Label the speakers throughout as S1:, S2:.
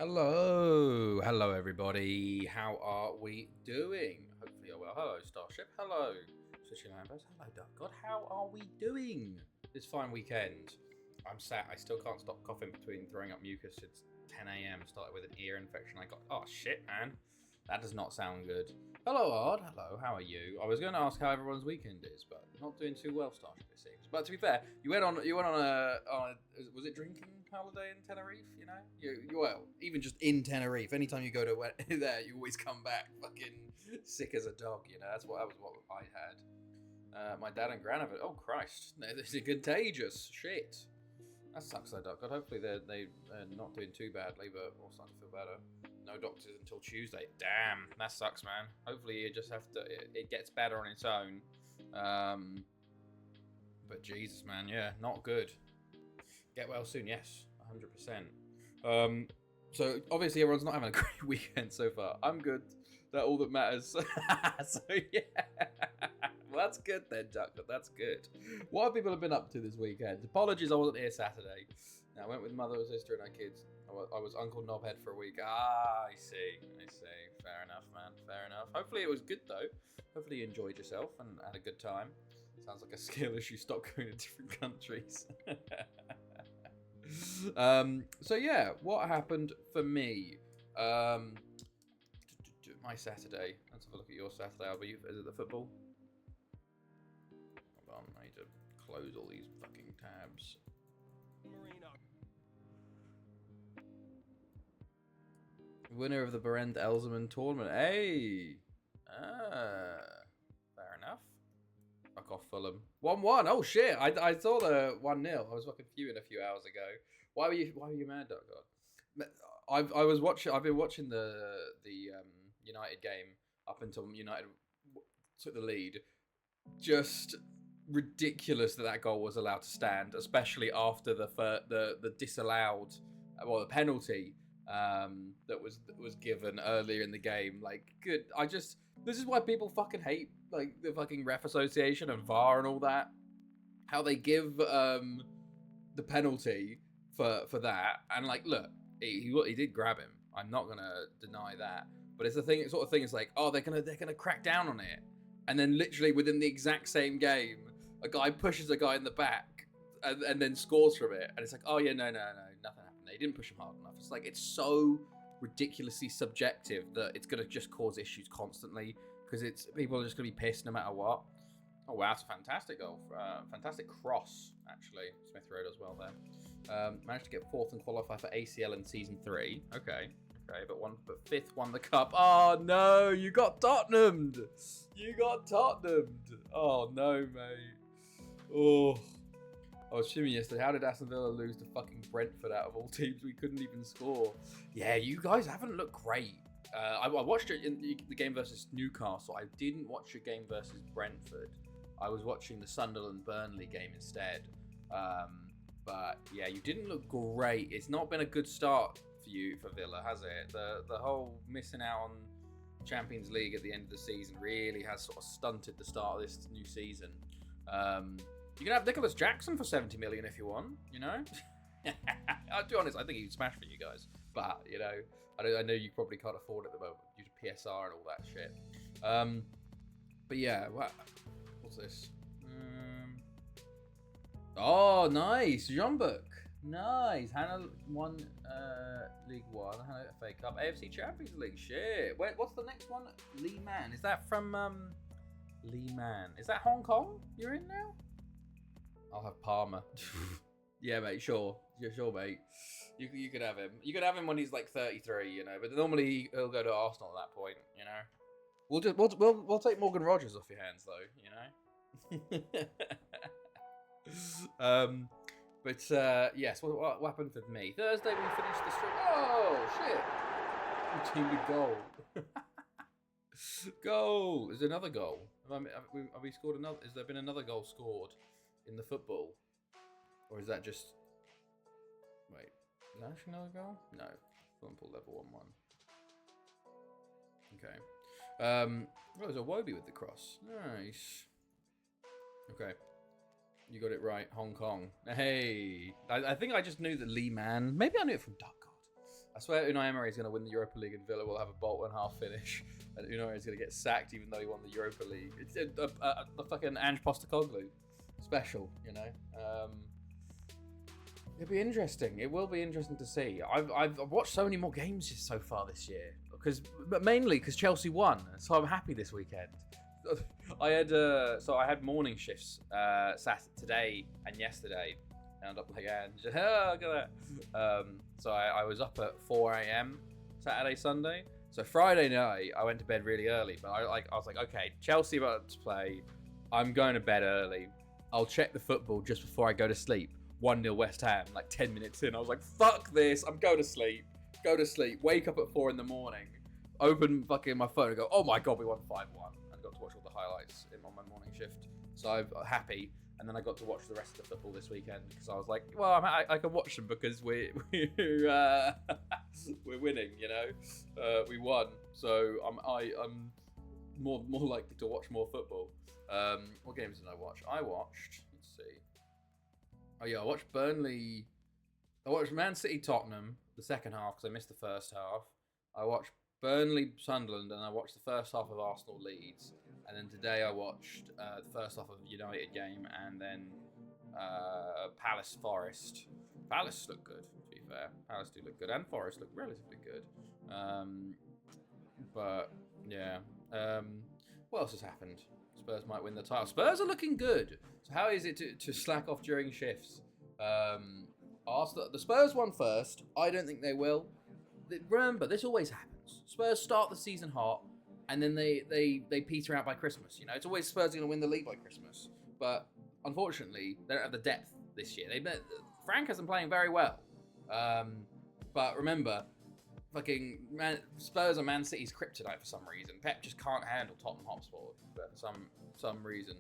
S1: Hello everybody. How are we doing? Hopefully you're well. Hello Starship. Hello Switching Lambos. Hello Dark God. How are we doing this fine weekend? I'm sat. I still can't stop coughing between throwing up mucus. It's 10 a.m. Started with an ear infection. I got. Oh shit, man. That does not sound good. Hello Ard. Hello. How are you? I was going to ask how everyone's weekend is, but not doing too well, Starship. It seems. But to be fair, you went on a was it drinking holiday in Tenerife? You know, well, even just in Tenerife. Anytime you go to there, you always come back fucking sick as a dog. You know, that was what I had. My dad and gran have it. Oh Christ, this is contagious. Shit. That sucks though, Doc. God, hopefully they're not doing too badly, but all starting to feel better. No doctors until Tuesday. Damn, that sucks, man. Hopefully you just have to. It gets better on its own. But Jesus, man, yeah, not good. Get well soon, yes, 100%. So obviously everyone's not having a great weekend so far. I'm good. That's all that matters. So yeah. Well, that's good then, Duck. That's good. What have people been up to this weekend? Apologies, I wasn't here Saturday. I went with mother, sister, and our kids. I was Uncle Knobhead for a week. I see. Fair enough, man. Fair enough. Hopefully it was good, though. Hopefully you enjoyed yourself and had a good time. Sounds like a skill issue. Stop going to different countries. So yeah, what happened for me? My Saturday. Let's have a look at your Saturday. Is it the football? Hold on, I need to close all these fucking tabs. Marino. Winner of the Berend Elzerman tournament. Hey! Fair enough. Fuck off, Fulham. 1-1. Oh shit! I saw the 1-0. I was fucking fuming a few hours ago. Why were you mad, Doc God? I've been watching the United game up until United took the lead. Just ridiculous that goal was allowed to stand, especially after the disallowed, the penalty that was given earlier in the game. Like, good. This is why people fucking hate like the fucking ref association and VAR and all that. How they give the penalty for that, and like, look, he did grab him. I'm not gonna deny that, but it's the sort of thing. It's like, oh, they're gonna crack down on it, and then literally within the exact same game, a guy pushes a guy in the back and then scores from it, and it's like, oh yeah, no, nothing happened. He didn't push him hard enough. It's like, it's so ridiculously subjective that it's gonna just cause issues constantly because people are just gonna be pissed no matter what. Oh wow, it's a fantastic goal. Fantastic cross, actually. Smith Rowe as well there. Managed to get fourth and qualify for ACL in season 3. Okay, but fifth won the cup. Oh no, you got Tottenham'd. Oh no, mate. Oh, I was shimmying yesterday. How did Aston Villa lose to fucking Brentford out of all teams? We couldn't even score. Yeah, you guys haven't looked great. I watched it in the game versus Newcastle. I didn't watch your game versus Brentford. I was watching the Sunderland-Burnley game instead. But yeah, you didn't look great. It's not been a good start for Villa, has it? The whole missing out on Champions League at the end of the season really has sort of stunted the start of this new season. You can have Nicholas Jackson for 70 million if you want, you know? I'll be honest, I think he'd smash for you guys. But, you know, I know you probably can't afford it at the moment due to PSR and all that shit. But yeah, what's this? Oh, nice. Jean-Buc. Nice. Hannah won League One, Hannah FA Cup, AFC Champions League. Shit. Wait, what's the next one? Lee Man. Is that from Lee Man? Is that Hong Kong you're in now? I'll have Palmer. Yeah, mate, sure. Yeah, sure, mate. You could have him. You could have him when he's like 33, you know, but normally he'll go to Arsenal at that point, you know. We'll take Morgan Rogers off your hands though, you know. But yes, what happened for me? Thursday we finished the stream. Oh shit! Team with goal. Goal. Is there another goal? Have we scored another? Has there been another goal scored in the football, or is that just? Wait, is that actually another goal? No. Liverpool level 1-1. Okay. Oh, there's a Wobie with the cross. Nice. Okay. You got it right. Hong Kong. Hey. I think I just knew that Lee Man. Maybe I knew it from Duck God. I swear Unai Emery is going to win the Europa League and Villa will have a Bolton half finish, and Unai is going to get sacked even though he won the Europa League. It's a fucking Ange Postecoglou special, you know. It'll be interesting. It will be interesting to see. I've watched so many more games so far this year but mainly because Chelsea won, so I'm happy this weekend. I had morning shifts today and yesterday. And up like Ange. Oh, look at that. So I was up at 4 a.m. Saturday, Sunday. So Friday night I went to bed really early, but I was like, okay, Chelsea about to play. I'm going to bed early. I'll check the football just before I go to sleep. 1-0 West Ham, like 10 minutes in. I was like, fuck this. I'm going to sleep. Go to sleep. Wake up at 4 in the morning. Open fucking my phone and go, oh my God, we won 5-1. And got to watch all the highlights on my morning shift. So I'm happy. And then I got to watch the rest of the football this weekend because I was like, well, I can watch them because we're winning, you know. We won. So I'm more likely to watch more football. What games did I watch? Let's see. Oh yeah, I watched Burnley. I watched Man City Tottenham the second half because I missed the first half. I watched Burnley Sunderland and I watched the first half of Arsenal Leeds. And then today I watched the first half of the United game and then Palace Forest. Palace look good, to be fair. Palace do look good and Forest look relatively good. But yeah. What else has happened? Spurs might win the title. Spurs are looking good. So how is it to slack off during shifts? Arsenal, the Spurs won first. I don't think they will. Remember, this always happens. Spurs start the season hot, and then they peter out by Christmas. You know, it's always Spurs going to win the league by Christmas. But unfortunately, they don't have the depth this year. Frank hasn't playing very well. But remember, Spurs are Man City's kryptonite for some reason. Pep just can't handle Tottenham Hotspur for some reason.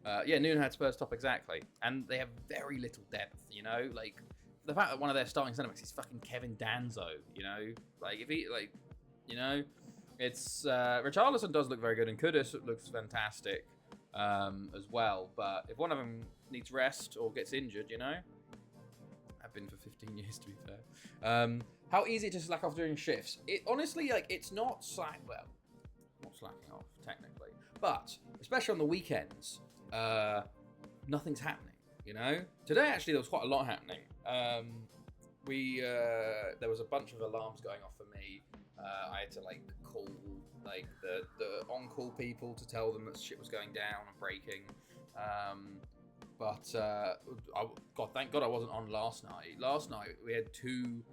S1: Nuno had Spurs top exactly, and they have very little depth. You know, like the fact that one of their starting centre backs is fucking Kevin Danzo. You know, like if he it's Richarlison does look very good, and Kudus looks fantastic as well. But if one of them needs rest or gets injured, you know, I've been for 15 years to be fair. How easy to slack off during shifts? It honestly, it's not not slacking off technically, but especially on the weekends, nothing's happening. You know, today actually there was quite a lot happening. There was a bunch of alarms going off for me. I had to call the on-call people to tell them that shit was going down and breaking. Thank God I wasn't on last night. Last night we had two,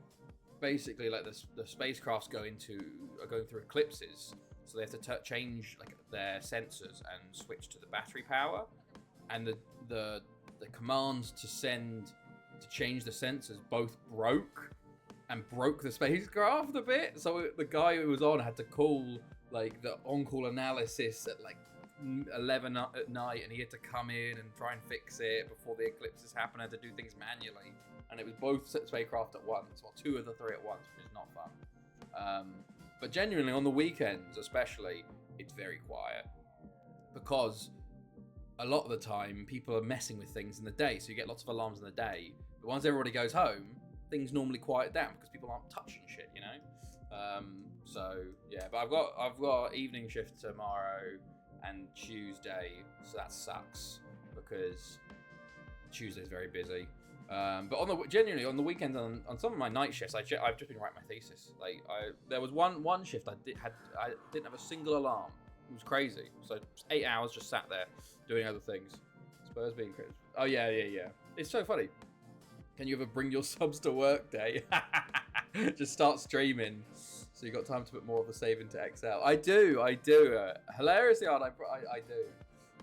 S1: basically the spacecrafts are going through eclipses, so they have to change their sensors and switch to the battery power, and the commands to change the sensors both broke the spacecraft a bit. So the guy who was on had to call the on-call analysis at 11 at night, and he had to come in and try and fix it before the eclipses happened. I had to do things manually, and it was both spacecraft at once, or two of the three at once, which is not fun. But genuinely on the weekends especially, it's very quiet because a lot of the time people are messing with things in the day, so you get lots of alarms in the day. But once everybody goes home, things normally quiet down because people aren't touching shit, you know. So yeah, but I've got evening shift tomorrow and Tuesday, so that sucks because Tuesday's very busy. But genuinely on the weekends on some of my night shifts, I've just been writing my thesis. There was one shift I didn't have a single alarm. It was crazy. So 8 hours just sat there doing other things. Spurs being crazy. Oh yeah. It's so funny. Can you ever bring your subs to work day? Just start streaming, so you got time to put more of the save into Excel. I do. Hilariously hard. I do.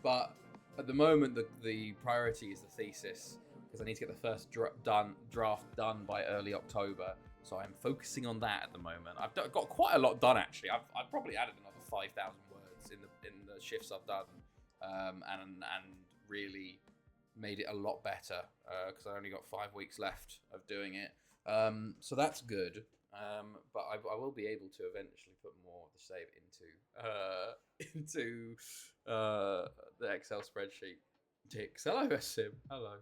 S1: But at the moment, the priority is the thesis because I need to get the first draft done by early October. So I'm focusing on that at the moment. I've got quite a lot done actually. I've probably added another 5,000 words in the shifts I've done, and really made it a lot better because I only got 5 weeks left of doing it. So that's good. But I will be able to eventually put more of the save into the Excel spreadsheet. Dix, hello Sim, hello.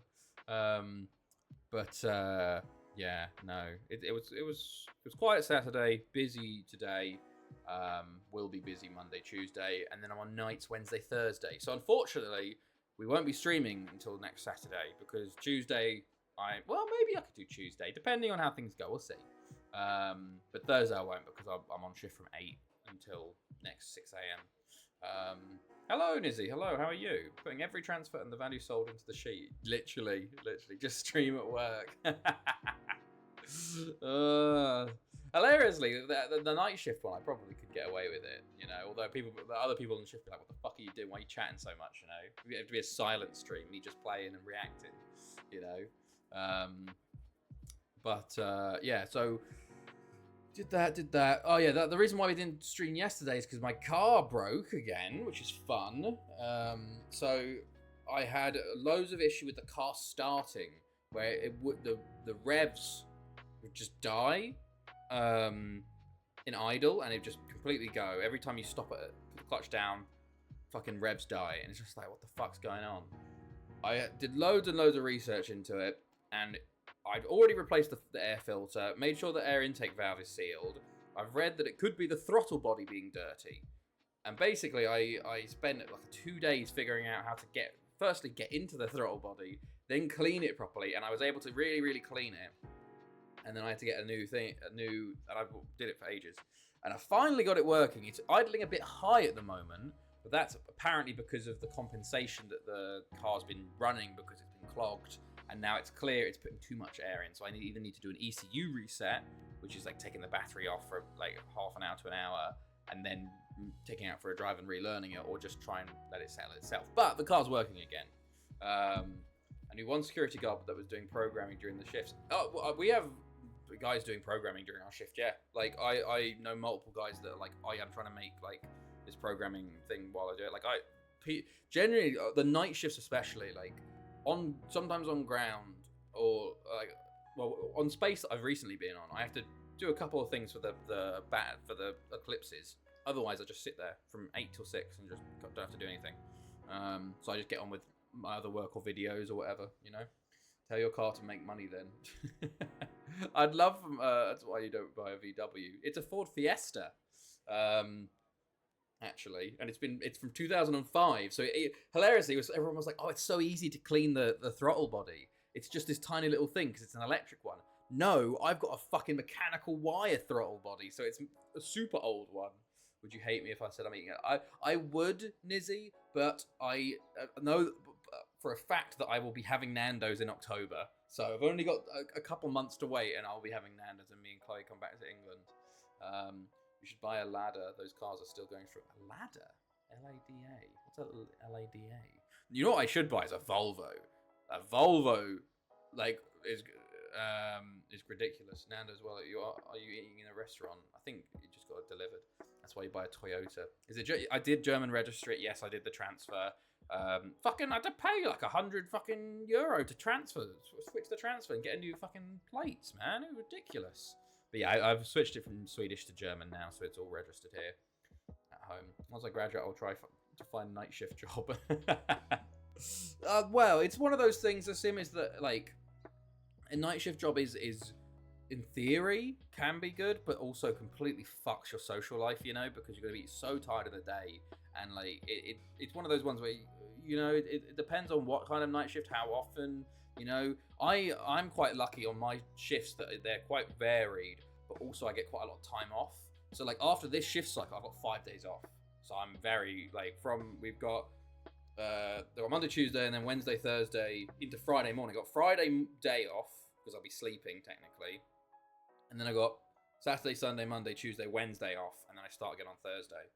S1: Yeah, no, it was quiet Saturday, busy today. Will be busy Monday, Tuesday, and then I'm on nights Wednesday, Thursday. So unfortunately, we won't be streaming until next Saturday because Tuesday, maybe I could do Tuesday, depending on how things go. We'll see. But Thursday I won't because I'm on shift from 8 until next 6 a.m. Hello, Nizzy. Hello, how are you? Putting every transfer and the value sold into the sheet. Literally, just stream at work. Hilariously, the night shift one, I probably could get away with it, you know. Although the other people in the shift are like, "What the fuck are you doing? Why are you chatting so much?" You know, it have to be a silent stream, me just playing and reacting, you know. Yeah, so did that. Oh yeah, the reason why we didn't stream yesterday is because my car broke again, which is fun. So I had loads of issue with the car starting, where it would the revs would just die in idle, and it just completely go. Every time you stop it, put the clutch down, fucking revs die, and it's just like, what the fuck's going on? I did loads and loads of research into it, and I'd already replaced the air filter, made sure the air intake valve is sealed. I've read that it could be the throttle body being dirty. And basically, I spent like 2 days figuring out how to get into the throttle body, then clean it properly, and I was able to really, really clean it. And then I had to get and I did it for ages. And I finally got it working. It's idling a bit high at the moment, but that's apparently because of the compensation that the car's been running because it's been clogged. And now it's clear it's putting too much air in. So I either need to do an ECU reset, which is like taking the battery off for like half an hour to an hour, and then taking it out for a drive and relearning it, or just try and let it settle itself. But the car's working again. I knew one security guard that was doing programming during the shifts. Oh, we have guys doing programming during our shift, yeah. Like, I know multiple guys that are like, oh yeah, I'm trying to make like this programming thing while I do it. Like, generally, the night shifts especially, like, sometimes on ground or like on space that I've recently been on, I have to do a couple of things for the eclipses. Otherwise I just sit there from 8 till 6 and just don't have to do anything. So I just get on with my other work or videos or whatever, you know. Tell your car to make money then. I'd love that's why you don't buy a VW. It's a Ford Fiesta. Actually, and it's from 2005. So hilariously, everyone was like, "Oh, it's so easy to clean the throttle body. It's just this tiny little thing because it's an electric one." No, I've got a fucking mechanical wire throttle body, so it's a super old one. Would you hate me if I said I'm eating it? I would, Nizzy, but I know for a fact that I will be having Nando's in October. So I've only got a couple months to wait, and I'll be having Nando's, and me and Chloe come back to England. You should buy a ladder. Those cars are still going through. A ladder? L-A-D-A. What's a L-A-D-A? You know what I should buy is a Volvo. A Volvo, like, is ridiculous. Nando's, well, are you eating in a restaurant? I think you just got it delivered. That's why you buy a Toyota. I did German register it. Yes, I did the transfer. Fucking, I had to pay like 100 fucking euro to switch the transfer and get a new fucking plates, man. It was ridiculous. But yeah, I've switched it from Swedish to German now, so it's all registered here at home. Once I graduate, I'll try to find a night shift job. Well, it's one of those things, the sim is that, like, a night shift job is in theory, can be good, but also completely fucks your social life, you know, because you're going to be so tired of the day. And, like, it's one of those ones where, you know, it depends on what kind of night shift, how often. You know, I'm quite lucky on my shifts that they're quite varied, but also I get quite a lot of time off. So like after this shift cycle, I've got 5 days off. So I'm very we've got Monday, Tuesday, and then Wednesday, Thursday into Friday morning. I got Friday day off because I'll be sleeping technically, and then I got Saturday, Sunday, Monday, Tuesday, Wednesday off, and then I start again on Thursday.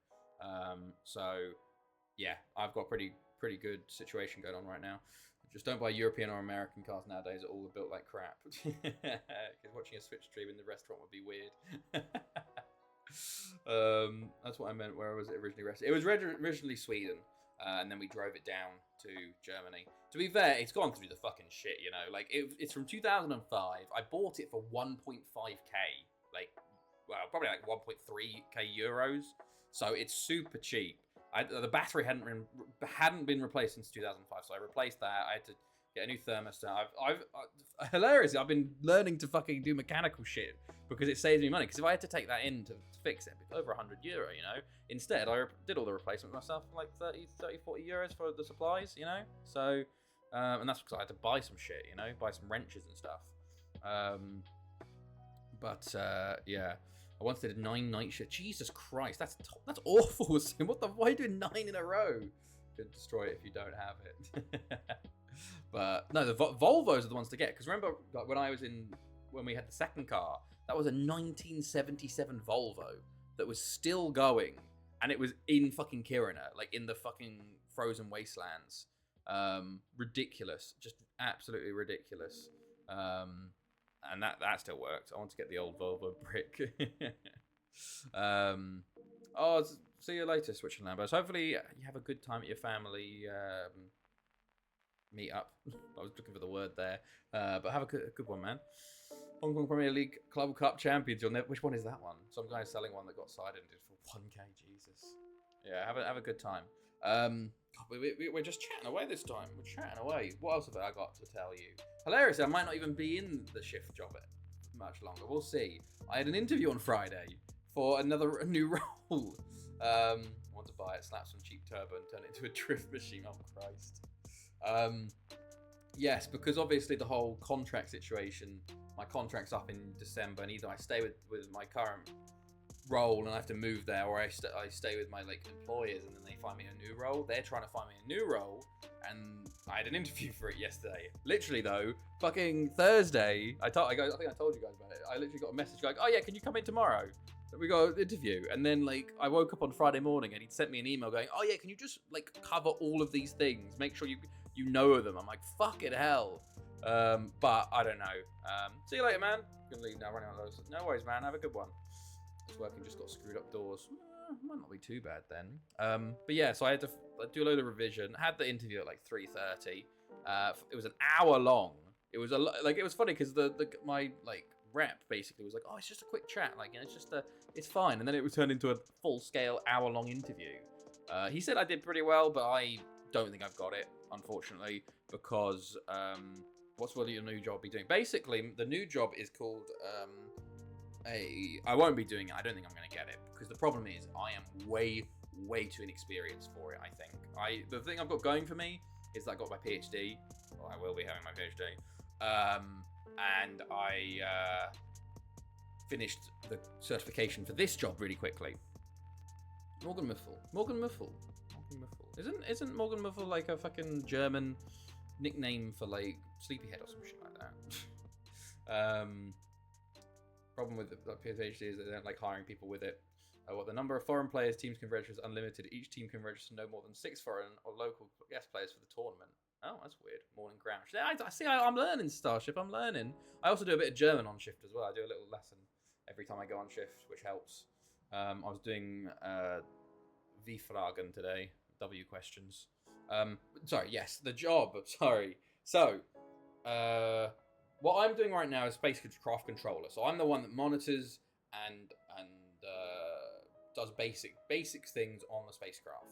S1: So yeah, I've got pretty good situation going on right now. Just don't buy European or American cars nowadays. All are built like crap. Because watching a Switch stream in the restaurant would be weird. That's what I meant. Where was it originally rested? It was originally Sweden, and then we drove it down to Germany. To be fair, it's gone through the fucking shit, you know. Like it's from 2005. I bought it for 1.5k, like, well, probably like 1.3k euros. So it's super cheap. The battery hadn't been replaced since 2005, so I replaced that. I had to Get a new thermostat. Hilariously, I've been learning to fucking do mechanical shit because it saves me money. Because if I had to take that in to fix it, it'd be over €100, you know. Instead, I did all the replacement myself for like 30, 40 euros for the supplies, you know. So, and that's because I had to buy some shit, you know, buy some wrenches and stuff. Yeah. I once did a 9 night shift. Jesus Christ, that's awful. Why are you doing 9 in a row? Could destroy it if you don't have it. But no, the Volvos are the ones to get. Because remember, like when we had the second car, that was a 1977 Volvo that was still going, and it was in fucking Kiruna, like in the fucking frozen wastelands. Ridiculous, just absolutely ridiculous. And that still worked. I want to get the old Volvo brick. See you later, Switching Lambos. Hopefully you have a good time at your family meet up. I was looking for the word there. But have a good one, man. Hong Kong Premier League Club Cup champions. Which one is that one? Some guy selling one that got sided and did for 1k. Jesus. Yeah, have a good time. We're just chatting away this time. We're chatting away. What else have I got to tell you? Hilariously, I might not even be in the shift job much longer. We'll see. I had an interview on Friday for a new role. I want to buy it, slap some cheap turbo and turn it into a drift machine. Oh, Christ. Yes, because obviously the whole contract situation, my contract's up in December, and either I stay with my current role and I have to move there, or I stay with my employers and then they find me a new role. They're trying to find me a new role, and I had an interview for it yesterday. Literally though, fucking Thursday, I think I told you guys about it. I literally got a message like, oh yeah, can you come in tomorrow? We got an interview, and then I woke up on Friday morning and he'd sent me an email going, oh yeah, can you just cover all of these things? Make sure you know them. I'm like, fucking hell. But I don't know. See you later, man. I'm gonna leave now, running on those. No worries, man. Have a good one. It's working, just got screwed up doors. Might not be too bad then. But yeah, so I had to do a load of revision. Had the interview at 3:30. It was an hour long. It was it was funny because my rep basically was like, oh, it's just a quick chat, it's fine. And then it was turned into a full scale hour long interview. He said I did pretty well, but I don't think I've got it, unfortunately, because what's your new job be doing? Basically, the new job is called I won't be doing it. I don't think I'm going to get it because the problem is I am way too inexperienced for it. I think the thing I've got going for me is that I got my PhD. Well, I will be having my PhD, and I finished the certification for this job really quickly. Morgan Muffle. Isn't Morgan Muffle like a fucking German nickname for sleepyhead or some shit like that? Problem with the PhD is they don't like hiring people with it. The number of foreign players teams can register is unlimited. Each team can register no more than 6 foreign or local guest players for the tournament. Oh, that's weird. Morning ground. I see. I'm learning, Starship. I'm learning. I also do a bit of German on shift as well. I do a little lesson every time I go on shift, which helps. I was doing V Fragen today. W questions. Sorry. Yes, the job. Sorry. So, what I'm doing right now is spacecraft controller. So I'm the one that monitors and does basic things on the spacecraft.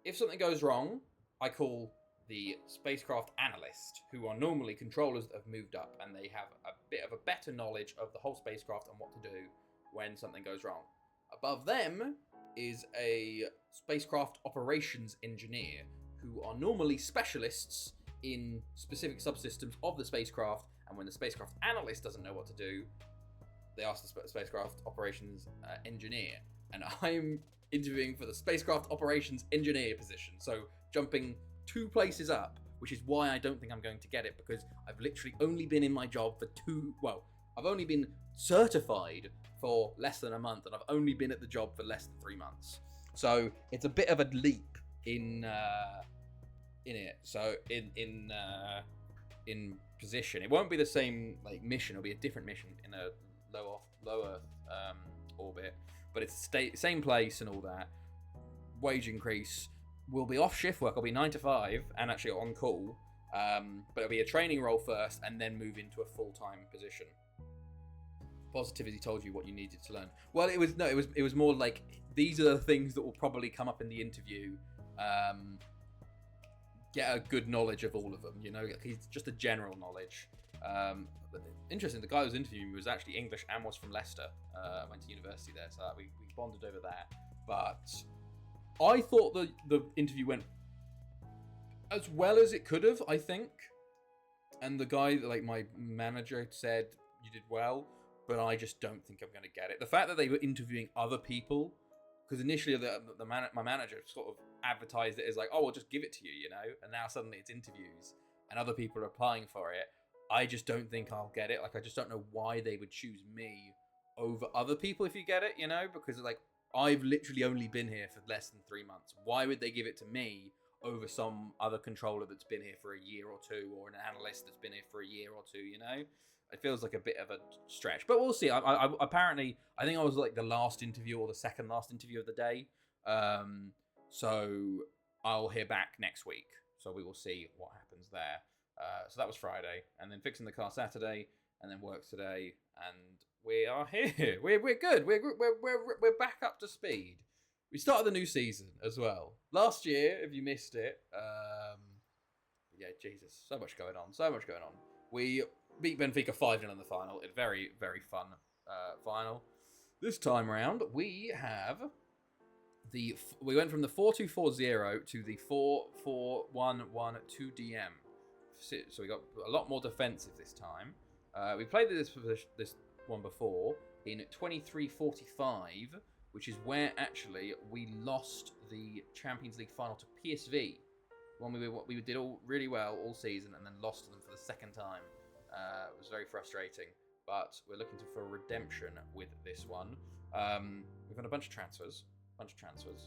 S1: If something goes wrong, I call the spacecraft analyst, who are normally controllers that have moved up, and they have a bit of a better knowledge of the whole spacecraft and what to do when something goes wrong. Above them is a spacecraft operations engineer, who are normally specialists in specific subsystems of the spacecraft, and when the spacecraft analyst doesn't know what to do, they ask the spacecraft operations engineer. And I'm interviewing for the spacecraft operations engineer position, so jumping 2 places up, which is why I don't think I'm going to get it, because I've literally only been in my job for I've only been certified for less than a month, and I've only been at the job for less than 3 months. So it's a bit of a leap in it. So in position, it won't be the same mission. It'll be a different mission in a low Earth orbit, but it's same place and all that. Wage increase. Will be off shift work. I'll be 9 to 5 and actually on call. But it'll be a training role first and then move into a full-time position. Positivity told you what you needed to learn. Well, it was more like these are the things that will probably come up in the interview. get a good knowledge of all of them. You know, he's just a general knowledge. Interesting. The guy who was interviewing me was actually English and was from Leicester. Went to university there, so we bonded over that. But I thought the interview went as well as it could have, I think. And the guy, like my manager, said you did well, but I just don't think I'm going to get it. The fact that they were interviewing other people, because initially my manager sort of advertised it as like, oh, we'll just give it to you, you know, and now suddenly it's interviews and other people are applying for it. I just don't think I'll get it. Like, I just don't know why they would choose me over other people, if you get it, you know, because like I've literally only been here for less than 3 months. Why would they give it to me over some other controller that's been here for a year or two, or an analyst that's been here for a year or two, you know? It feels like a bit of a stretch, but we'll see. Apparently, I think I was like the last interview or the second last interview of the day. So I'll hear back next week. So we will see what happens there. So that was Friday, and then fixing the car Saturday, and then work today, and we are here. We're good. We're back up to speed. We started the new season as well. Last year, if you missed it, yeah, Jesus, so much going on. We beat Benfica 5-0 in the final. A very, very fun final. This time around, we went from the 4-2-4-0 to the 4-4-1-1-2 DM. So we got a lot more defensive this time. We played this one before in 23-45, which is where actually we lost the Champions League final to PSV. When we did really well all season and then lost to them for the second time. It was very frustrating, but we're looking for redemption with this one. We've got a bunch of transfers.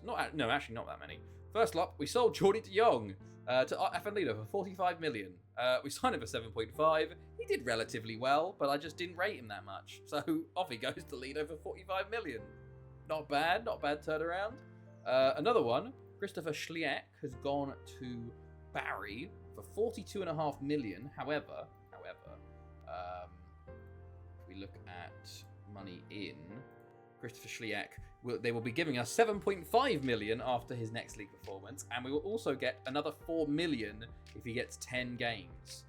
S1: No, actually not that many. First up, we sold Jordi de Jong to FN Leader for 45 million. We signed him for 7.5. He did relatively well, but I just didn't rate him that much. So off he goes to Lido for 45 million. Not bad turnaround. Another one, Christopher Schliek has gone to Barry for 42.5 million. However, if we look at money in, Christopher Schliek, they will be giving us 7.5 million after his next league performance, and we will also get another 4 million if he gets 10 games.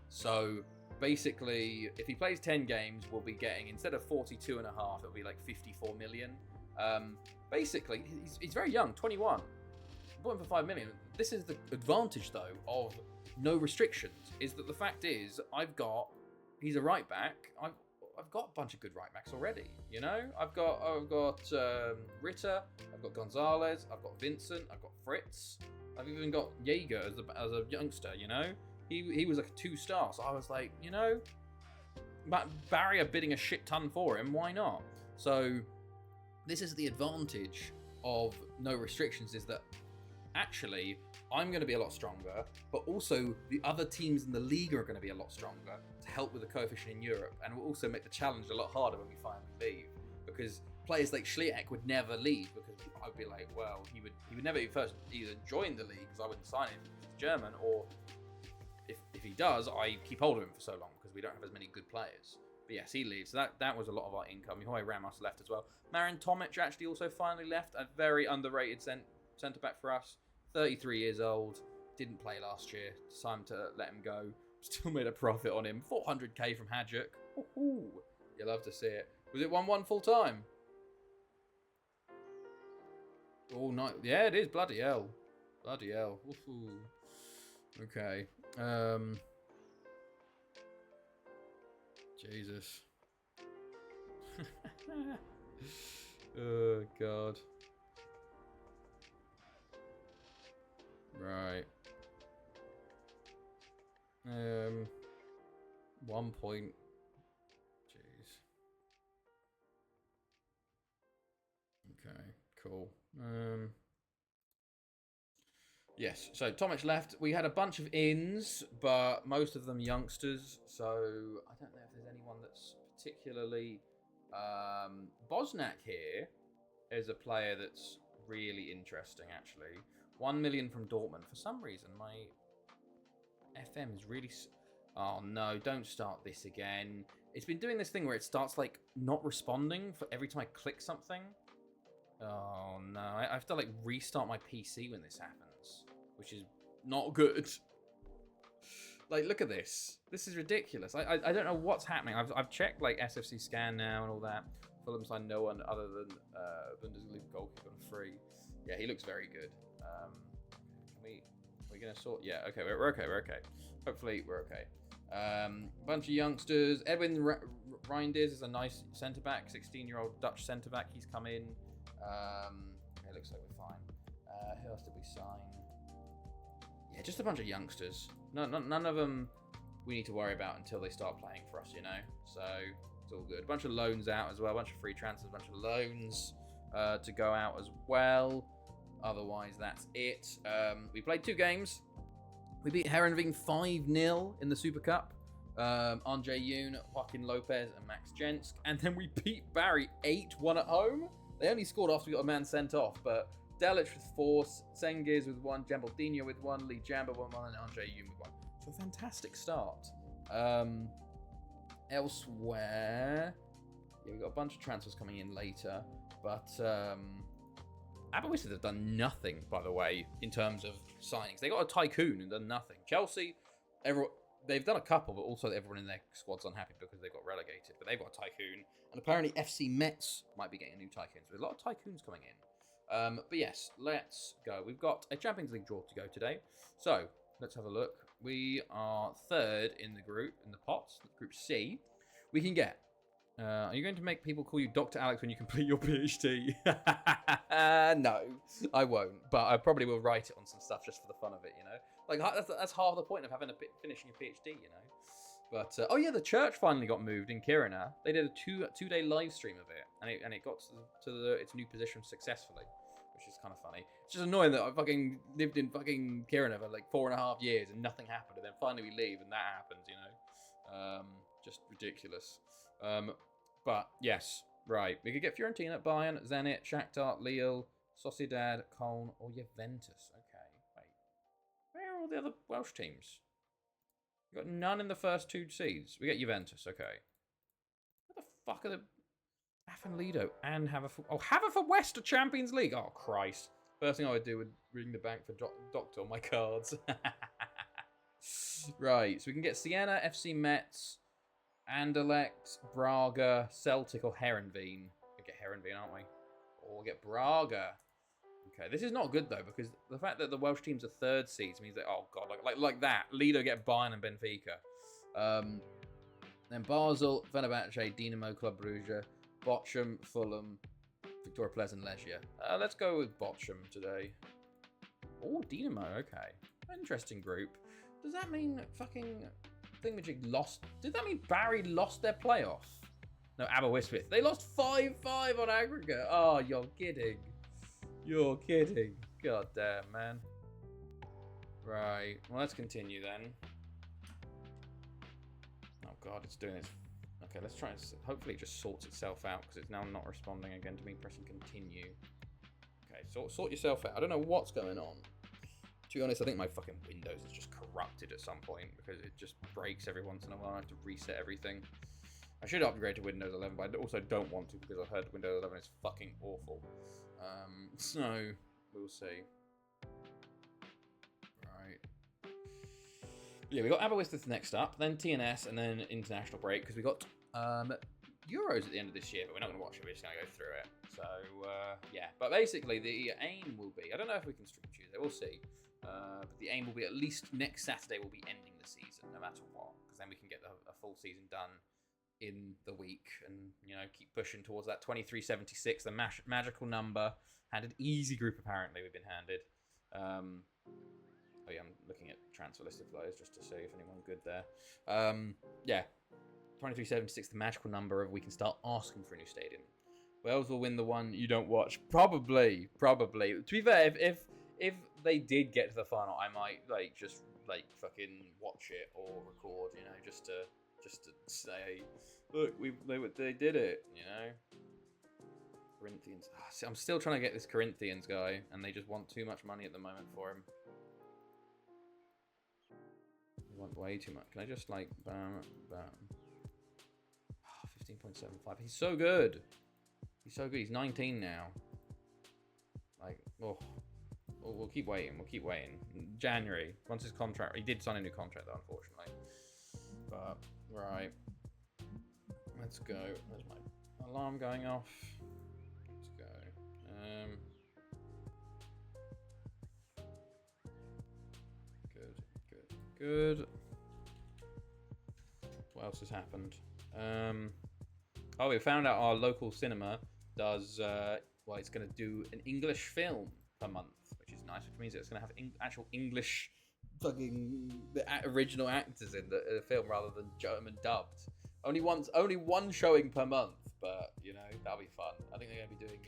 S1: So basically, if he plays 10 games, we'll be getting, instead of 42.5, it'll be like 54 million. Basically, he's very young, 21. Bought him for 5 million. This is the advantage, though, of no restrictions, is that the fact is, he's a right back. I've got a bunch of good right backs already, you know? I've got Ritter, I've got Gonzalez, I've got Vincent, I've got Fritz, I've even got Jaeger as a youngster, you know? He was like a 2-star, so I was like, you know, Barry are bidding a shit ton for him, why not? So this is the advantage of no restrictions, is that actually I'm going to be a lot stronger, but also the other teams in the league are going to be a lot stronger to help with the coefficient in Europe, and will also make the challenge a lot harder when we finally leave, because players like Schliek would never leave, because I'd be like, well, he would never either join the league because I wouldn't sign him because he's German, or if he does, I keep hold of him for so long because we don't have as many good players. But yes, he leaves. So that was a lot of our income. Mihoi Ramos left as well. Marin Tomic actually also finally left. A very underrated centre back for us. 33 years old. Didn't play last year. Time to let him go. Still made a profit on him. 400k from Hadjuk. Ooh, you love to see it. Was it 1-1 full time? Oh, no. Yeah, it is. Bloody hell. Bloody hell. Ooh. Okay. Jesus. Oh, God. Right. 1 point. Jeez. Okay, cool. Yes, so Tomic left. We had a bunch of ins, but most of them youngsters. So I don't know if there's anyone that's particularly... Bosnak here is a player that's really interesting, actually. 1 million from Dortmund. For some reason, my FM is really... Oh, no, don't start this again. It's been doing this thing where it starts, like, not responding for every time I click something. Oh, no. I have to, like, restart my PC when this happens, which is not good. Like, look at this. This is ridiculous. I don't know what's happening. I've checked like SFC scan now and all that. Fulham signed no one other than Bundesliga goalkeeper on free. Yeah, he looks very good. We're gonna sort. Yeah, okay, we're okay. We're okay. Hopefully, we're okay. Bunch of youngsters. Edwin Reinders is a nice centre back, 16-year-old Dutch centre back. He's come in. It looks like we're fine. Who else did we sign? Yeah, just a bunch of youngsters. None of them we need to worry about until they start playing for us, you know. So it's all good. A bunch of loans out as well. A bunch of free transfers. A bunch of loans to go out as well. Otherwise, that's it. We played 2 games. We beat Herenveen 5-0 in the Super Cup. Andre Yoon, Joaquin Lopez, and Max Jensk. And then we beat Barry 8-1 at home. They only scored after we got a man sent off. But Delic with 4, Sengiz with 1, Jambaldinho with 1, Lee Jamba with 1, and Andre Yoon with 1. So a fantastic start. Elsewhere, yeah, we've got a bunch of transfers coming in later. But Aberystwyth have done nothing, by the way, in terms of signings. They got a tycoon and done nothing. Chelsea, they've done a couple, but also everyone in their squad's unhappy because they got relegated. But they've got a tycoon. And apparently FC Metz might be getting a new tycoon. So there's a lot of tycoons coming in. But yes, let's go. We've got a Champions League draw to go today. So let's have a look. We are 3rd in the group, in the pot, Group C. We can get... are you going to make people call you Dr. Alex when you complete your PhD? No, I won't. But I probably will write it on some stuff just for the fun of it, you know? Like, that's half the point of finishing your PhD, you know? But, oh yeah, the church finally got moved in Kiruna. They did a two-day live stream of it. And it got to its new position successfully, which is kind of funny. It's just annoying that I fucking lived in fucking Kiruna for like 4.5 years and nothing happened. And then finally we leave and that happens, you know? Just ridiculous. But yes, right. We could get Fiorentina, Bayern, Zenit, Shakhtar, Lille, Sociedad, Köln, or Juventus. Okay, wait. Where are all the other Welsh teams? We got none in the first 2 seeds. We get Juventus. Okay. What the fuck are the Affin Lido and Haverford? Oh, Haverford are Champions League. Oh Christ! First thing I would do would ring the bank for Doctor on my cards. Right. So we can get Siena, FC Metz, Anderlecht, Braga, Celtic, or Herenveen. We get Herenveen, aren't we? Or we'll get Braga. Okay, this is not good though, because the fact that the Welsh teams are 3rd seeds means that, oh god, like that. Lido get Bayern and Benfica. Then Basel, Fenerbahce, Dinamo, Club Brugge, Bochum, Fulham, Victoria Pleasant, Legia. Let's go with Bochum today. Oh, Dinamo, okay. Interesting group. Does that mean fucking Thingamajig lost? Did that mean Barry lost their playoff? No, Aberystwyth. They lost 5-5 on aggregate. Oh, you're kidding. You're kidding. God damn, man. Right. Well, let's continue then. Oh, God, it's doing this. Okay, let's try and... Hopefully it just sorts itself out, because it's now not responding again to me pressing continue. Okay, sort yourself out. I don't know what's going on. To be honest, I think my fucking Windows is just corrupted at some point, because it just breaks every once in a while. I have to reset everything. I should upgrade to Windows 11, but I also don't want to, because I've heard Windows 11 is fucking awful. So, we'll see. Right. Yeah, we got Aberystwyth next up, then TNS, and then international break, because we got Euros at the end of this year, but we're not going to watch it, we're just going to go through it. So, yeah. But basically, the aim will be, I don't know if we can stream Tuesday, we'll see. But the aim will be at least next Saturday we'll be ending the season, no matter what, because then we can get a full season done in the week and, you know, keep pushing towards that 2376, the magical number. Handed easy group, apparently, we've been handed. Oh, yeah, I'm looking at transfer list of players just to see if anyone good there. Yeah, 2376, the magical number of we can start asking for a new stadium. Wales will win the one you don't watch. Probably. To be fair, if they did get to the final, I might just fucking watch it or record, you know, just to say, look, they did it, you know. Corinthians. See, I'm still trying to get this Corinthians guy, and they just want too much money at the moment for him. They want way too much. Can I just bam, bam? 15.75. He's so good. He's so good. He's 19 now. Oh, we'll keep waiting. We'll keep waiting. January, once his contract, he did sign a new contract though, unfortunately. But right, let's go. There's my alarm going off. Let's go. Good. What else has happened? Oh, we found out our local cinema does. Well, it's going to do an English film per month, which is nice. Which means it's going to have actual English, fucking original actors in the film rather than German dubbed. Only one showing per month, but you know that'll be fun. I think they're going to be doing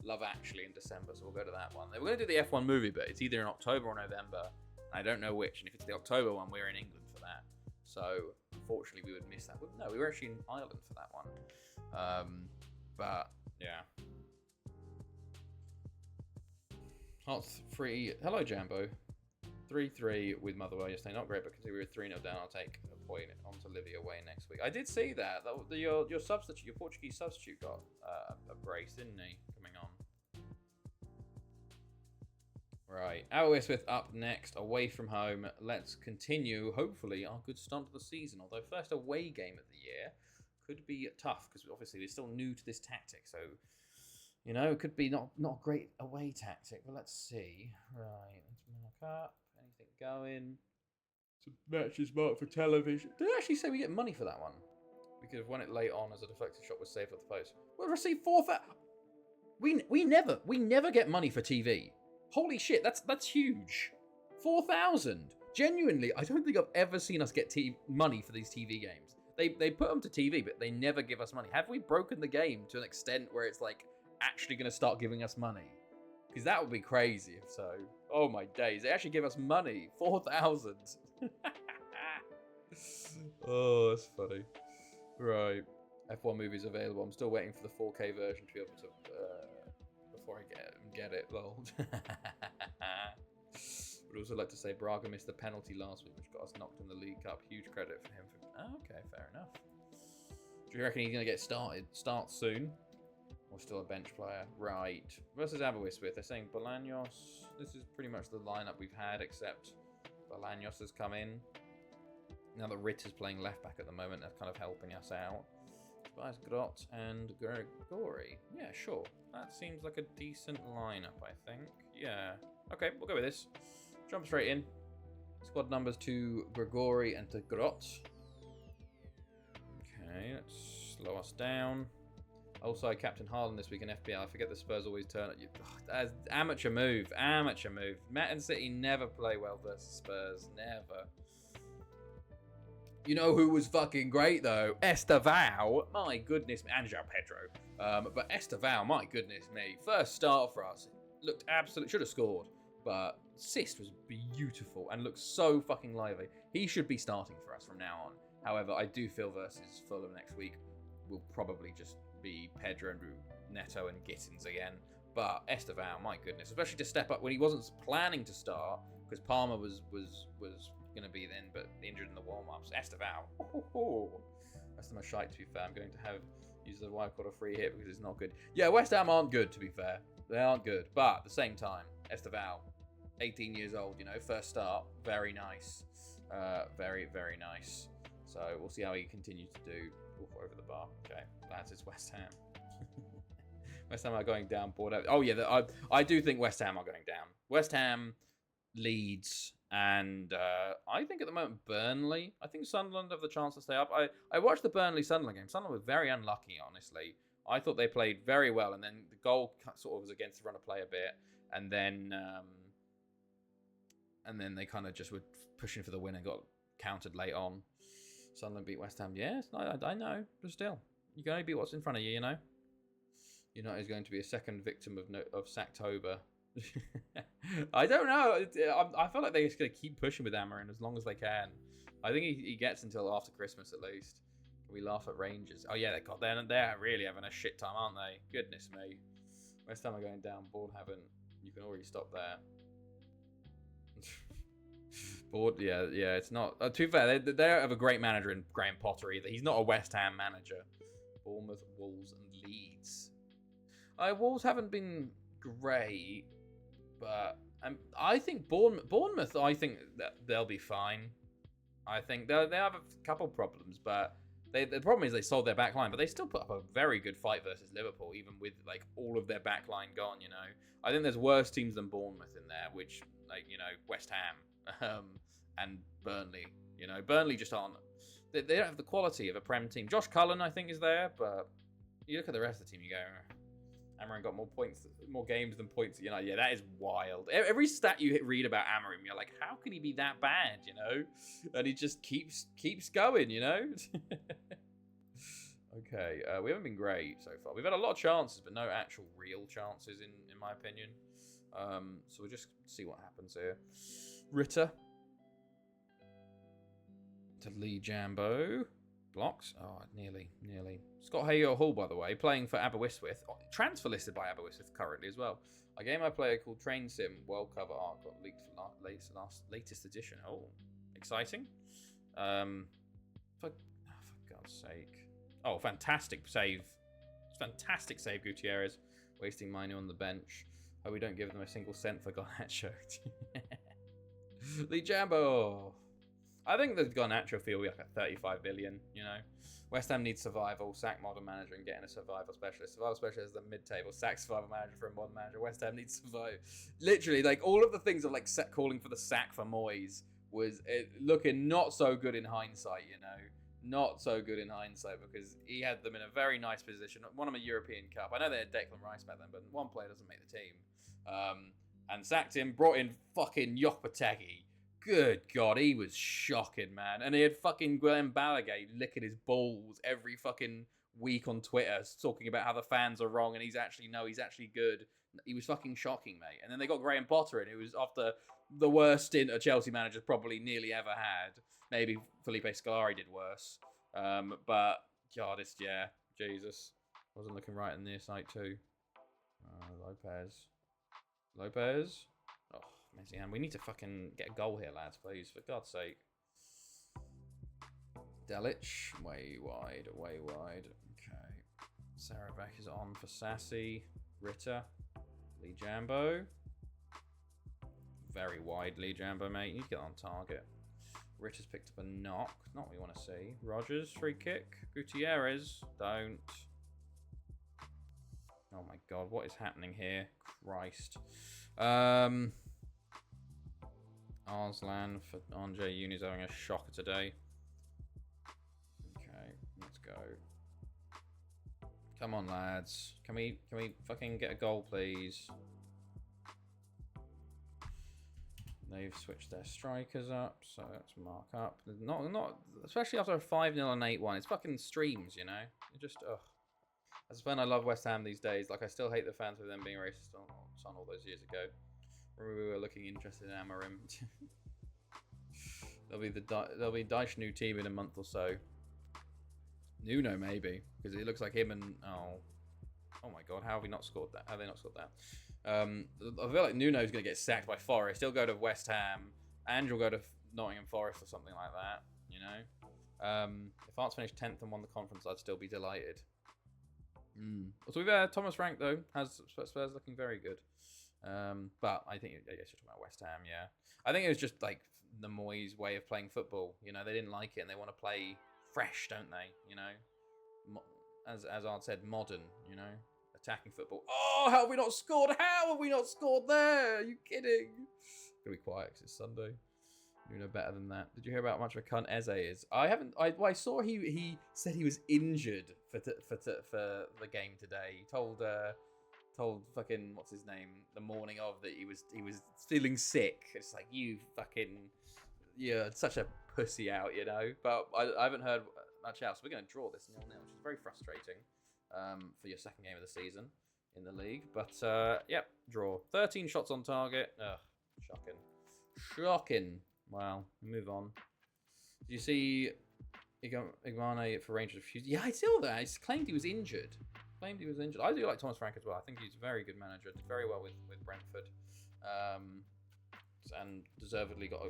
S1: Love Actually in December, so we'll go to that one. We're going to do the F1 movie, but it's either in October or November. I don't know which, and if it's the October one, we're in England for that. So, unfortunately, we would miss that. No, we were actually in Ireland for that one. But, yeah. Hearts 3. Hello, Jambo. 3-3 with Motherwell yesterday. Not great, but because we were 3-0 down, I'll take a point onto Livy away next week. I did see that. Your substitute, your Portuguese substitute got a brace, didn't he? Coming on. Right, Aberystwyth up next, away from home. Let's continue, hopefully, our good start to the season. Although first away game of the year could be tough, because obviously they're still new to this tactic. So, you know, it could be not a great away tactic. But let's see. Right, let's mark up. Anything going? Some matches marked for television. Did it actually say we get money for that one? We could have won it late on as a deflected shot was saved off the post. We'll receive 4,000. We never get money for TV. Holy shit, that's huge. 4,000. Genuinely, I don't think I've ever seen us get money for these TV games. They put them to TV, but they never give us money. Have we broken the game to an extent where it's like actually going to start giving us money? Because that would be crazy if so. Oh my days, they actually give us money. 4,000. Oh, that's funny. Right, F1 movies available. I'm still waiting for the 4K version to be able to... before I get it, lol. Would also like to say Braga missed the penalty last week, which got us knocked in the League Cup. Huge credit for him. Okay, fair enough. Do you reckon he's going to get start soon? Or still a bench player? Right. Versus Aberystwyth. They're saying Bolaños. This is pretty much the lineup we've had, except Bolaños has come in. Now that Ritt is playing left back at the moment, that's kind of helping us out. Spice, Grot, and Grigori. Yeah, sure. That seems like a decent lineup, I think. Yeah. Okay, we'll go with this. Jump straight in. Squad numbers to Grigori and to Grot. Okay, let's slow us down. Also, I captain Haaland this week in FPL. I forget the Spurs always turn at you. That's amateur move. Amateur move. Man City never play well versus Spurs. Never. You know who was fucking great, though? Estevao. My goodness. And João Pedro. But Estevao, my goodness me. First start for us. Looked absolutely... Should have scored. But assist was beautiful and looked so fucking lively. He should be starting for us from now on. However, I do feel versus Fulham next week will probably just be Pedro and Neto and Gittins again. But Estevao, my goodness. Especially to step up when he wasn't planning to start. Because Palmer was going to be then, but injured in the warm-ups. Estevao. That's the most shite, to be fair. I'm going to have use the wild card free hit because it's not good. Yeah, West Ham aren't good, to be fair. They aren't good. But at the same time, Estevao, 18 years old, you know, first start. Very nice. Very, very nice. So we'll see how he continues to do. Over the bar. Okay, lads, it's West Ham. West Ham are going down. Board. Oh, yeah, I do think West Ham are going down. West Ham, Leeds, and I think at the moment Burnley. I think Sunderland have the chance to stay up. I watched the Burnley-Sunderland game. Sunderland were very unlucky, honestly. I thought they played very well, and then the goal sort of was against the run of play a bit, and then they kind of just were pushing for the win and got countered late on. Sunderland beat West Ham. Yes, I know, but still, you can only beat what's in front of you, you know. United is going to be a second victim of Sacktober. I don't know. I feel like they're just going to keep pushing with Amarin as long as they can. I think he gets until after Christmas at least. Can we laugh at Rangers? Oh yeah, they're really having a shit time, aren't they? Goodness me. West Ham are going down. Board haven't. You can already stop there. Board, yeah, it's not. To be fair, they don't have a great manager in Graham Potter either. He's not a West Ham manager. Bournemouth, Wolves, and Leeds. Wolves haven't been great, But I think Bournemouth, I think that they'll be fine. I think they have a couple problems, but the problem is they sold their back line, but they still put up a very good fight versus Liverpool, even with like all of their back line gone. You know, I think there's worse teams than Bournemouth in there, which like West Ham and Burnley. You know, Burnley just aren't. They don't have the quality of a Prem team. Josh Cullen, I think, is there, but you look at the rest of the team, you go, Amarim got more points, more games than points. You know, yeah, that is wild. Every stat you read about Amarim, you're like, how could he be that bad? You know, and he just keeps going. You know. Okay, we haven't been great so far. We've had a lot of chances, but no actual real chances, in my opinion. So we'll just see what happens here. Ritter to Lee Jambo. Blocks. Oh, nearly. Scott Hayo Hall, by the way, playing for Aberystwyth. Transfer listed by Aberystwyth currently as well. A game I play called Train Sim World Cover Art got leaked for latest edition. Oh, exciting. For God's sake. Oh, fantastic save. Fantastic save, Gutierrez. Wasting money on the bench. Oh, we don't give them a single cent for Garnacho. Lee Jambo. I think the Garnacho fee will be like at 35 billion, you know. West Ham needs survival, sack modern manager and getting a survival specialist. Survival specialist is the mid-table, sack survival manager for a modern manager. West Ham needs survive. Literally, like all of the things of like calling for the sack for Moyes was looking not so good in hindsight, you know. Not so good in hindsight because he had them in a very nice position. Won them a European Cup. I know they had Declan Rice back then, but one player doesn't make the team. And sacked him, brought in fucking Yokpategi. Good God, he was shocking, man. And he had fucking Glenn Ballagay licking his balls every fucking week on Twitter, talking about how the fans are wrong and he's actually good. He was fucking shocking, mate. And then they got Graham Potter in, who was after the worst stint a Chelsea manager's probably nearly ever had. Maybe Felipe Scolari did worse. But, God, Jesus. Wasn't looking right in this night too. Lopez. Oh, amazing. And we need to fucking get a goal here, lads, please. For God's sake. Delic. Way wide. Okay. Sarabek is on for Sassy. Ritter. Lee Jambo. Very wide Lee Jambo, mate. You need to get on target. Ritter's picked up a knock. Not what we want to see. Rogers, free kick. Gutierrez. Don't. Oh my God, what is happening here? Christ. Arslan for Andre Uni's having a shocker today. Okay, let's go. Come on, lads. Can we fucking get a goal, please? They've switched their strikers up, so let's mark up. Not especially after a 5-0 and 8-1. It's fucking streams, you know. It just As a fan, I love West Ham these days. Like, I still hate the fans for them being racist on all those years ago. Remember, we were looking interested in Amarim. there'll be Dyche new team in a month or so. Nuno maybe, because it looks like him and oh my God, how have we not scored that? How have they not scored that? I feel like Nuno's going to get sacked by Forest. He'll go to West Ham. Andrew will go to Nottingham Forest or something like that. You know, if Arts finished 10th and won the conference, I'd still be delighted. So we've Thomas Frank though has Spurs looking very good. But I guess you're talking about West Ham. Yeah, I think it was just like the Moyes way of playing football. You know, they didn't like it and they want to play fresh, don't they? You know, as Art said, modern. You know. Attacking football. Oh, how have we not scored? How have we not scored there? Are you kidding? Gonna be quiet because it's Sunday. You know better than that. Did you hear about how much of a cunt Eze is? I haven't. I saw he said he was injured for the game today. He told fucking what's his name the morning of that he was feeling sick. It's like you fucking such a pussy out, you know. But I haven't heard much else. We're gonna draw this 0-0, which is very frustrating. For your second game of the season in the league. But, yep, draw. 13 shots on target. Ugh, shocking. Well, move on. Do you see Igmane for Rangers refused? Yeah, I saw that. He claimed he was injured. I do like Thomas Frank as well. I think he's a very good manager. Did very well with Brentford. And deservedly got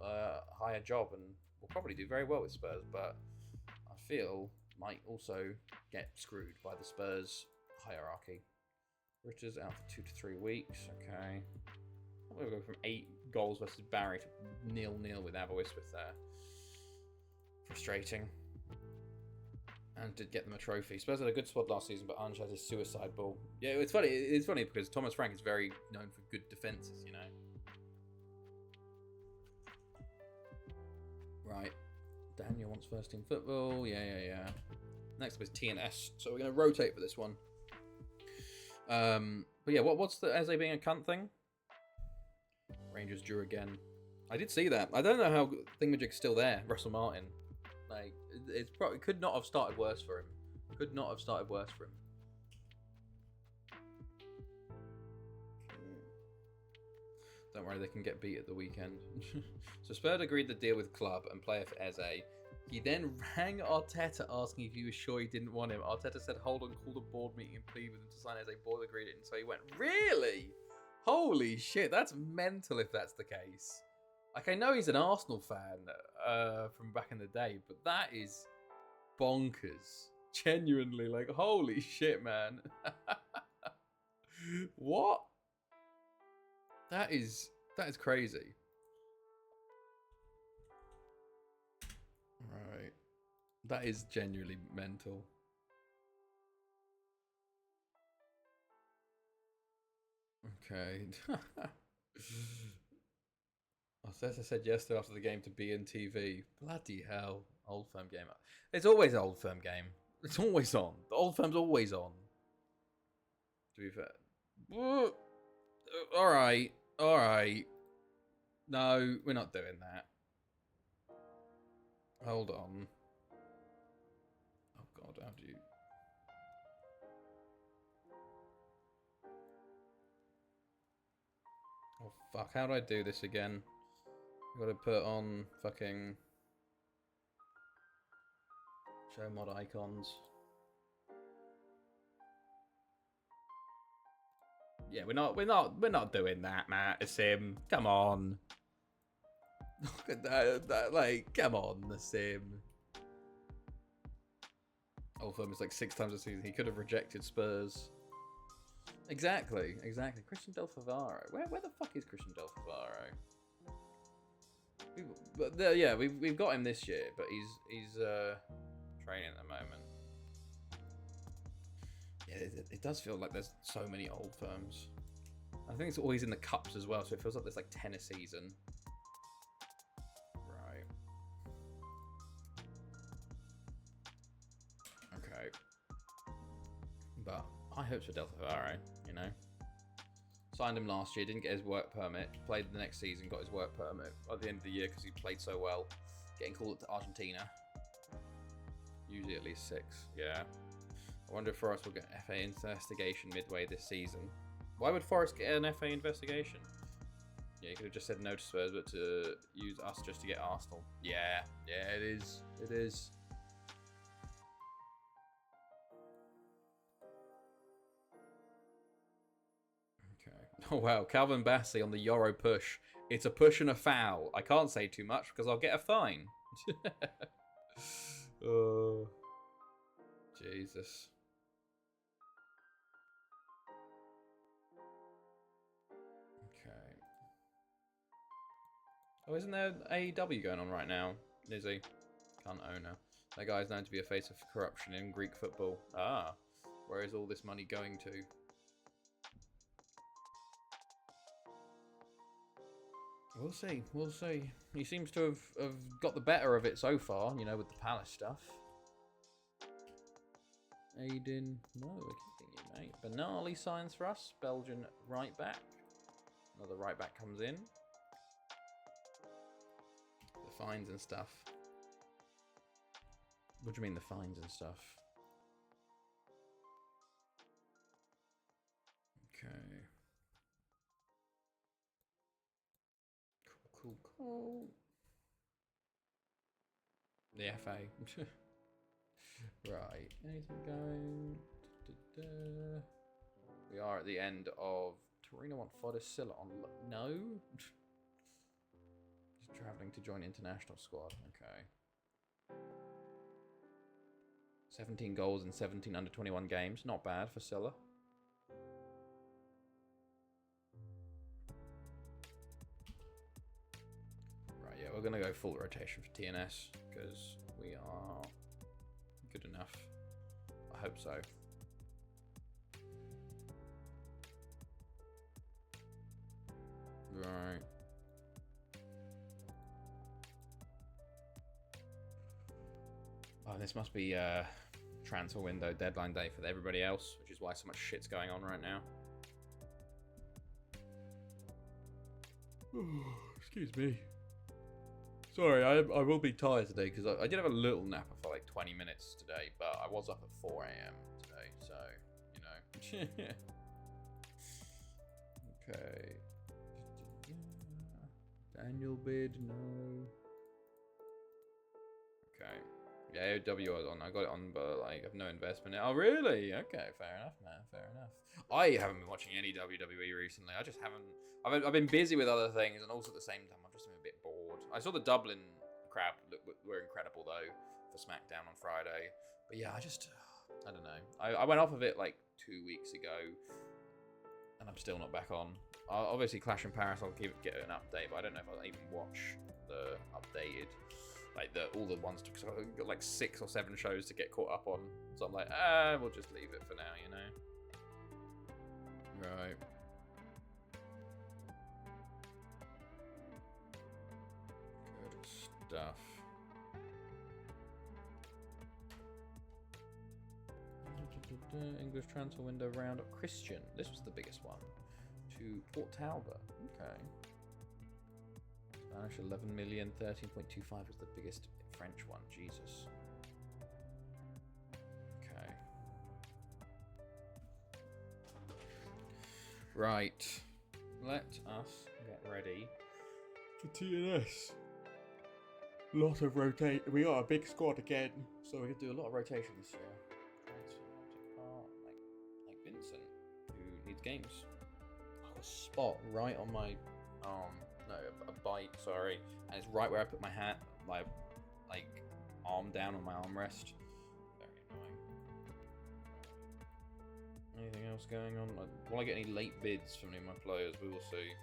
S1: a higher job and will probably do very well with Spurs. But I feel might also get screwed by the Spurs hierarchy. Richards out for 2 to 3 weeks. Okay. We'll go from 8 goals versus Barry to 0-0 with Aberystwyth there. Frustrating. And did get them a trophy. Spurs had a good squad last season, but Ange had his suicide ball. Yeah, it's funny. It's funny because Thomas Frank is very known for good defences, you know. Right. Daniel wants first team football. Yeah. Next up is TNS. So we're going to rotate for this one. But yeah, what's the Eze being a cunt thing? Rangers drew again. I did see that. I don't know how Thingamajig's still there. Russell Martin. Like, it's probably could not have started worse for him. Could not have started worse for him. Don't worry, they can get beat at the weekend. So Spurs agreed the deal with club and player for Eze. He then rang Arteta asking if he was sure he didn't want him. Arteta said, hold on, called a board meeting and pleaded with him to sign Eze. Board agreed it, and so he went, really? Holy shit, that's mental if that's the case. Like, I know he's an Arsenal fan from back in the day, but that is bonkers. Genuinely, like, holy shit, man. What? That is crazy. Right. That is genuinely mental. Okay. Arteta said yesterday after the game to be in TV. Bloody hell. Old Firm game. It's always an Old Firm game. It's always on. The Old Firm's always on. To be fair. Alright. No, we're not doing that. Hold on. Oh god, how do you... Oh fuck, how do I do this again? I've got to put on fucking... Show mod icons. Yeah, we're not doing that, Matt. It's him. Come on. Look at that, like, come on, the sim. Old Firm is like 6 times a season. He could have rejected Spurs. Exactly. Christian Del Favaro. Where the fuck is Christian Del Favaro? We've got him this year, but he's training at the moment. Yeah, it does feel like there's so many Old Firms. I think it's always in the cups as well, so it feels like there's like 10 a season. Right. Okay. But high hopes for Del Favaro, you know. Signed him last year, didn't get his work permit. Played the next season, got his work permit at the end of the year because he played so well. Getting called up to Argentina. Usually at least 6, yeah. I wonder if Forest will get an FA investigation midway this season. Why would Forest get an FA investigation? Yeah, you could have just said no to Spurs, but to use us just to get Arsenal. Yeah, it is. It is. Okay. Oh, wow. Calvin Bassey on the Euro push. It's a push and a foul. I can't say too much because I'll get a fine. Oh, Jesus. Oh, isn't there AEW going on right now? Is he? Cunt owner. That guy's known to be a face of corruption in Greek football. Ah, where is all this money going to? We'll see. We'll see. He seems to have got the better of it so far, you know, with the Palace stuff. Aiden. No, we're keeping you, mate. Benali signs for us. Belgian right back. Another right back comes in. The fines and stuff. What do you mean the fines and stuff? Okay. Cool. The FA. Right. Anything going? We are at the end of Torino want Fodicilla on. No? He's travelling to join international squad. Okay. 17 goals in 17 under 21 games. Not bad for Silla. gonna go full rotation for TNS because we are good enough. I hope so. Right. Oh, this must be transfer window deadline day for everybody else, which is why so much shit's going on right now. Excuse me. Sorry, I will be tired today because I did have a little nap for like 20 minutes today, but I was up at 4 a.m. today, so, you know. Okay. Daniel bid, no. Okay. Yeah, AOW I got it on, but like I've no investment in it. Oh really? Okay, fair enough, man. Fair enough. I haven't been watching any WWE recently. I just haven't. I've been busy with other things, and also at the same time, I've just been a bit bored. I saw the Dublin crowd were incredible though for SmackDown on Friday, but yeah, I don't know. I went off of it like 2 weeks ago, and I'm still not back on. Obviously, Clash in Paris, I'll get an update, but I don't know if I'll even watch the updated. Like all the ones, because I've got like 6 or 7 shows to get caught up on. So I'm like, we'll just leave it for now, you know. Right. Good stuff. English transfer window round of Christian. This was the biggest one. To Port Talbot. Okay. Spanish 11 million, 13.25 was the biggest French one. Jesus. Okay. Right. Let us get ready for TNS. Lot of rotate. We got a big squad again, so we could do a lot of rotation this year. Like Vincent, who needs games. I got a spot right on my arm. No, a bite, sorry. And it's right where I put my hat, my like arm down on my armrest. Very annoying. Anything else going on? Will I get any late bids from any of my players? We will see.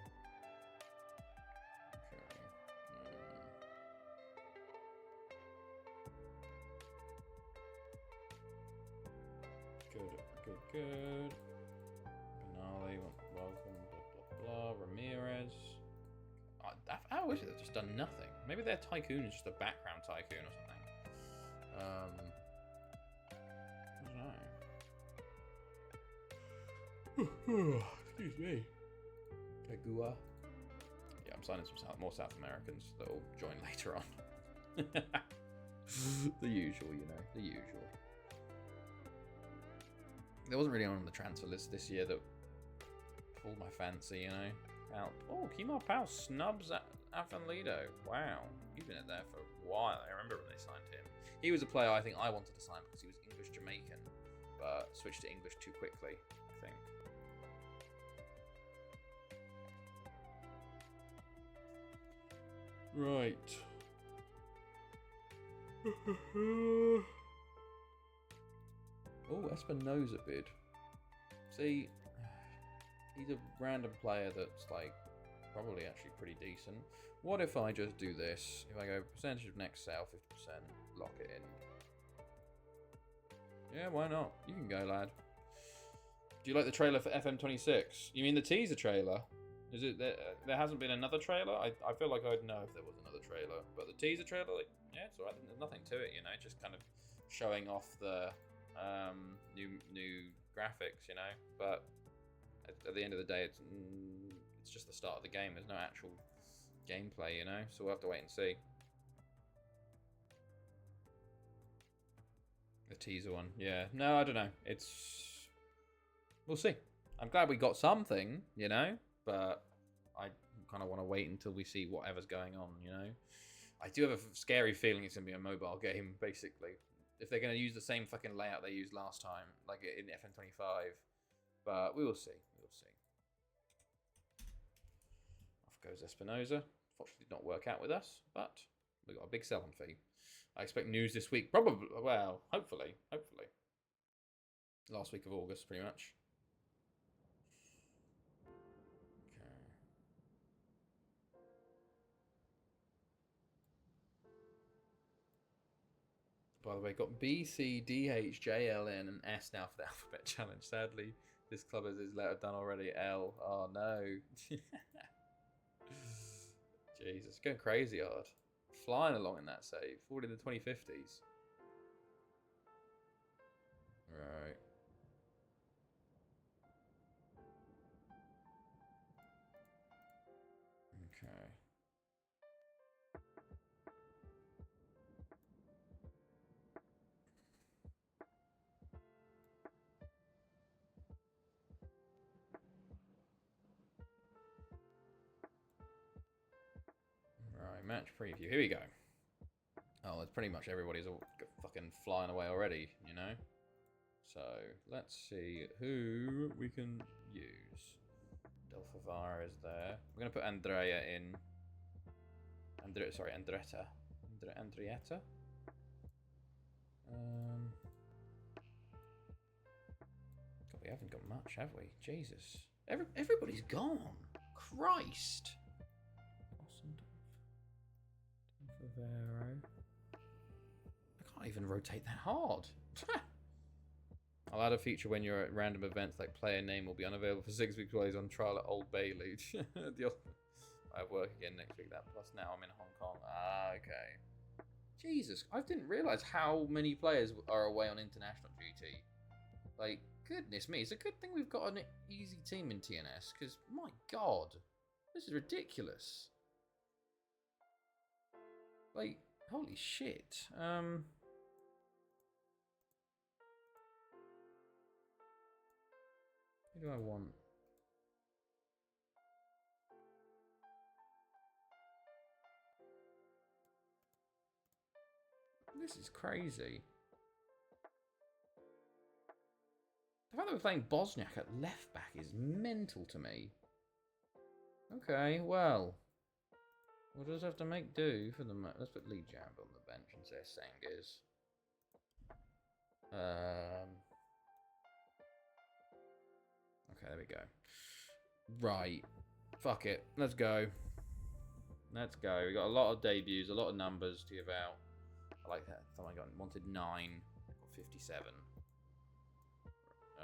S1: Okay. Good. Finale, welcome, blah, blah, blah. Ramirez. I wish they'd just done nothing. Maybe their tycoon is just a background tycoon or something. I don't know. Excuse me. Kagua. Yeah, I'm signing some more South Americans that will join later on. The usual, you know. The usual. There wasn't really anyone on the transfer list this year that pulled my fancy, you know. Oh, Kemar Powell snubs Afanlido. Wow. He's been in there for a while. I remember when they signed him. He was a player I think I wanted to sign because he was English Jamaican, but switched to English too quickly, I think. Right. Oh, Espinoza bid. See, he's a random player that's like probably actually pretty decent. What if I just do this? If I go percentage of next sale, 50%, lock it in. Yeah, why not? You can go, lad. Do you like the trailer for FM26? You mean the teaser trailer? Is it there hasn't been another trailer? I feel like I'd know if there was another trailer, but the teaser trailer, like, yeah, it's alright. There's nothing to it, you know, just kind of showing off the new graphics, you know. But at the end of the day, it's just the start of the game. There's no actual gameplay, you know. So we'll have to wait and see. The teaser one, yeah. No, I don't know. We'll see. I'm glad we got something, you know, but I kind of want to wait until we see whatever's going on, you know. I do have a scary feeling it's going to be a mobile game, basically. If they're going to use the same fucking layout they used last time, like in FM25. But we will see. We will see. Off goes Espinoza. Fortunately, did not work out with us, but we got a big sell-on fee. I expect news this week. Probably, well, hopefully. Hopefully. Last week of August, pretty much. By the way, got B, C, D, H, J, L, N, and S now for the alphabet challenge. Sadly, this club has his letter done already. L. Oh no. Jesus, going crazy hard. Flying along in that save. Forward in the 2050s. Right. Okay. Right, match preview. Here we go. Oh, it's pretty much everybody's all fucking flying away already, you know? So, let's see who we can use. Delfavara is there. We're going to put Andrea in. Andretta. Andrietta? God, we haven't got much, have we? Jesus. Everybody's gone. Christ. Delfavaro. I can't even rotate that hard. I'll add a feature when you're at random events, like player name will be unavailable for 6 weeks while he's on trial at Old Bailey. I have work again next week. That plus now I'm in Hong Kong. Ah, okay. Jesus, I didn't realise how many players are away on international duty. Like, goodness me, it's a good thing we've got an easy team in TNS, because, my God, this is ridiculous. Like, holy shit. Who do I want? This is crazy. The fact that we're playing Bosniak at left back is mental to me. Okay, well. We'll just have to make do for the let's put Lee Jamb on the bench and say Sangers. Okay, there we go. Right. Fuck it. Let's go. Let's go. We got a lot of debuts, a lot of numbers to give out. I like that. Oh my God, wanted 9. Got 57.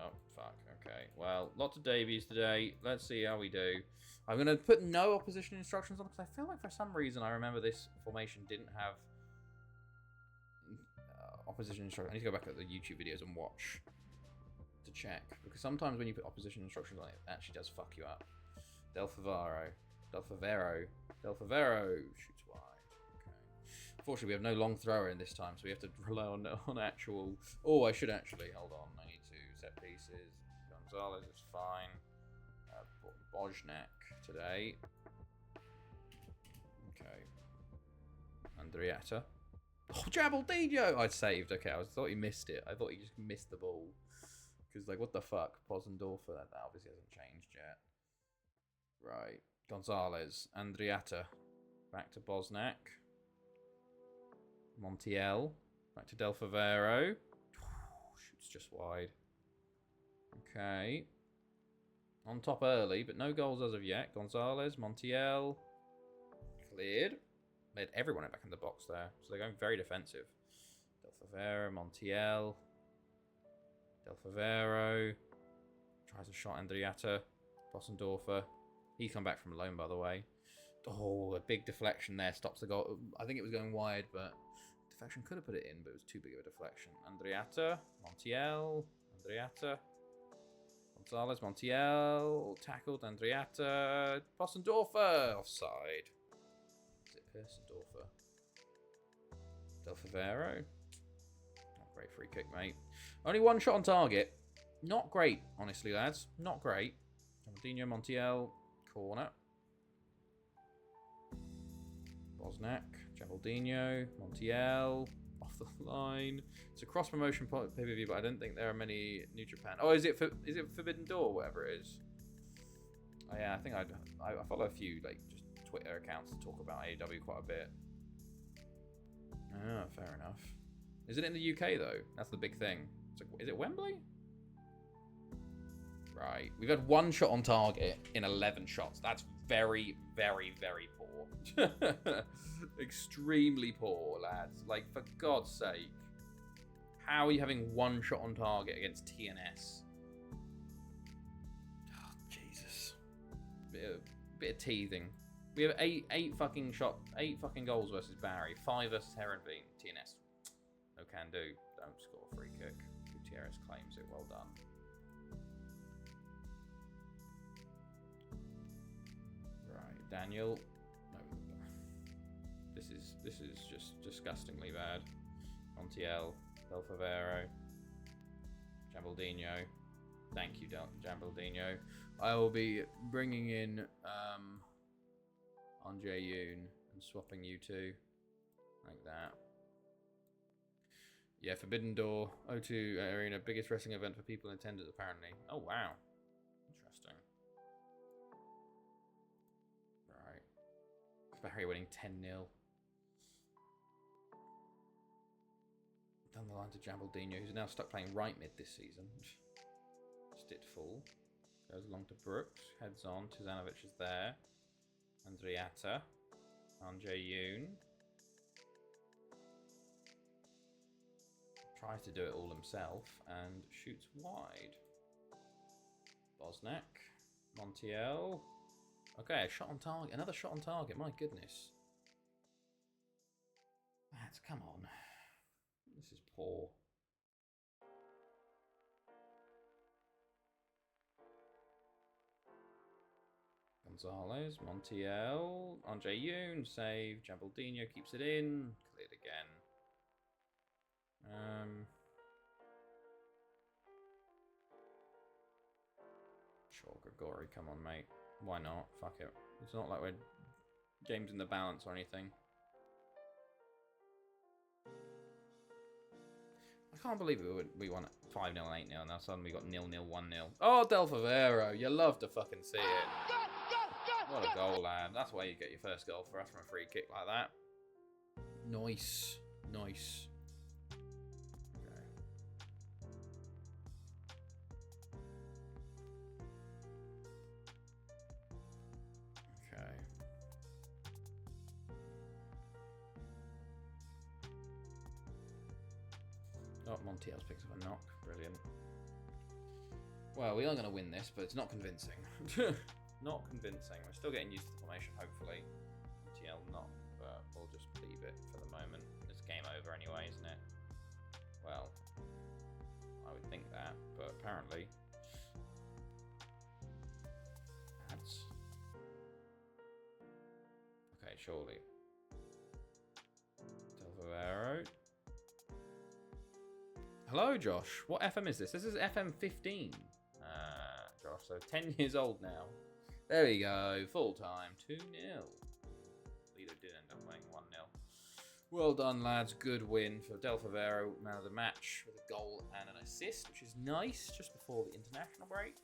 S1: Oh, fuck. Okay. Well, lots of debuts today. Let's see how we do. I'm going to put no opposition instructions on because I feel like for some reason I remember this formation didn't have opposition instructions. I need to go back at the YouTube videos and watch to check. Because sometimes when you put opposition instructions on it, it actually does fuck you up. Delfavaro shoots wide. Okay. Unfortunately, we have no long thrower in this time, so we have to rely on actual... Oh, I should actually... Hold on. I need to set pieces. Gonzalez is fine. Bosniak today. Okay. Andrietta. Oh, Jabaldino! I saved. Okay, I thought he missed it. I thought he just missed the ball. Because, like, what the fuck? Posendorfer, that obviously hasn't changed yet. Right. Gonzalez. Andrietta. Back to Bosniak. Montiel. Back to Delfavaro. Shoots just wide. Okay. On top early, but no goals as of yet. Gonzalez, Montiel. Cleared. Made everyone back in the box there. So they're going very defensive. Delfavaro, Montiel. Delfavaro. Tries a shot, Andrietta. Bossendorfer. He come back from loan, by the way. Oh, a big deflection there. Stops the goal. I think it was going wide, but deflection could have put it in, but it was too big of a deflection. Andrietta. Montiel. Andrietta. Gonzalez, Montiel, tackled, Andrietta, Bossendorfer, offside. Is it Persendorfer? Delfavaro. Not great free kick, mate. Only one shot on target. Not great, honestly, lads. Not great. Jabaldino, Montiel, corner. Bosniak, Jabaldino, Montiel, off the line. It's a cross promotion pay-per-view, but I don't think there are many New Japan. Oh, is it Forbidden Door, or whatever it is? Oh yeah, I think I follow a few like just Twitter accounts that talk about AEW quite a bit. Ah, fair enough. Is it in the UK though? That's the big thing. It's like, is it Wembley? Right. We've had one shot on target in 11 shots. That's very, very, very poor. Extremely poor, lads. Like, for God's sake. How are you having one shot on target against TNS? Oh, Jesus. Bit of teething. We have eight fucking goals versus Barry. 5 versus Heronveen. TNS. No can do. Don't score a free kick. Gutierrez claims it. Well done. Right, Daniel. No. This is just disgustingly bad. Montiel, Del Favero, Jambaldino. Thank you, Jambaldino. I will be bringing in Andre Yoon and swapping you two like that. Yeah, Forbidden Door, O2 Arena, biggest wrestling event for people in attendance apparently. Oh wow, interesting. Right, Barry winning 10-0. Down the line to Jambaldino, who's now stuck playing right mid this season. Stitful goes along to Brooks, heads on. Tizanovic is there. Andriata, Andre Yoon tries to do it all himself and shoots wide. Bosnak, Montiel. Okay, a shot on target. Another shot on target. My goodness. Lads, come on. This is poor. Gonzalez, Montiel, Andre Yoon, save. Jambaldino keeps it in. Cleared again. Sure, Grigori, come on, mate. Why not? Fuck it. It's not like we're games in the balance or anything. I can't believe we won 5-0 and 8-0. Now suddenly we got 0-0, 1-0. Oh, Del Favero. You love to fucking see it. What a goal, lad. That's why you get your first goal for us from a free kick like that. Nice. Nice. Okay. Okay. Oh, Montiel's picks up a knock. Brilliant. Well, we are going to win this, but it's not convincing. Not convincing. We're still getting used to the formation, hopefully. Montiel not, but we'll just leave it for the moment. It's game over anyway, isn't it? Well, I would think that, but apparently... That's... Okay, surely. Del Favero. Hello, Josh. What FM is this? This is FM 15. Josh, so 10 years old now. There we go. Full time. 2-0. Lido did end up winning 1-0. Well done, lads. Good win for Del Favero, man of the match, with a goal and an assist, which is nice just before the international break.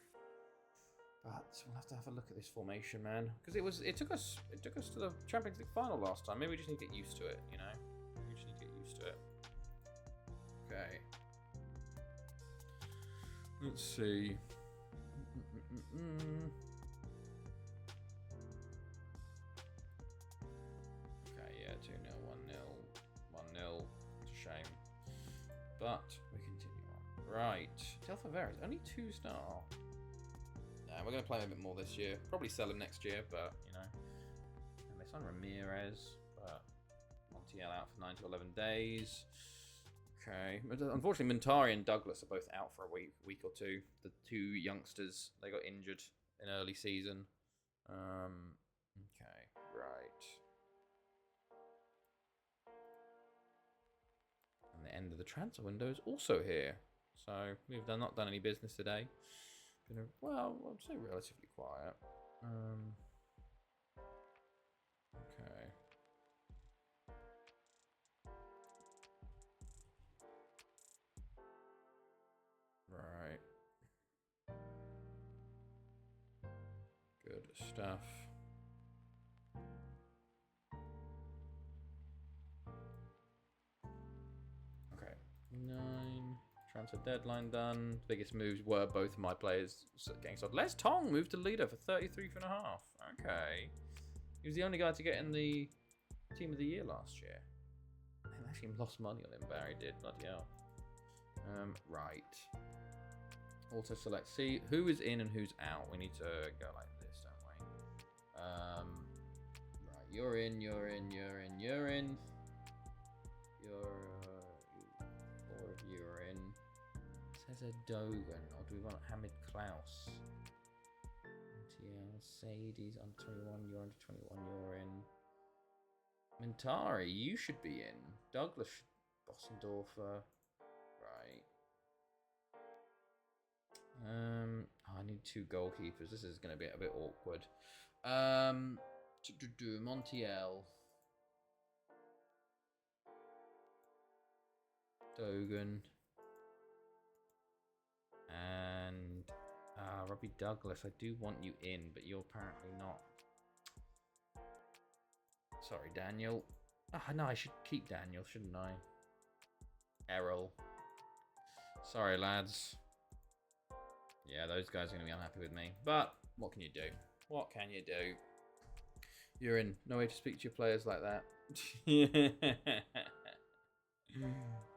S1: But we'll have to have a look at this formation, man, because it took us to the Champions League final last time. Maybe we just need to get used to it, you know. Maybe we just need to get used to it. Okay. Let's see. Okay, yeah, 2-0, 1-0, 1-0. It's a shame. But we continue on. Right. Del Favero is only 2-star. Nah, we're going to play him a bit more this year. Probably sell him next year, but, you know. And they signed Ramirez, but Montiel out for 9 to 11 days. Okay. Unfortunately, Montari and Douglas are both out for a week or two. The two youngsters, they got injured in early season. Okay, right. And the end of the transfer window is also here. So we've not done any business today. Well, I'd say relatively quiet. Okay. Right. Good stuff. Okay. 9. Transfer deadline done. Biggest moves were both of my players getting sold. Les Tong moved to leader for 33.5. Okay. He was the only guy to get in the team of the year last year. They actually lost money on him, Barry did. Bloody hell. Right. Auto select. See who is in and who's out. We need to go like this, don't we? Right. You're in. You're in. You're in. You're in. Four of you are in. It says a Dogan, or do we want Hamid Klaus? TL Sadie's under 21. You're under 21. You're in. Mentari, you should be in. Douglas, Bossendorfer. Right. I need 2 goalkeepers. This is going to be a bit awkward. Montiel. Dogan. And Robbie Douglas. I do want you in, but you're apparently not. Sorry, Daniel. No, I should keep Daniel, shouldn't I? Errol. Sorry, lads. Yeah, those guys are going to be unhappy with me. But what can you do? What can you do? You're in. No way to speak to your players like that.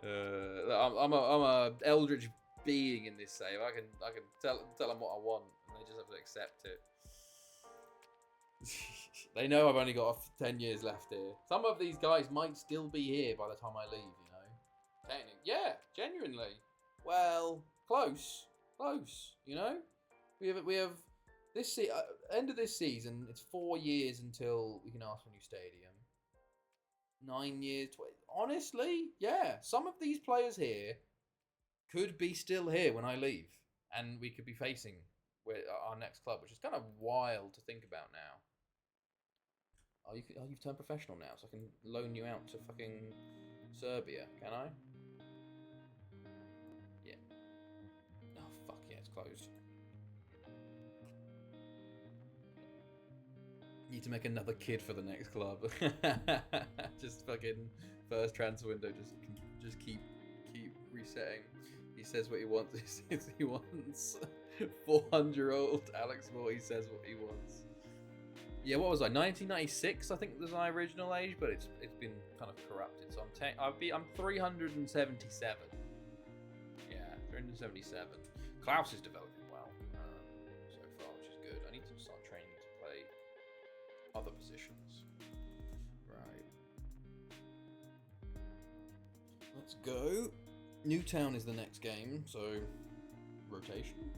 S1: I'm a eldritch being in this save. I can tell them what I want, and they just have to accept it. They know I've only got 10 years left here. Some of these guys might still be here by the time I leave, you know. Yeah, genuinely. Well, close, you know. We have this end of this season. It's 4 years until we can ask for a new stadium. 9 years. Honestly, yeah. Some of these players here could be still here when I leave, and we could be facing our next club, which is kind of wild to think about now. Oh, you've turned professional now, so I can loan you out to fucking Serbia, can I? Yeah. Oh, fuck yeah, it's closed. Need to make another kid for the next club. Just fucking first transfer window, just keep resetting. He says what he wants. He says he wants 400-year-old Alex Moore. He says what he wants. Yeah, what was I? 1996, I think was my original age, but it's been kind of corrupted. So I'm 377. Yeah, 377. Klaus is developing well so far, which is good. I need to start training to play other positions. Right. Let's go. Newtown is the next game, so rotation.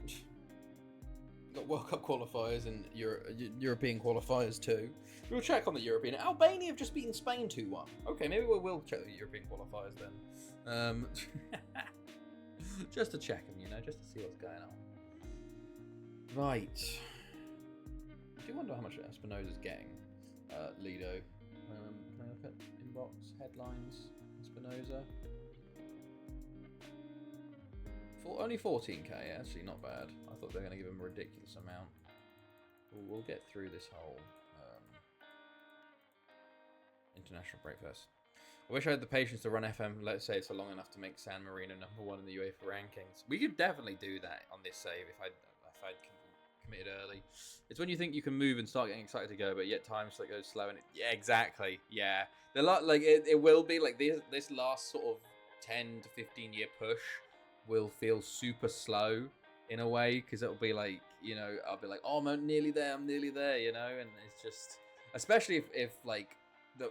S1: Got World Cup qualifiers and European qualifiers too. We'll check on the European. Albania have just beaten Spain 2-1. Okay, maybe we will check the European qualifiers then. Just to check them, you know, just to see what's going on. Right. I do wonder how much Espinosa's getting. Lido. Can I look at inbox headlines? Espinosa. Only 14k, actually not bad. I thought they were going to give him a ridiculous amount. We'll get through this whole international break first. I wish I had the patience to run FM, let's say it's long enough to make San Marino #1 in the UEFA rankings. We could definitely do that on this save if I'd committed early. It's when you think you can move and start getting excited to go, but yet time just goes slow. And yeah, exactly. Yeah, the lot like it will be like this last sort of 10 to 15 year push will feel super slow in a way, because it'll be like, you know, I'll be like, oh, I'm nearly there, you know, and it's just, especially if like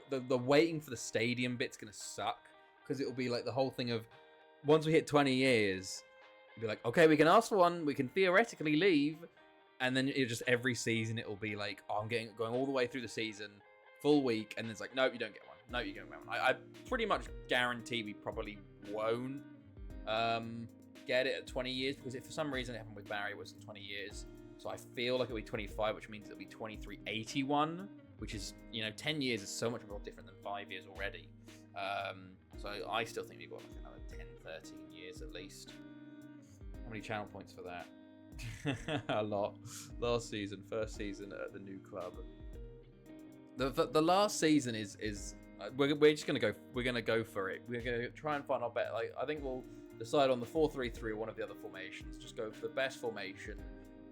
S1: the waiting for the stadium bit's gonna suck, because it'll be like the whole thing of once we hit 20 years, you'll be like, okay, we can ask for one, we can theoretically leave, and then it just every season it'll be like, oh, I'm going all the way through the season, full week, and it's like, nope, you don't get one, no, you don't get one. I pretty much guarantee we probably won't get it at 20 years, because if for some reason it happened with Barry, it was 20 years, so I feel like it'll be 25, which means it'll be 2381, which is, you know, 10 years is so much more different than 5 years already. So I still think we've got like another 10, 13 years at least. How many channel points for that? A lot. Last season, first season at the new club. The last season is we're just gonna go. We're gonna go for it. We're gonna try and find our bet. Like, I think we'll decide on the 4-3-3 or one of the other formations. Just go for the best formation.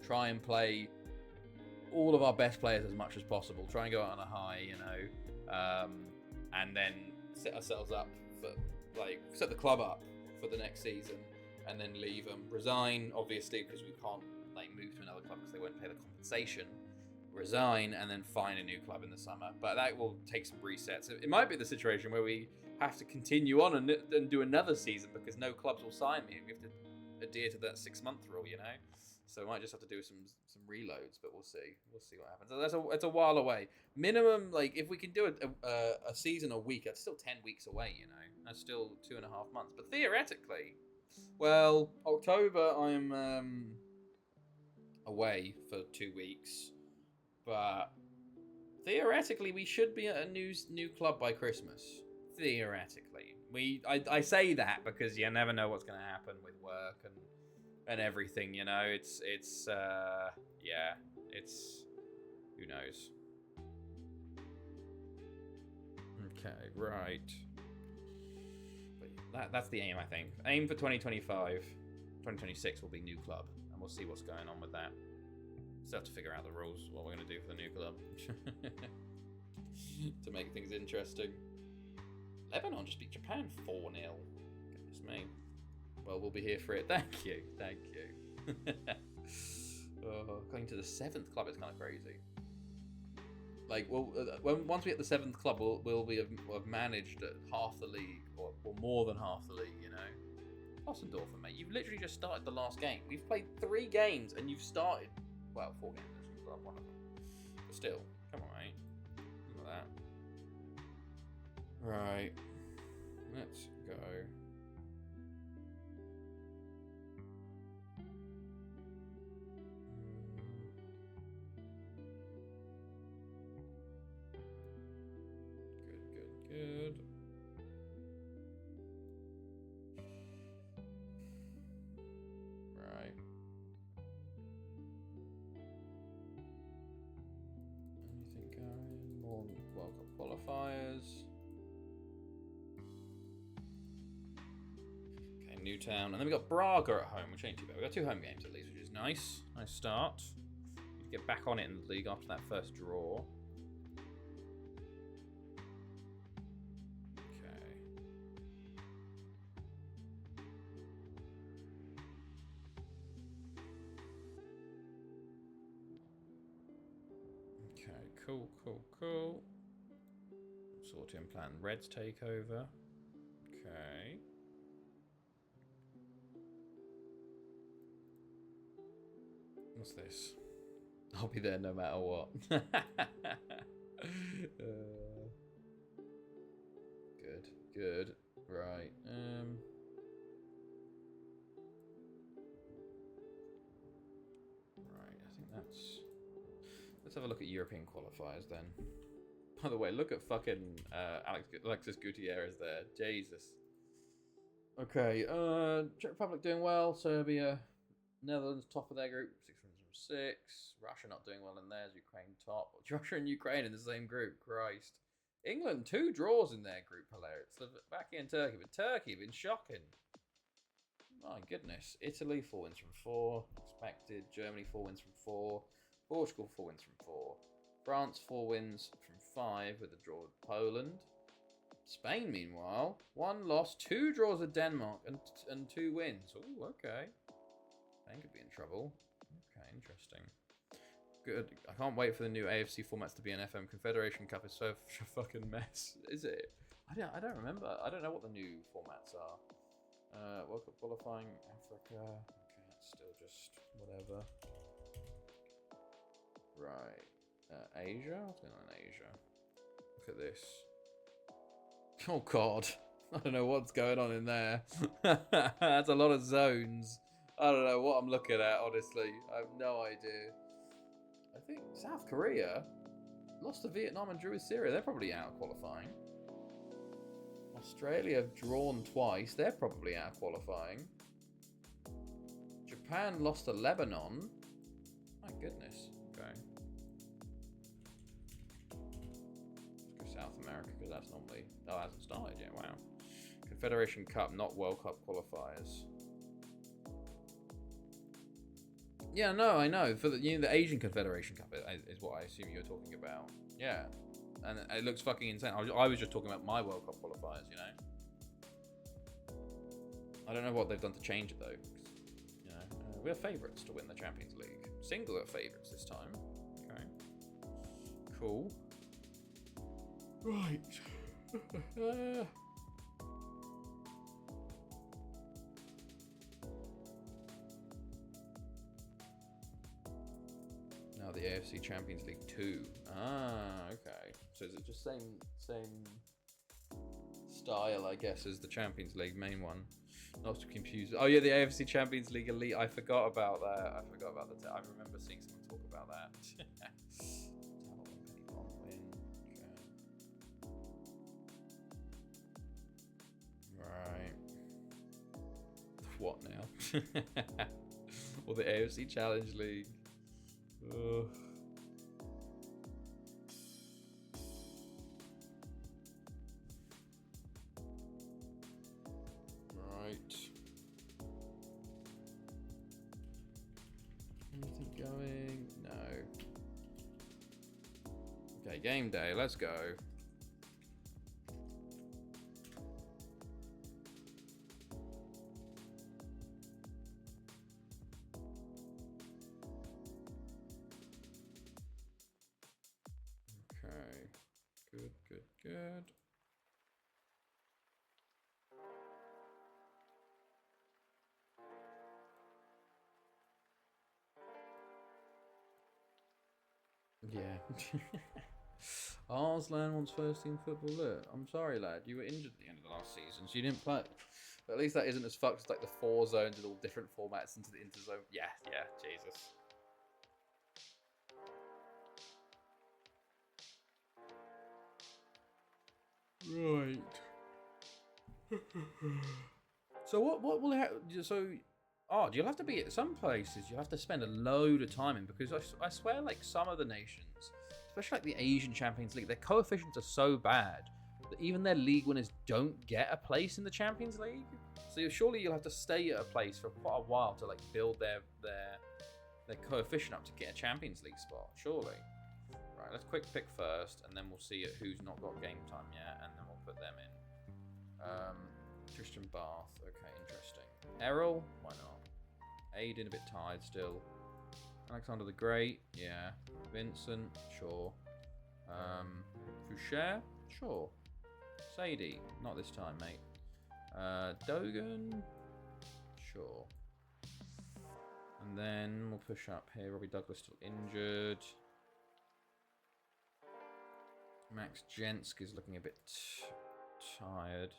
S1: Try and play all of our best players as much as possible. Try and go out on a high, you know, and then set ourselves up for, like, set the club up for the next season. and then leave them. Resign, obviously, because we can't like move to another club because they won't pay the compensation. Resign and then find a new club in the summer, but that will take some resets. It might be the situation where we have to continue on and do another season because no clubs will sign me. We have to adhere to that 6-month rule, you know. So we might just have to do some reloads, but we'll see. We'll see what happens. So it's a while away. Minimum, like if we can do a season a week, that's still 10 weeks away. You know, that's still 2.5 months. But theoretically, well, October I'm away for 2 weeks, but theoretically we should be at a new club by Christmas. Theoretically, I say that because you never know what's going to happen with work and everything, you know. It's yeah, it's who knows. Okay, right. But that's the aim, I think. Aim for 2025. 2026 will be new club, and we'll see what's going on with that. Still have to figure out the rules, what we're going to do for the new club to make things interesting. Lebanon just beat Japan 4-0. Goodness me. Well, we'll be here for it. Thank you. Going to the 7th club is kind of crazy. Like, well, once we hit the 7th club, we'll have managed half the league, or more than half the league, you know. Ossendorfer, mate, you've literally just started the last game. We've played 3 games, and you've started, well, 4 games. One of them. But still, come on, mate. Look at that. Right. Let's go. Good. Right. Anything going? More World Cup qualifiers. Okay, Newtown. And then we got Braga at home, which ain't too bad. We got 2 home games at least, which is nice. Nice start. You get back on it in the league after that first draw. Cool. Sorting plan. Reds take over. Okay. What's this? I'll be there no matter what. Good. Right. Right, I think that's... Let's have a look at European qualifiers then. By the way, look at fucking Alexis Gutierrez there. Jesus. Okay, Czech Republic doing well. Serbia, Netherlands top of their group, 606. Russia not doing well in theirs. Ukraine top. Russia and Ukraine in the same group. Christ. England 2 draws in their group. Hilarious. Slovakia and Turkey, but Turkey been shocking. My goodness. Italy 4 wins from 4. Expected. Germany 4 wins from 4. Portugal 4 wins from 4. France 4 wins from 5 with a draw with Poland. Spain, meanwhile, 1 loss, 2 draws with Denmark and 2 wins. Oh, okay. Spain could be in trouble. Okay, interesting. Good. I can't wait for the new AFC formats to be an FM. Confederation Cup is so fucking mess. Is it? I don't remember. I don't know what the new formats are. World Cup qualifying, Africa. Okay, it's still just whatever. Right. Asia? What's going on in Asia? Look at this. Oh, God. I don't know what's going on in there. That's a lot of zones. I don't know what I'm looking at, honestly. I have no idea. I think South Korea lost to Vietnam and drew with Syria. They're probably out of qualifying. Australia have drawn twice. They're probably out of qualifying. Japan lost to Lebanon. My goodness. Okay. Let's go South America because that's normally... Oh, it hasn't started yet. Wow. Confederation Cup, not World Cup qualifiers. Yeah, no, I know. For the Asian Confederation Cup is what I assume you're talking about. Yeah, and it looks fucking insane. I was just talking about my World Cup qualifiers, you know. I don't know what they've done to change it though. You know, we're favourites to win the Champions League. Singular favourites this time. Okay. Cool. Right. Now the AFC Champions League 2. Ah, okay. So is it just same style, I guess, as the Champions League main one? Not to confuse. Oh yeah, the AFC Champions League Elite. I forgot about that. I forgot about that. I remember seeing someone talk about that. Right. What now? Or the AFC Challenge League. Ugh. Right. Anything going? No. Okay, game day. Let's go. Good. Yeah. Arslan wants first team football. Look, I'm sorry, lad. You were injured at the end of the last season, so you didn't play. But at least that isn't as fucked as like the 4 zones and all different formats into the interzone. Yeah, Jesus. Right. So what will happen? So, you'll have to be at some places. You have to spend a load of time in because I swear, like some of the nations, especially like the Asian Champions League, their coefficients are so bad that even their league winners don't get a place in the Champions League. So surely you'll have to stay at a place for quite a while to like build their coefficient up to get a Champions League spot. Surely. Right, let's quick pick first, and then we'll see who's not got game time yet, and then we'll put them in. Christian Bath, okay, interesting. Errol, why not? Aiden, a bit tired still. Alexander the Great, yeah. Vincent, sure. Foucher, sure. Sadie, not this time, mate. Dogan, sure. And then we'll push up here. Robbie Douglas still injured. Max Jensk is looking a bit tired.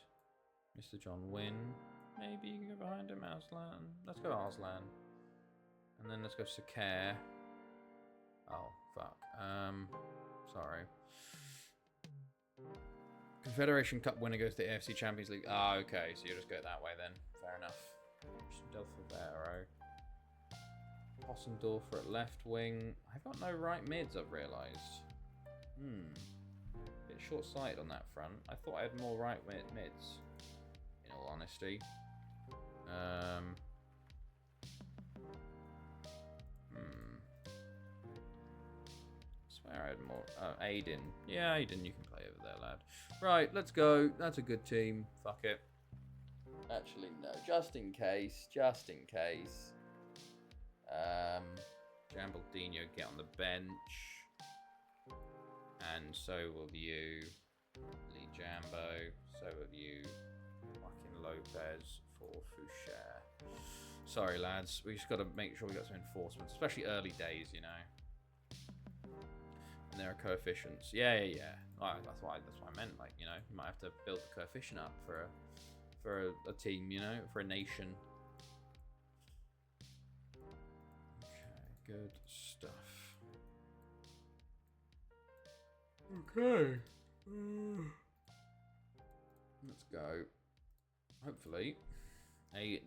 S1: Mr. John Wynn. Maybe you can go behind him, Arslan. Let's go Arslan. And then let's go Sakare. Oh, fuck. Sorry. Confederation Cup winner goes to the AFC Champions League. Ah, okay. So you just go that way then. Fair enough. Delfavero. Possendorfer at left wing. I've got no right mids, I've realised. Bit short-sighted on that front. I thought I had more right mids, in all honesty. Swear I had more. Aiden. Yeah, Aiden, you can play over there, lad. Right, let's go. That's a good team. Fuck it. Actually, no. Just in case. Jambaldino get on the bench. And so will you, Lee Jambo. So will you, Joaquin Lopez for Foucher. Sorry, lads. We just got to make sure we got some enforcement, especially early days, you know. And there are coefficients. Yeah. Well, that's why I meant. Like, you know, you might have to build the coefficient up for a team, you know, for a nation. Okay, good stuff. Okay. Let's go. Hopefully, a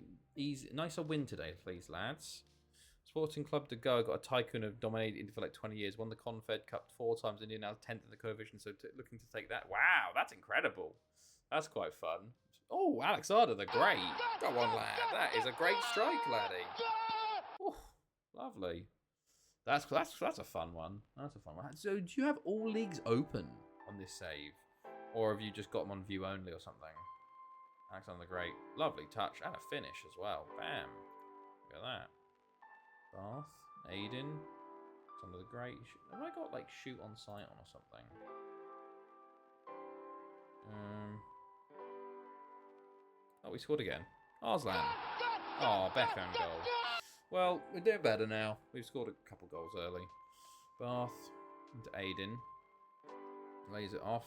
S1: nicer win today, please, lads. Sporting Club de Go got a tycoon of dominated India for like 20 years. Won the Confed Cup 4 times. India now 10th in the coefficient, so looking to take that. Wow, that's incredible. That's quite fun. Oh, Alexander the Great. Go on, lad. That is a great strike, laddie. Oh, lovely. That's a fun one. That's a fun one. So, do you have all leagues open on this save, or have you just got them on view only or something? Alexander the Great. Lovely touch. And a finish as well. Bam. Look at that. Bath. Aiden. Alexander the Great. Have I got, like, shoot on sight on or something? Oh, we scored again. Arslan. Oh, Beckham goal. Well, we're doing better now. We've scored a couple goals early. Bath. Into Aiden. Lays it off.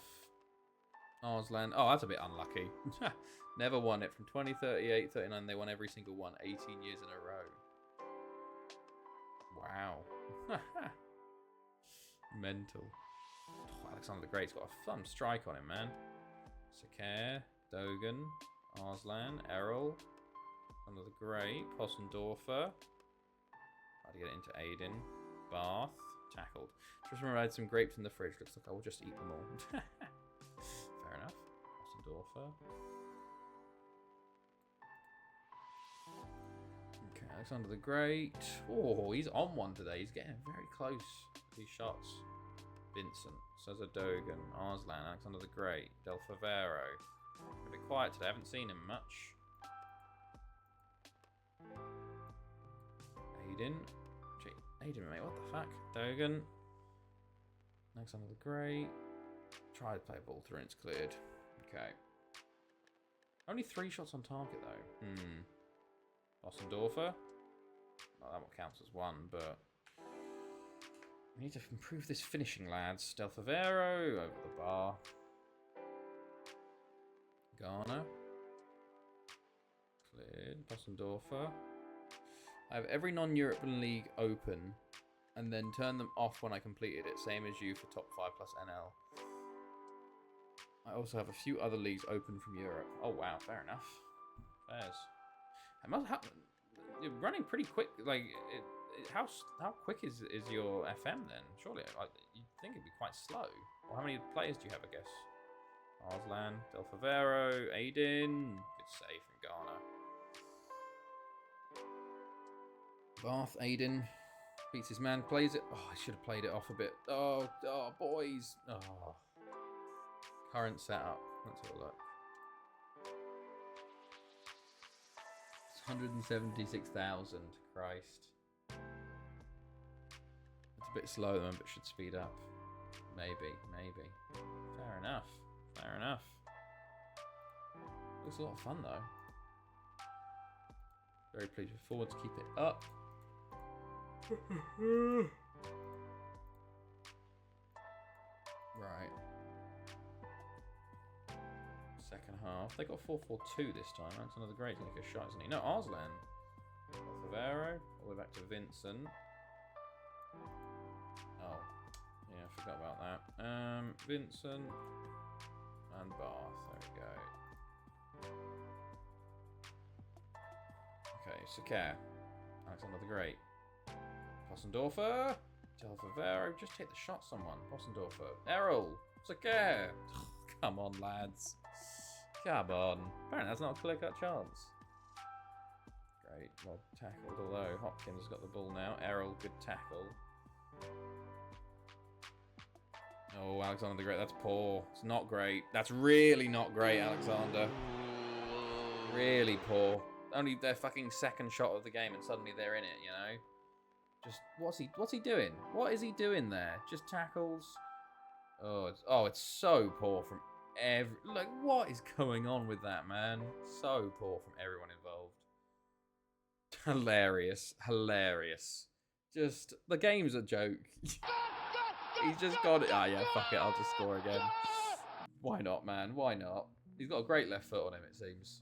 S1: Arslan. Oh, that's a bit unlucky. Never won it from 20, 38, 39. They won every single one. 18 years in a row. Wow. Mental. Oh, Alexander the Great's got a fun strike on him, man. Sakare. Dogan. Arslan. Errol. Alexander the Great. Possendorfer. How to get it into Aiden. Bath. Tackled. Just remember I had some grapes in the fridge. Looks like I will just eat them all. Fair enough. Possendorfer. Okay, Alexander the Great. Oh, he's on one today. He's getting very close with these shots. Vincent. Cesar Dogan. Arslan. Alexander the Great. Del Favero. A bit quiet today. I haven't seen him much. Aiden. Aiden, mate. What the fuck? Dogan. Alexander the Great. Try to play ball through and it's cleared. Okay. Only 3 shots on target, though. Possendorfer. Well, that one counts as 1, but... we need to improve this finishing, lads. Del Favero over the bar. Garner. Cleared. Possendorfer. I have every non-European league open and then turn them off when I completed it. Same as you for top 5 plus NL. I also have a few other leagues open from Europe. Oh, wow. Fair enough. Fairs. I must have... you're running pretty quick. Like, how quick is your FM then? Surely, you'd think it'd be quite slow. Or how many players do you have, I guess? Arslan, Del Favero, Aiden. Good save from Garner. Bath, Aiden. Beats his man, plays it. Oh, I should have played it off a bit. Oh, boys. Oh. Current setup. Let's have a look. It's 176,000. Christ. It's a bit slow, then, but should speed up. Maybe. Fair enough. Looks a lot of fun, though. Very pleased with forwards. Keep it up. Right. Second half. They got 4-4-2 this time. That's another great lick of shot, isn't he? No, Arslan. Favero. All the way back to Vincent. Oh. Yeah, I forgot about that. Vincent. And Bath. There we go. Okay, Sakare. Alexander the Great. Possendorfer. Del Favero. Just hit the shot, someone. Possendorfer. Errol. Sakare. Come on, lads. Come on. Apparently that's not a clear-cut chance. Great. Well tackled, although Hopkins has got the ball now. Errol, good tackle. Oh, Alexander the Great. That's poor. It's not great. That's really not great, Alexander. Really poor. Only their fucking second shot of the game and suddenly they're in it, you know? Just, what's he doing? What is he doing there? Just tackles? Oh, it's so poor from like, what is going on with that, man? So poor from everyone involved. Hilarious. Just, the game's a joke. He's just got it. Ah, yeah, fuck it, I'll just score again. Why not, man? Why not? He's got a great left foot on him, it seems.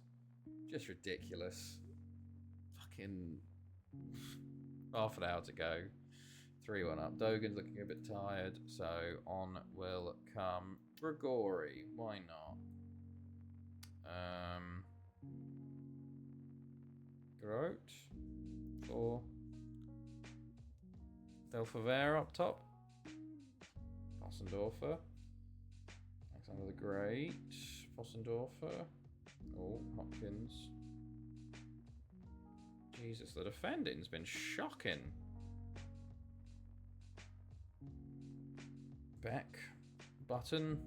S1: Just ridiculous. Fucking half an hour to go. 3-1 up. Dogan's looking a bit tired, so on will come Grigori. Why not? Grote or Del Favero up top. Possendorfer. Alexander the Great. Possendorfer. Oh, Hopkins. Jesus, the defending's been shocking. Beck. Button.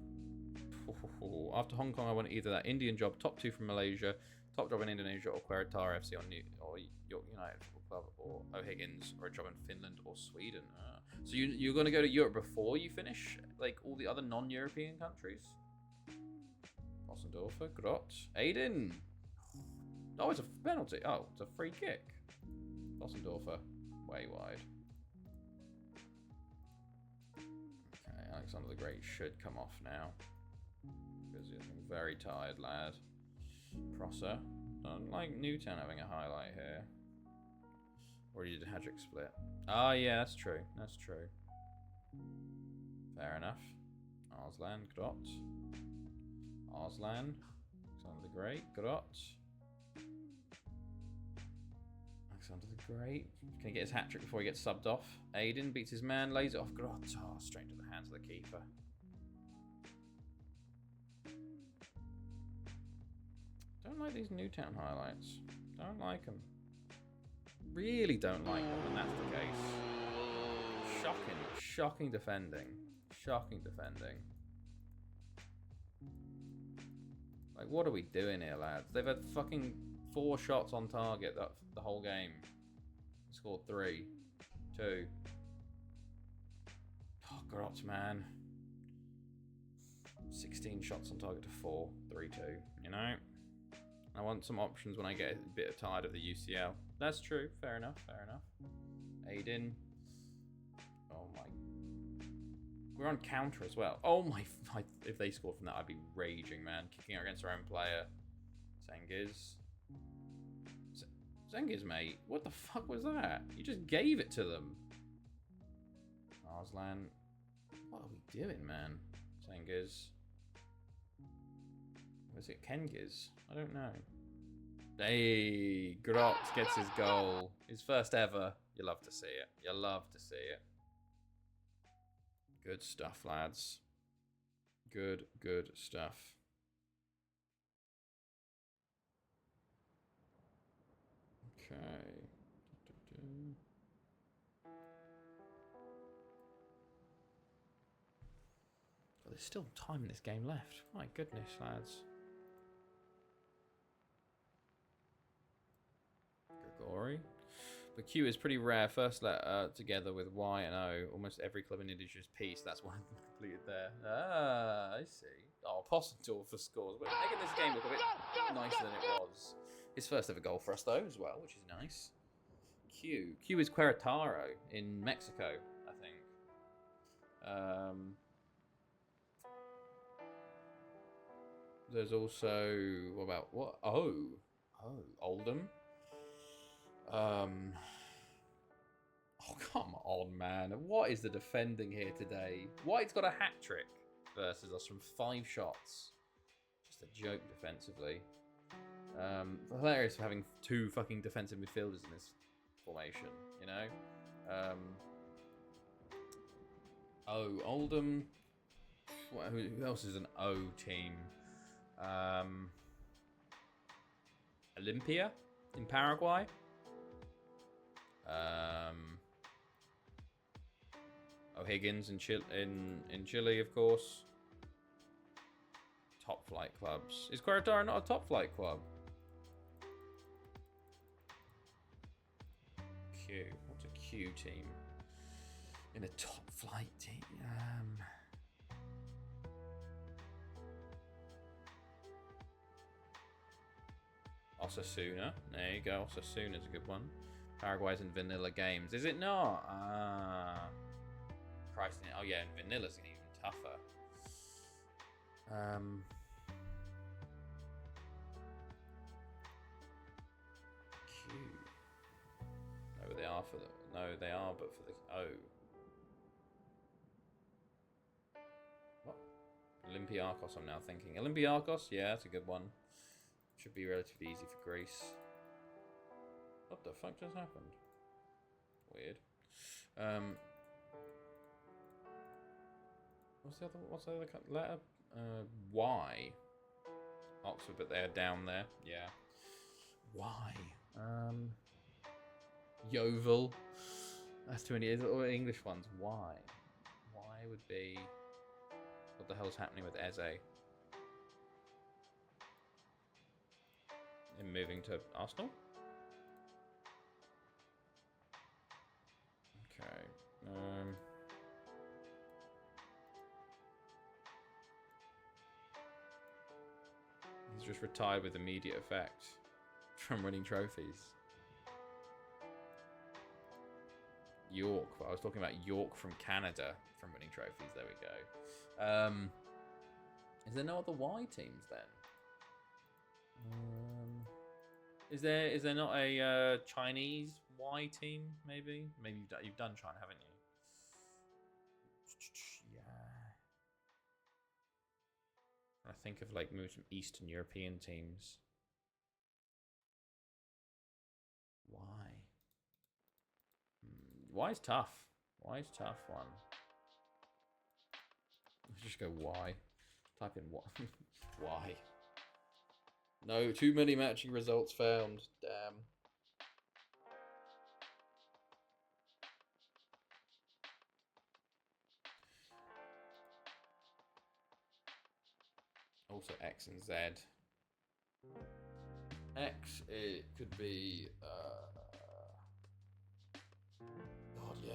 S1: After Hong Kong, I want either that Indian job, top 2 from Malaysia, top job in Indonesia, or Querétaro FC or York United Football Club, or O'Higgins, or a job in Finland or Sweden. So you're going to go to Europe before you finish, like all the other non-European countries? Ossendorfer, Grot, Aiden. Oh, it's a penalty. Oh, it's a free kick. Ossendorfer, way wide. Okay, Alexander the Great should come off now. Because he's very tired, lad. Prosser. Don't like Newtown having a highlight here. Or he did a hat-trick split. Ah, yeah, that's true. That's true. Fair enough. Arslan, Grot. Arslan. Alexander the Great, Grot. Alexander the Great. Can he get his hat-trick before he gets subbed off? Aiden beats his man, lays it off Grot. Oh, straight into the hands of the keeper. Don't like these Newtown highlights. Don't like them. Really don't like them when that's the case. Shocking defending. Shocking defending. Like, what are we doing here, lads? They've had fucking 4 shots on target the whole game. Scored 3. 2. Oh, Grot, man. 16 shots on target to 4. 3-2, you know? I want some options when I get a bit tired of the UCL. That's true. Fair enough. Fair enough. Aiden. Oh my. We're on counter as well. Oh my. If they scored from that, I'd be raging, man. Kicking out against our own player. Zengiz. Zengiz, mate. What the fuck was that? You just gave it to them. Arslan. What are we doing, man? Zengiz. Was it Kengiz? I don't know. Hey, Grot gets his goal. His first ever. You love to see it. You love to see it. Good stuff, lads. Good stuff. Okay. Oh, there's still time in this game left. My goodness, lads. Grigori. But Q is pretty rare. First letter together with Y and O. Almost every club in indigenous piece. That's one completed there. Ah, I see. Oh, Possendorf for scores. We're making this game look a bit nicer than it was. His first ever goal for us, though, as well, which is nice. Q. Q is Querétaro in Mexico, I think. There's also... What about... What? Oh, Oldham. Oh, come on, man. What is the defending here today? White's got a hat-trick versus us from 5 shots. Just a joke defensively. Hilarious for having 2 fucking defensive midfielders in this formation, you know? Oh, Oldham. Who else is an O team? Olympia in Paraguay. O'Higgins in Chile, of course. Top flight clubs. Is Querétaro not a top flight club? Q. What's a Q team? In a top flight team. Osasuna. There you go. Osasuna's a good one. Paraguay's in vanilla games. Is it not? Christ. Oh yeah, and vanilla's even tougher. Q. No, they are for the... No, they are, but for the... O. What? Olympiacos, I'm now thinking. Olympiacos? Yeah, that's a good one. Should be relatively easy for Greece. What the fuck just happened? Weird. What's the other letter? Y. Oxford, but they're down there. Yeah. Y. Yeovil. That's too many. All English ones. Y. Y would be... What the hell's happening with Eze? him moving to Arsenal. Okay. He's just retired with immediate effect from winning trophies. York. But I was talking about York from Canada from winning trophies. There we go. Is there no other Y teams then? Is there not a Chinese Y team? Maybe you've done China, haven't you? Yeah. I think of like maybe some Eastern European teams. Why? Why's tough? Why's tough one? Let's just go Y. Type in what? Why? No, too many matching results found. Damn. Also X and Z. X, it could be God, yeah.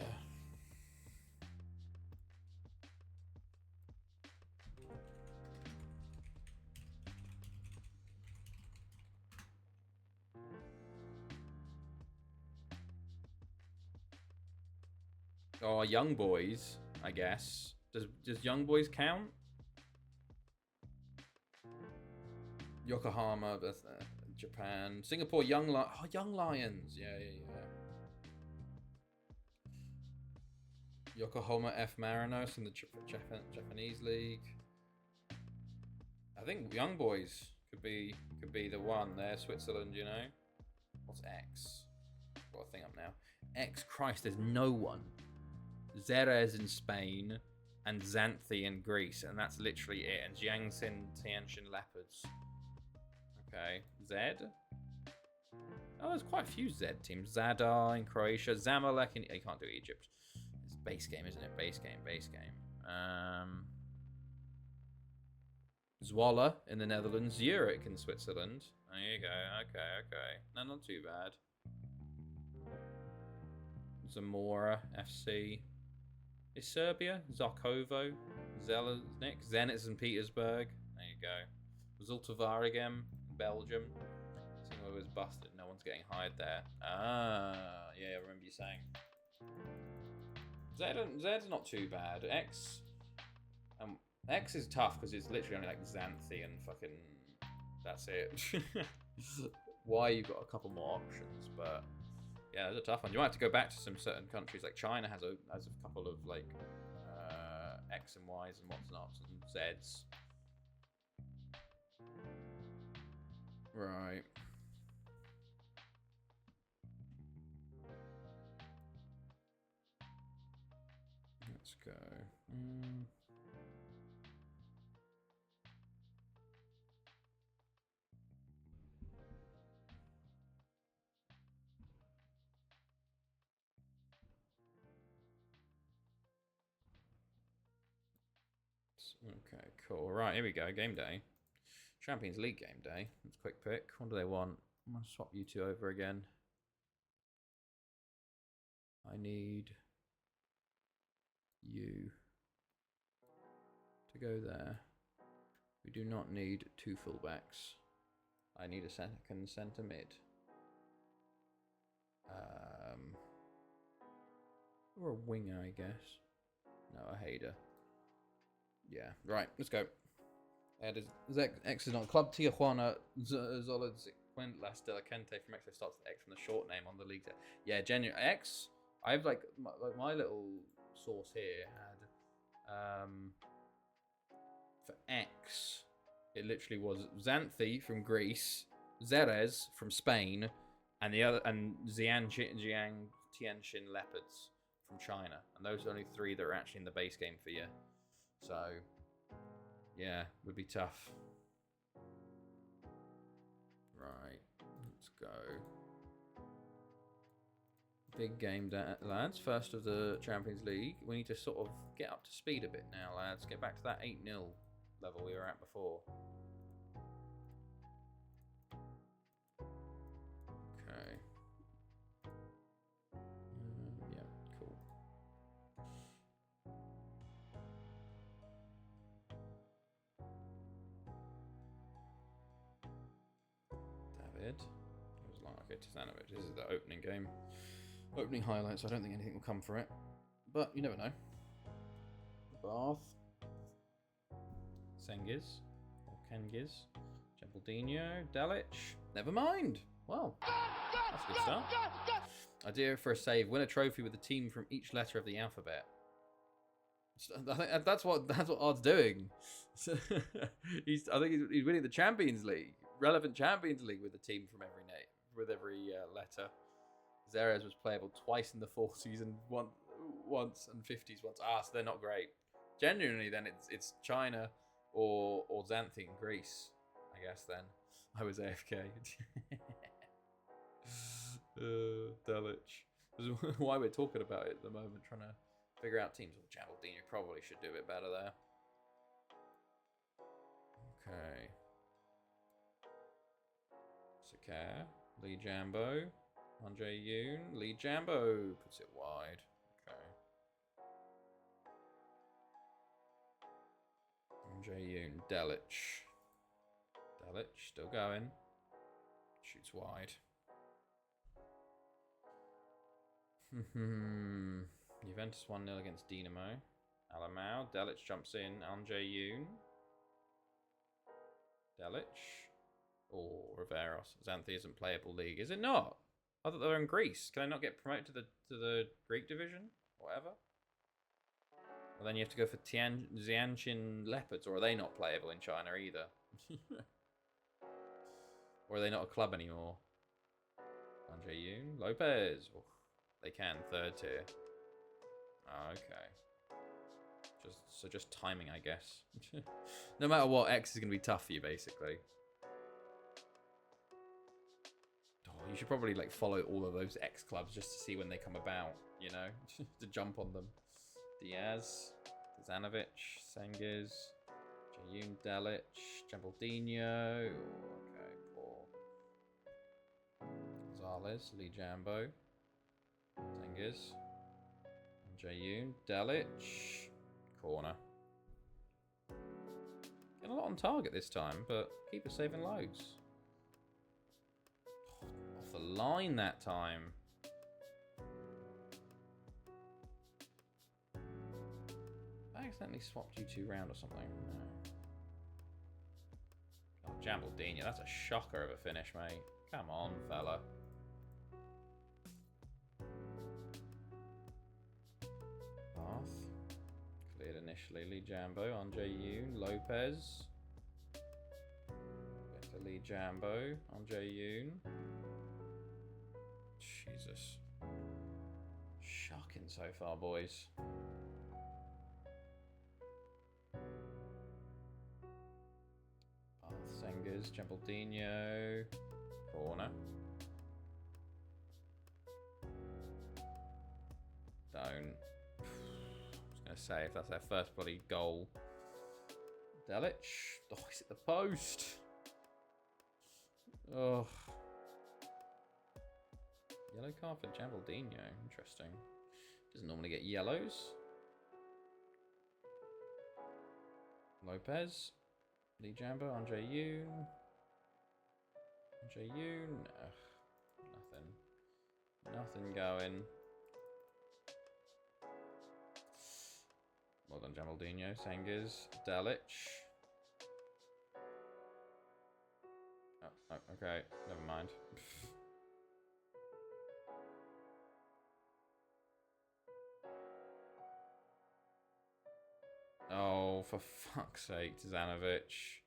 S1: Oh, Young Boys, I guess. Does Young Boys count? Yokohama, that's Japan. Singapore, Young Lions. Yeah. Yokohama F Marinos in the Japanese league. I think Young Boys could be the one there. Switzerland, you know. What's X? Got a thing up now. X, Christ, there's no one. Xerez in Spain and Xanthi in Greece, and that's literally it. And Jiangxin Tianjin Leopards. Okay, Z. Oh, there's quite a few Z teams. Zadar in Croatia, Zamalek in. You can't do Egypt. It's base game, isn't it? Base game. Zwolle in the Netherlands, Zurich in Switzerland. There you go. Okay. No, not too bad. Zamora FC. Is Serbia? Zarkovo, Zelaznik, Zenit St. Petersburg. There you go. Zultivar again, Belgium. Seeing where it was busted. No one's getting hired there. Ah, yeah, I remember you saying. Z's not too bad. X is tough because it's literally only like Xanthi and fucking. That's it. Y, you've got a couple more options, but. Yeah, it's a tough one. You might have to go back to some certain countries. Like China has a couple of like X and Ys and what's not and Zs. Right. Let's go. Okay, cool. Right, here we go. Game day. Champions League game day. Let's quick pick. What do they want? I'm going to swap you two over again. I need you to go there. We do not need two fullbacks. I need a second centre mid. Or a winger, I guess. No, a header. Yeah, right, let's go. X is on Club Tijuana Las de la Gente from Mexico starts with X from the short name on the league. Yeah, genuine X. I have like my little source here had for X. It literally was Xanthi from Greece, Xerez from Spain, and Tianjin Leopards from China. And those are only three that are actually in the base game for you. So, yeah, would be tough. Right, let's go. Big game, lads. First of the Champions League. We need to sort of get up to speed a bit now, lads. Get back to that 8-0 level we were at before. did. It was like, okay, Tizanovic. This is the opening game. Opening highlights. I don't think anything will come for it. But you never know. Bath. Sengiz. Or Kengiz. Gembaldino. Delic. Never mind. Well, that's a good start. Idea for a save. Win a trophy with a team from each letter of the alphabet. I think that's what Ard's doing. I think he's winning the Champions League, relevant Champions League, with a team from every letter. Xerez was playable twice in the 40s and once and 50s once. So they're not great. Genuinely, then it's China or Xanthi in Greece. I guess then I was AFK. Delic. This is why we're talking about it at the moment, trying to figure out teams. Well, Gembaldino probably should do a bit better there. Okay. Sakar, Lee Jambo, Andre Yoon, Lee Jambo puts it wide. Okay. Andre Yoon, Delic. Delic still going. Shoots wide. Juventus 1-0 against Dinamo. Alamau. Delic jumps in. Andre Yoon. Delic. Or Riveros. Xanthi isn't playable league. Is it not? I thought they were in Greece. Can I not get promoted to the Greek division? Whatever. Well, then you have to go for Tianjin Leopards. Or are they not playable in China either? Or are they not a club anymore? Andre Yoon. Lopez. Oh, they can. Third tier. Oh, okay. Just timing, I guess. No matter what, X is going to be tough for you, basically. Oh, you should probably like follow all of those X clubs just to see when they come about, you know, to jump on them. Diaz, Zanovic, Sengiz, Jayun Delic, Gembaldino. Okay, poor. Gonzalez, Lee Jambo, Sengiz. Jayun, Delic, corner. Getting a lot on target this time, but keeper saving loads. Oh, off the line that time. I accidentally swapped you two round or something. No. Oh, Gembaldino, that's a shocker of a finish, mate. Come on, fella. Cleared initially. Lee Jambo, Andre Yoon, Lopez. Back to Lee Jambo, Andre Yoon. Jesus. Shocking so far, boys. Bath, Sengiz, Gembaldino. Corner. Don't. Say if that's their first bloody goal. Delic. Oh, he's at the post. Oh. Yellow card for Gembaldino. Interesting. Doesn't normally get yellows. Lopez. Lee Jambo. Andre Yoon. Andre Yoon. Nothing. Nothing going. Well done, Gembaldino. Sengiz. Delic. Oh, okay. Never mind. Oh, for fuck's sake, Zanovic.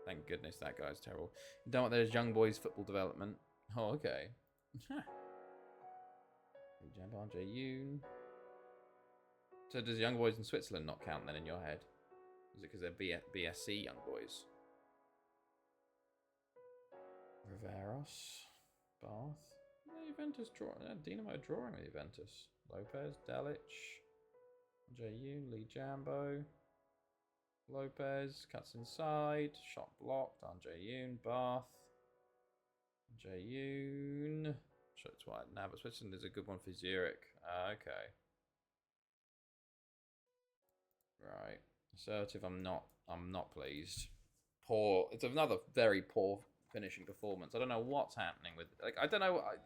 S1: Thank goodness that guy's terrible. You don't want those young boys' football development. Oh, okay. Jambo, Andre Yoon. So does Young Boys in Switzerland not count then in your head? Is it because they're BSC Young Boys? Riveros. Bath. Juventus drawing. Dinamo drawing with Juventus. Lopez. Delic. Jayun. Lee Jambo. Lopez. Cuts inside. Shot blocked. Andre Yoon. Bath. Jayun. Shots wide. Now, but Switzerland is a good one for Zurich. Okay. Right. Assertive, I'm not pleased. Poor. It's another very poor finishing performance. I don't know what's happening with... Like, I don't know... I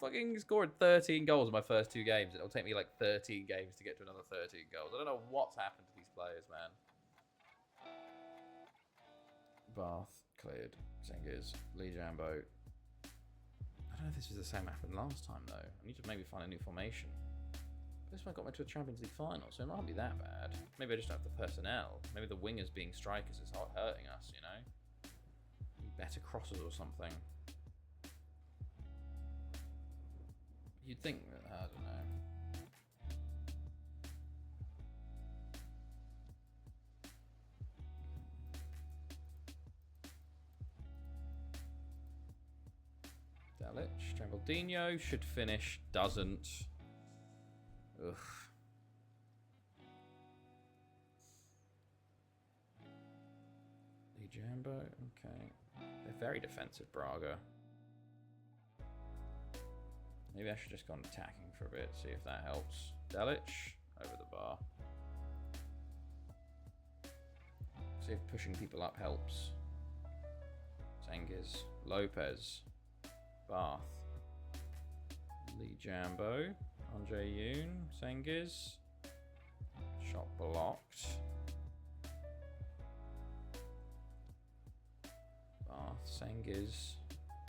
S1: fucking scored 13 goals in my first 2 games. It'll take me like 13 games to get to another 13 goals. I don't know what's happened to these players, man. Bath, cleared. Singers, Lee Jambo. I don't know if this was the same happened last time, though. I need to maybe find a new formation. This one got me to a Champions League final, so it might be that bad. Maybe I just don't have the personnel. Maybe the wingers being strikers is hurting us, you know? Better crosses or something. You'd think, I don't know. Delic, Trembaldinho should finish, doesn't. Ugh. Lee Jambo, okay. They're very defensive, Braga. Maybe I should just go on attacking for a bit, see if that helps. Delic, over the bar. See if pushing people up helps. Cengiz, Lopez, Bath, Lee Jambo, Andre Yoon, Cengiz. Shot blocked. Bath, Cengiz,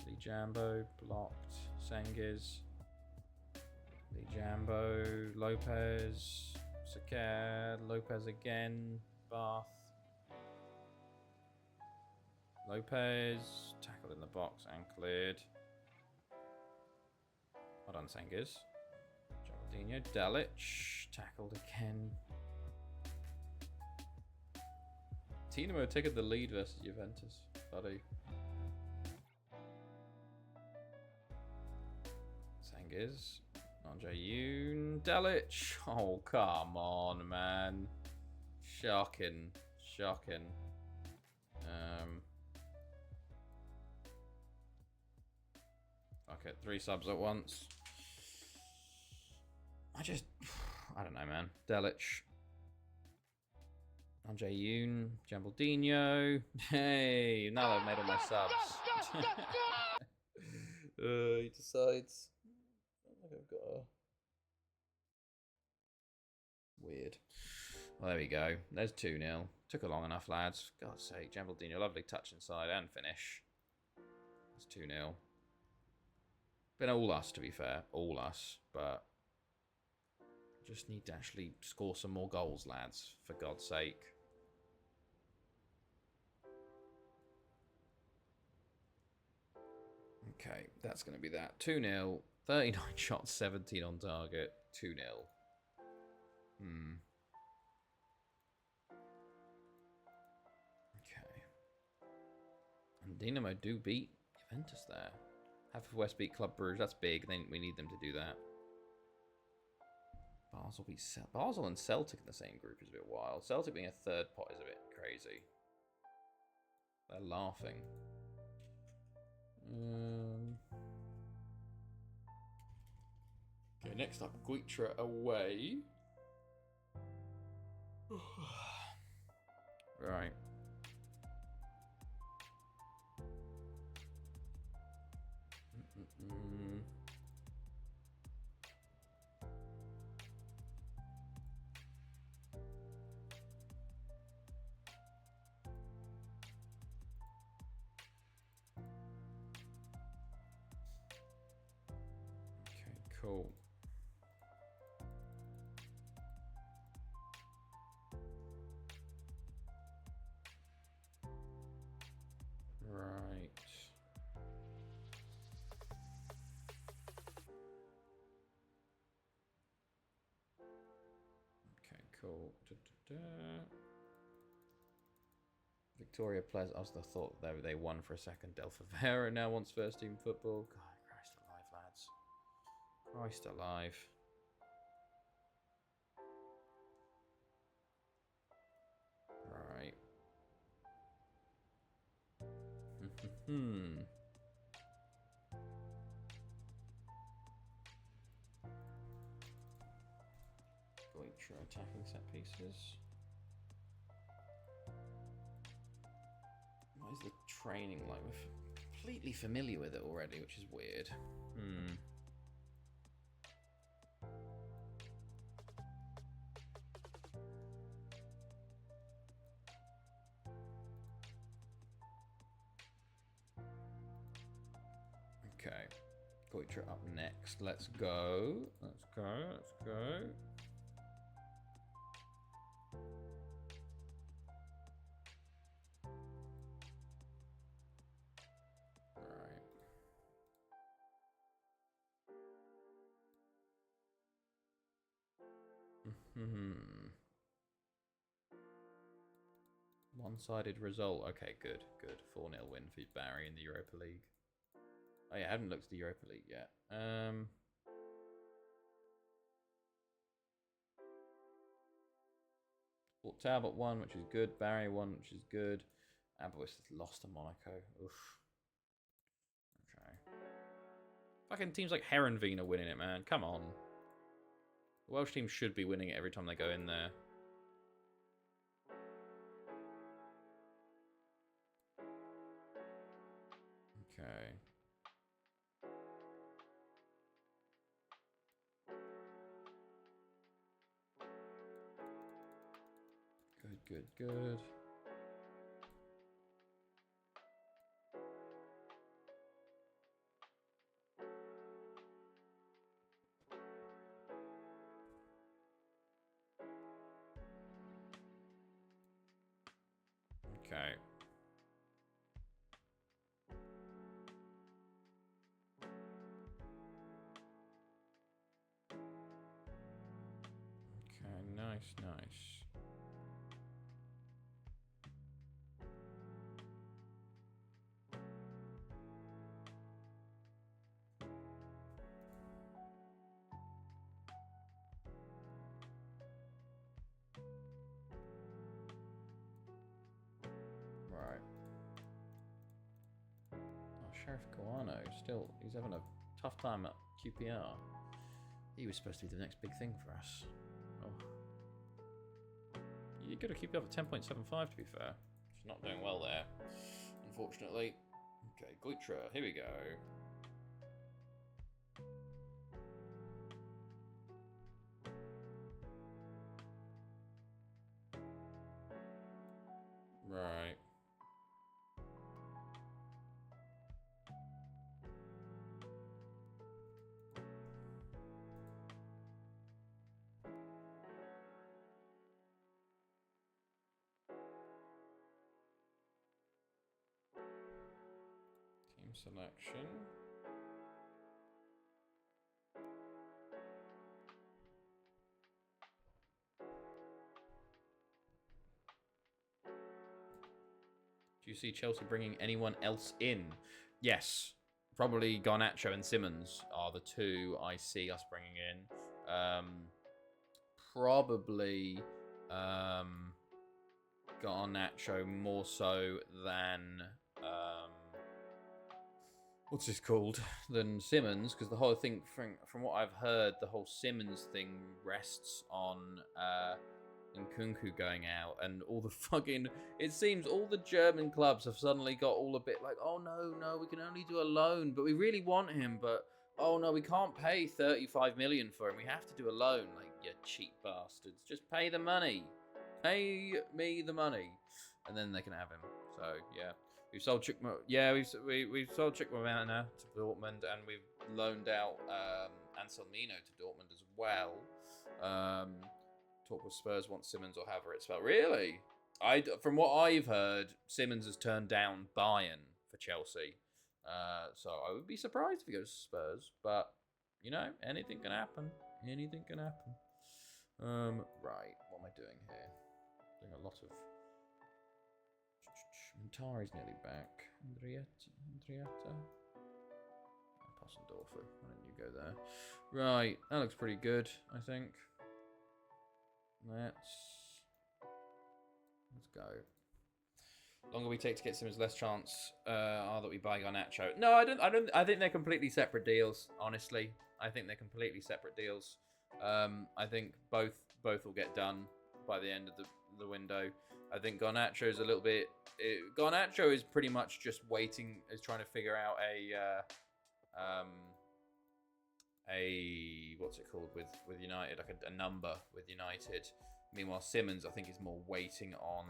S1: Lee Jambo, blocked. Cengiz, Lee Jambo, Lopez, Sakar, Lopez again, Bath. Lopez, tackled in the box and cleared. Well done, Cengiz. Geraldinho, Delic, tackled again. Tinamo taking the lead versus Juventus, buddy. Cengiz, Andre Yoon, Delic. Oh, come on, man. Shocking. Shocking. Okay, 3 subs at once. I don't know, man. Delic. Andre Yoon, Jambaldinho. Hey, now I've made all my subs. He decides. I don't think I've got a... Weird. Well, there we go. There's 2-0. Took a long enough, lads. For God's sake. Jambaldinho, lovely touch inside and finish. It's 2-0. Been all us, to be fair. All us. But just need to actually score some more goals, lads. For God's sake. Okay, that's going to be that. 2-0. 39 shots, 17 on target. 2-0. Okay. And Dinamo do beat Juventus there. Half of West beat Club Brugge. That's big. We need them to do that. Basel and Celtic in the same group is a bit wild. Celtic being a third pot is a bit crazy. They're laughing. Okay, next up, Guitra away. Right. Okay, cool. Right. Okay, cool. Victoria Pleasant. I was the thought that they won for a second. Del Favera now wants first team football. God, Christ alive, lads. Christ alive. Right. Goitra attacking set pieces. What is the training like with completely familiar with it already, which is weird. Okay, Goitra up next. Let's go. Let's go. Let's go. One-sided result. Okay, good, good. 4-0 win for Barry in the Europa League. Oh yeah, I haven't looked at the Europa League yet. Well, Talbot won, which is good. Barry won, which is good. Abois lost to Monaco. Oof. Okay. Fucking teams like Herenveen are winning it, man. Come on. The Welsh team should be winning it every time they go in there. Okay. Good, good, good. Okay. Okay, nice, nice. Right. Oh, Sheriff Kawano, still, he's having a tough time at QPR. He was supposed to be the next big thing for us. Oh. You got to keep it up at 10.75 to be fair. She's not doing well there, unfortunately. Okay, Goitra, here we go. Right. Team selection. Do you see Chelsea bringing anyone else in? Yes. Probably Garnacho and Simmons are the two I see us bringing in. Probably Garnacho more so than what's this called? Than Simmons, because the whole thing, from what I've heard, the whole Simmons thing rests on Nkunku going out, and all the fucking, it seems all the German clubs have suddenly got all a bit like, oh no, we can only do a loan, but we really want him, but oh no, we can't pay 35 million for him, we have to do a loan. Like, you cheap bastards, just pay the money, pay me the money, and then they can have him. So yeah, we've sold Chukma. Yeah, we've sold Chukma now to Dortmund, and we've loaned out Anselmino to Dortmund as well. Talk with Spurs want Simmons or Havertz. Really? From what I've heard, Simmons has turned down Bayern for Chelsea. So I would be surprised if he goes to Spurs. But, you know, anything can happen. Anything can happen. Right, what am I doing here? Doing a lot of... Montari's nearly back. Andrietta? Possendorfer. Why don't you go there? Right, that looks pretty good, I think. Let's go. Longer we take to get Simmons, less chance that we buy Garnacho. No, I think they're completely separate deals. Honestly, I think they're completely separate deals. I think both will get done by the end of the window. I think Garnacho is a little bit. Garnacho is pretty much just waiting, is trying to figure out a what's it called with United, like a number with United. Meanwhile, Simmons, I think, is more waiting on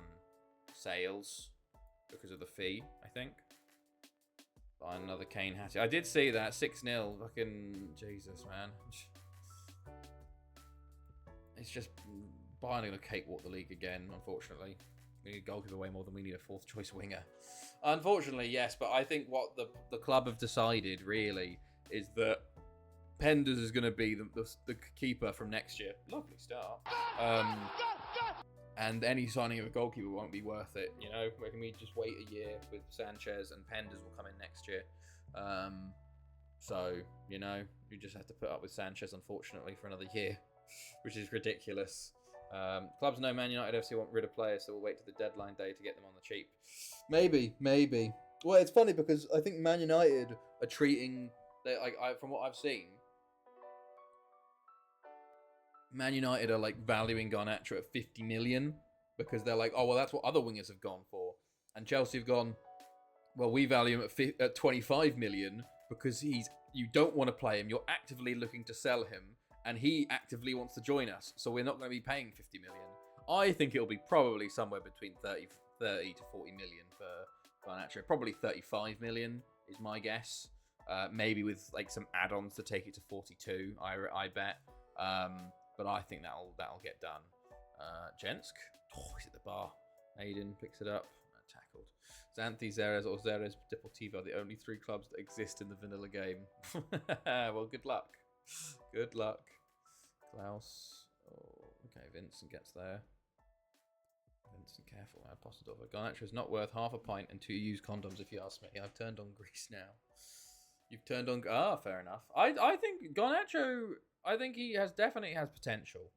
S1: sales because of the fee, I think. Buy another Kane hat. I did see that 6-0. Fucking Jesus, man. It's just Bayern are going to cakewalk the league again, unfortunately. We need a goalkeeper way more than we need a fourth choice winger. Unfortunately, yes, but I think what the club have decided, really, is that Penders is going to be the keeper from next year. Lovely start. And any signing of a goalkeeper won't be worth it, you know? Can we just wait a year with Sanchez and Penders will come in next year? So, you know, you just have to put up with Sanchez, unfortunately, for another year, which is ridiculous. Clubs know Man United FC want rid of players, so we'll wait to the deadline day to get them on the cheap. Maybe. Well, it's funny because I think Man United are treating, from what I've seen, Man United are like valuing Garnacho at 50 million because they're like, oh, well, that's what other wingers have gone for. And Chelsea have gone, well, we value him at 25 million because you don't want to play him. You're actively looking to sell him and he actively wants to join us. So we're not going to be paying 50 million. I think it'll be probably somewhere between 30 to 40 million for Garnacho. Probably 35 million is my guess. Maybe with like some add-ons to take it to 42, I bet. But I think that'll get done. Jensk, he's at the bar. Aiden picks it up. Tackled. Xanthi, Xerez, or Xerez Deportivo are the only 3 clubs that exist in the vanilla game. Well, good luck. Good luck. Klaus. Oh, okay, Vincent gets there. Vincent, careful. Apostadova. Garnacho is not worth half a pint and 2 used condoms, if you ask me. I've turned on Greece now. You've turned on... fair enough. I think Garnacho... I think he definitely has potential,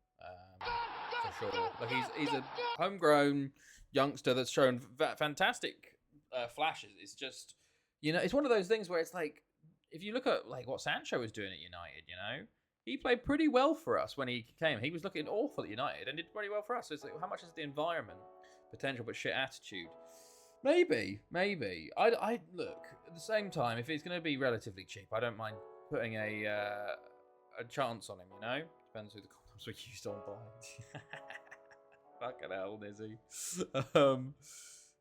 S1: for sure. Like he's a homegrown youngster that's shown fantastic flashes. It's just, you know, it's one of those things where it's like, if you look at like what Sancho was doing at United, you know, he played pretty well for us when he came. He was looking awful at United and did pretty well for us. So it's like, how much is the environment? Potential, but shit attitude. Maybe. I look at the same time. If it's going to be relatively cheap, I don't mind putting a chance on him, you know? Depends who the condoms were used on by. Fucking hell, Nizzy.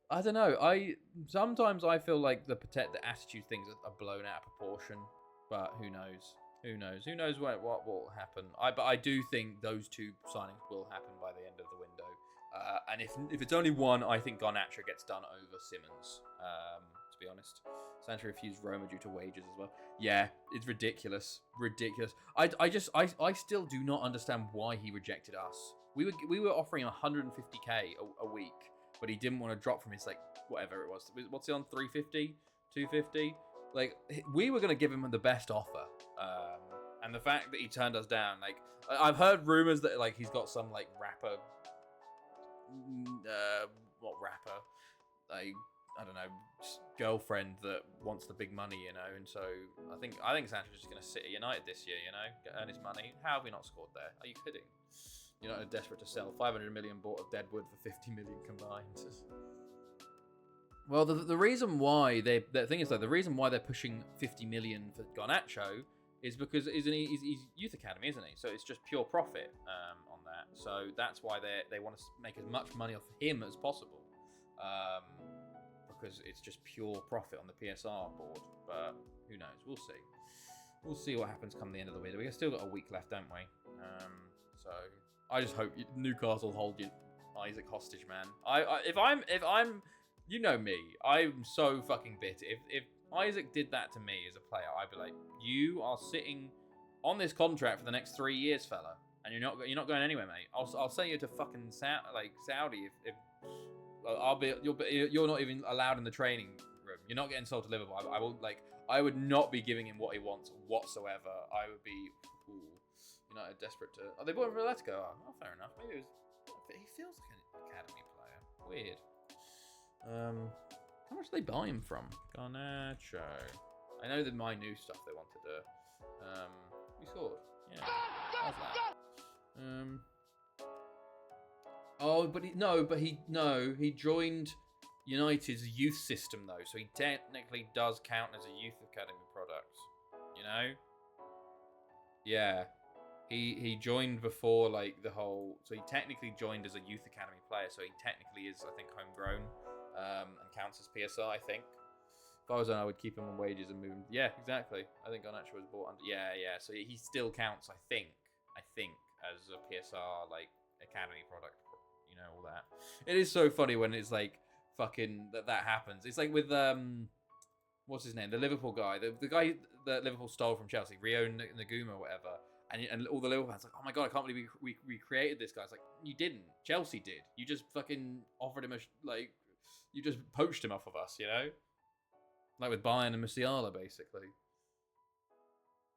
S1: I don't know. Sometimes I feel like the attitude things are blown out of proportion, but who knows? Who knows what will happen? But I do think those 2 signings will happen by the end of the window. And if it's only one, I think Garnacho gets done over Simmons. To be honest. Sancho refused Roma due to wages as well. Yeah, it's ridiculous. I still do not understand why he rejected us. We were offering him 150k a week, but he didn't want to drop from his like whatever it was. What's he on? 350, 250. Like we were gonna give him the best offer. And the fact that he turned us down, like I've heard rumors that like he's got some like rapper, like I don't know, girlfriend that wants the big money, you know, and so I think Sancho's just going to sit at United this year, you know, earn his money. How have we not scored there? Are you kidding? United are desperate to sell. 500 million bought of Deadwood for 50 million combined. Well, the reason why the thing is though, the reason why they're pushing 50 million for Garnacho is because he's youth academy, isn't he? So it's just pure profit on that. So that's why they want to make as much money off him as possible. Because it's just pure profit on the PSR board. But who knows? We'll see. We'll see what happens come the end of the window. We've still got a week left, don't we? So I just hope Newcastle hold Isaac hostage, man. If I'm, you know me, I'm so fucking bitter. If Isaac did that to me as a player, I'd be like, you are sitting on this contract for the next 3 years, fella, and you're not going anywhere, mate. I'll send you to fucking Saudi if you're not even allowed in the training room. You're not getting sold to Liverpool. I would not be giving him what he wants whatsoever. I would be United desperate to. Oh, they bought him for Atletico. Oh, fair enough. Maybe he feels like an academy player. Weird. How much do they buy him from? Garnacho. I know that my new stuff they wanted to. We scored. Yeah. How's that? Oh, but he joined United's youth system though, so he technically does count as a youth academy product. You know? Yeah. He joined before like the whole, so he technically joined as a youth academy player, so he technically is, I think, homegrown, and counts as PSR, I think. If I was on, I would keep him on wages and move him. Yeah, exactly. I think Garnacho was bought under. Yeah. So he still counts, I think, as a PSR like academy product. You know, all that. It is so funny when it's like fucking that happens. It's like with what's his name, the Liverpool guy, the guy that Liverpool stole from Chelsea, Rio Naguma or whatever. And all the Liverpool fans like, oh my god, I can't believe we created this guy. It's like, you didn't. Chelsea did. You just fucking offered him you just poached him off of us, you know? Like with Bayern and Musiala, basically.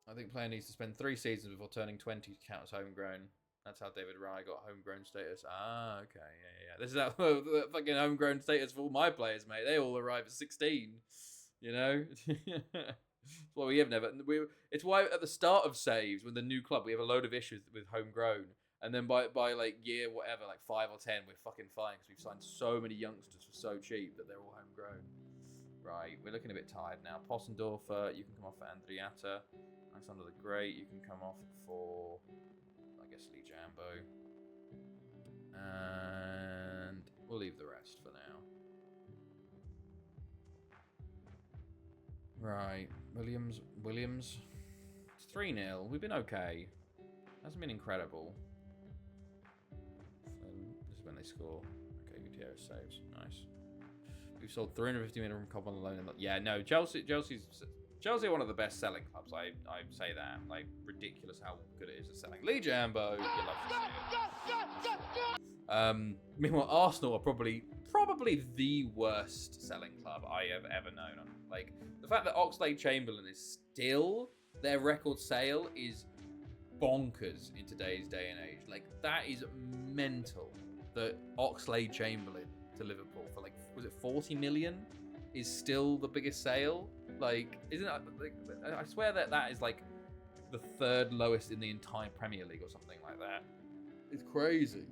S1: I think player needs to spend 3 seasons before turning 20 to count as homegrown. That's how David Raya got homegrown status. Ah, okay, yeah. This is how fucking homegrown status for all my players, mate. They all arrive at 16, you know? Well, we have never. It's why at the start of saves, when the new club, we have a load of issues with homegrown, and then by like year whatever, like 5 or 10, we're fucking fine because we've signed so many youngsters for so cheap that they're all homegrown. Right, we're looking a bit tired now. Possendorfer, you can come off for Andriata. Alexander the Great, you can come off for, I guess, Lee Jambo, and we'll leave the rest for now. Right, Williams. It's 3-0. We've been okay. Hasn't been incredible. This is when they score. Okay, Gutierrez saves. Nice. We've sold 350 million from Cobham alone. Yeah, no, Chelsea are one of the best selling clubs. I say that. Like, ridiculous how good it is at selling. Lee Jambo, you love to see it. Meanwhile, Arsenal are probably the worst selling club I have ever known. Like, the fact that Oxlade-Chamberlain is still their record sale is bonkers in today's day and age. Like, that is mental that Oxlade-Chamberlain to Liverpool for, like, was it 40 million is still the biggest sale? Like, isn't it, like, I swear that is like the 3rd lowest in the entire Premier League or something like that. It's crazy.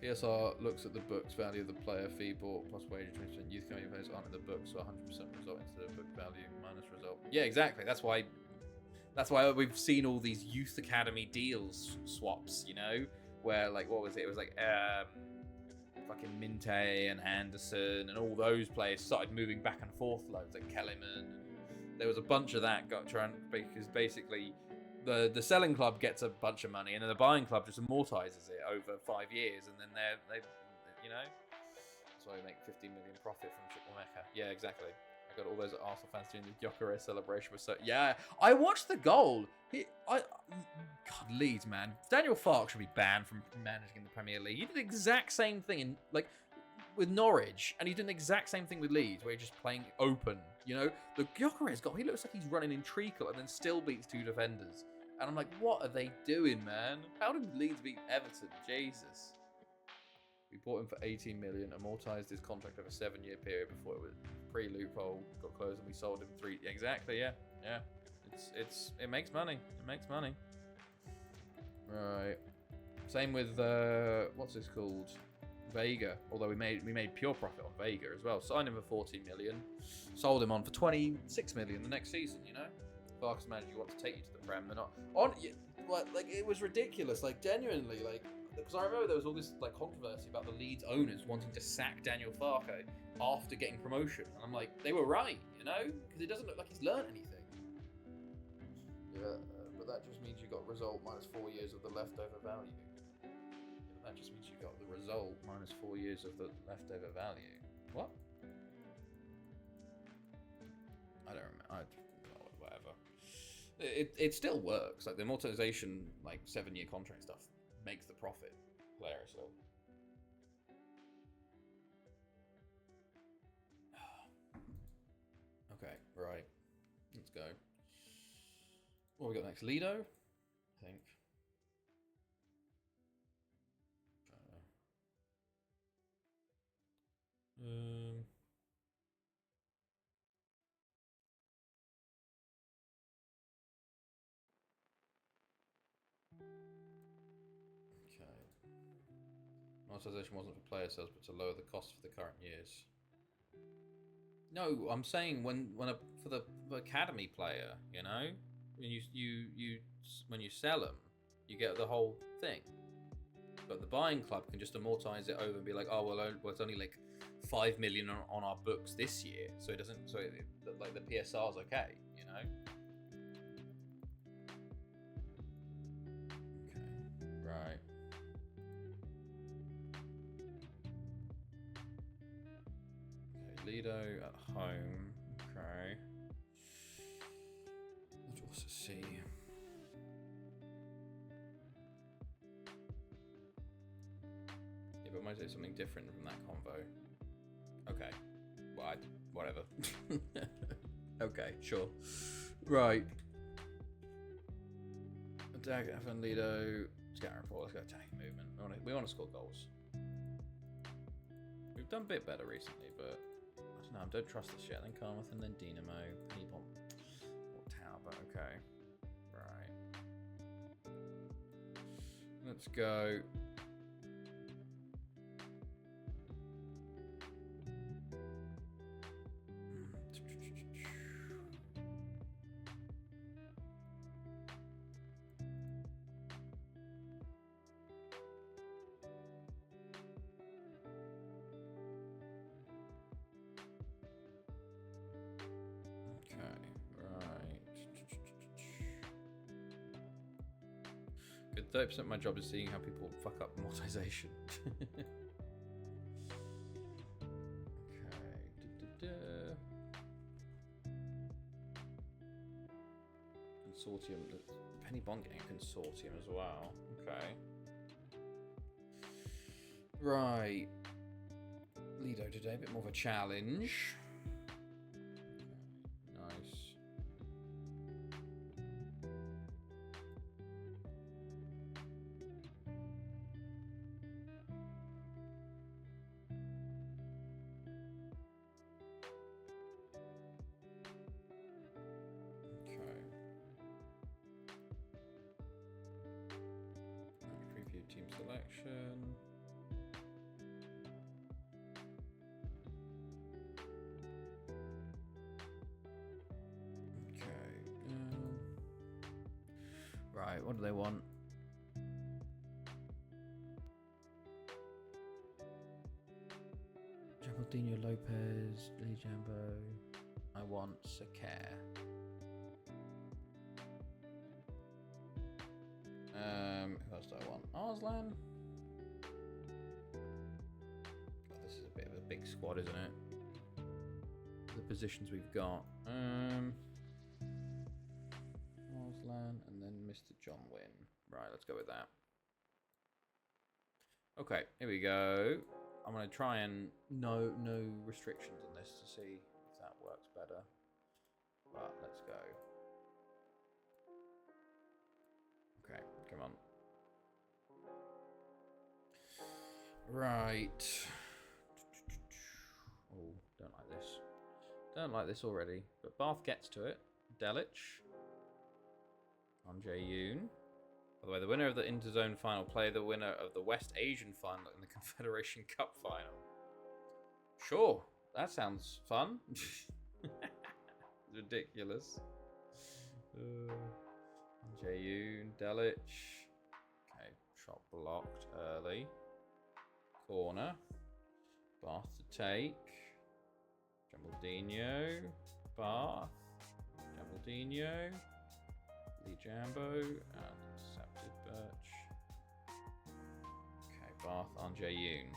S1: PSR looks at the books value of the player fee bought plus wage 20% youth academy players aren't in the books, so 100% result instead of book value minus result. Yeah, exactly. That's why we've seen all these youth academy deals swaps, you know, where like what was it? It was like fucking Minte and Anderson and all those players started moving back and forth loads, like Kellyman. There was a bunch of that got turned because basically the selling club gets a bunch of money, and then the buying club just amortizes it over 5 years, and then they you know, that's why we make 15 million profit from Chukwuemeka. Yeah, exactly. I got all those Arsenal fans doing the Gyökeres celebration. Was so yeah. I watched the goal. God, Leeds, man. Daniel Farke should be banned from managing in the Premier League. He did the exact same thing in with Norwich, and he's doing the exact same thing with Leeds, where he's just playing open. You know, the Gyökeres goal, he looks like he's running in treacle and then still beats 2 defenders. And I'm like, what are they doing, man? How did Leeds beat Everton? Jesus. We bought him for 18 million, amortized his contract over a 7-year period before it was pre-loophole, got closed, and we sold him 3. Exactly, yeah. It makes money. It makes money. Right. Same with what's this called? Vega. Although we made pure profit on Vega as well. Signed him for 14 million, sold him on for 26 million the next season. You know, Farke's manager wants to take you to the Prem. They're not on. Like it was ridiculous. Like genuinely, like because I remember there was all this like controversy about the Leeds owners wanting to sack Daniel Farke after getting promotion, and I'm like, they were right, you know, because it doesn't look like he's learned anything. Yeah, but that just means you got result minus 4 years of the leftover value. That just means you got the result minus 4 years of the leftover value. What? I don't remember. Whatever. It still works. Like the amortization, like 7-year contract stuff makes the profit. Hilariously. Okay, right. Let's go. What have we got next? Lido, I think. Monetization wasn't for player sales, but to lower the cost for the current years. No, I'm saying for the academy player, you know, when you sell them, you get the whole thing. But the buying club can just amortize it over and be like, oh well, it's only like 5 million on our books this year, so it doesn't. So like the PSR's okay, you know. Okay, right. Okay, Lido at home. Okay. Let's also see. Yeah, but might say something different from that convo. Okay. Well, whatever. Okay, sure. Right. Attack, Evan, Lido, scatter report. Let's go attacking movement. We want to score goals. We've done a bit better recently, but I don't know. I don't trust this yet. Then Carmouth and then Dynamo, Penny Bomb, or Tower. But okay. Right. Let's go. Good. 30% of my job is seeing how people fuck up monetization. Okay. Consortium. Penny Bond getting a consortium as well. Okay. Right. Lido today, a bit more of a challenge. Nice. Team selection. Okay. Right, what do they want? Jambaldinho Lopez, Lee Jambo. I want Sakare. Who else do I want? Arslan? God, this is a bit of a big squad, isn't it? The positions we've got. Arslan and then Mr. John Wynn. Right, let's go with that. Okay, here we go. I'm going to try and no restrictions on this to see if that works better. But let's go. Okay, come on. Right. Oh, don't like this. Don't like this already. But Bath gets to it. Delic. Yoon. By the way, the winner of the Interzone final play the winner of the West Asian final in the Confederation Cup final. Sure, that sounds fun. Ridiculous. Yoon, Delic. Okay, shot blocked early. Corner. Bath to take. Jambaldinho. Bath. Jambaldinho. Lee Jambo. And intercepted Birch. Okay, Bath on Yoon.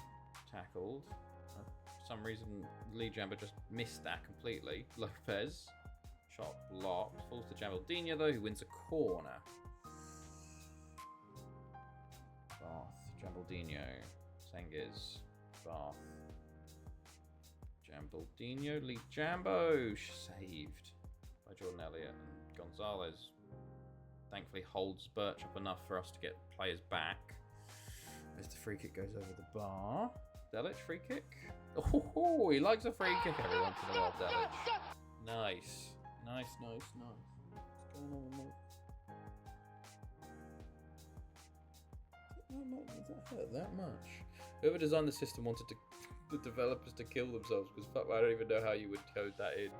S1: Tackled. For some reason, Lee Jambo just missed that completely. Lopez. Shot blocked. Falls to Jambaldinho though, who wins a corner. Bath. Jambaldinho. Sengiz. Bath. Jambaldinho. Lee Jambo. Saved by Jordan Elliott. And Gonzalez thankfully holds Birch up enough for us to get players back. As the free kick goes over the bar. Delic free kick. Oh, he likes a free kick every once in a while, Delic. Nice. Nice. What's going on, mate? Does that hurt that much? Whoever designed the system wanted the developers to kill themselves because fuck, I don't even know how you would code that in.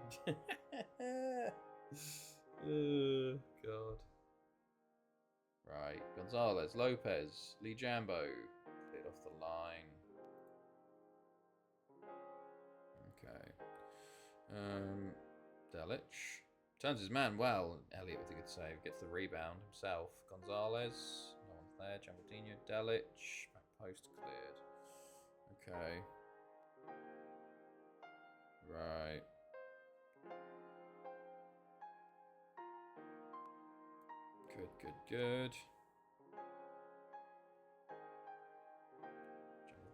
S1: Oh, God. Right, Gonzalez, Lopez, Lee Jambo, cleared off the line. Okay. Delic turns his man well. Elliott with a good save, gets the rebound himself. Gonzalez, no one's there. Jambaldinho, Delic, back post cleared. Okay. Right. Good.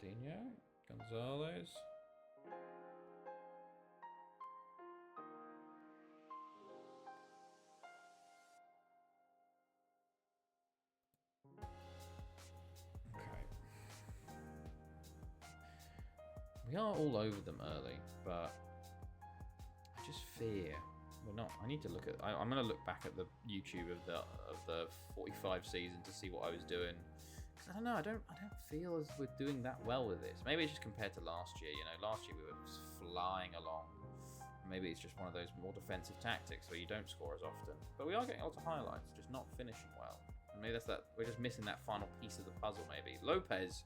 S1: Jambaldinho, Gonzalez. We are all over them early, but I just fear we're not. I need to look at. I'm going to look back at the YouTube of the 45 season to see what I was doing. Because I don't know. I don't feel as we're doing that well with this. Maybe it's just compared to last year. You know, last year we were just flying along. Maybe it's just one of those more defensive tactics where you don't score as often. But we are getting lots of highlights, just not finishing well. And maybe that's that. We're just missing that final piece of the puzzle. Maybe Lopez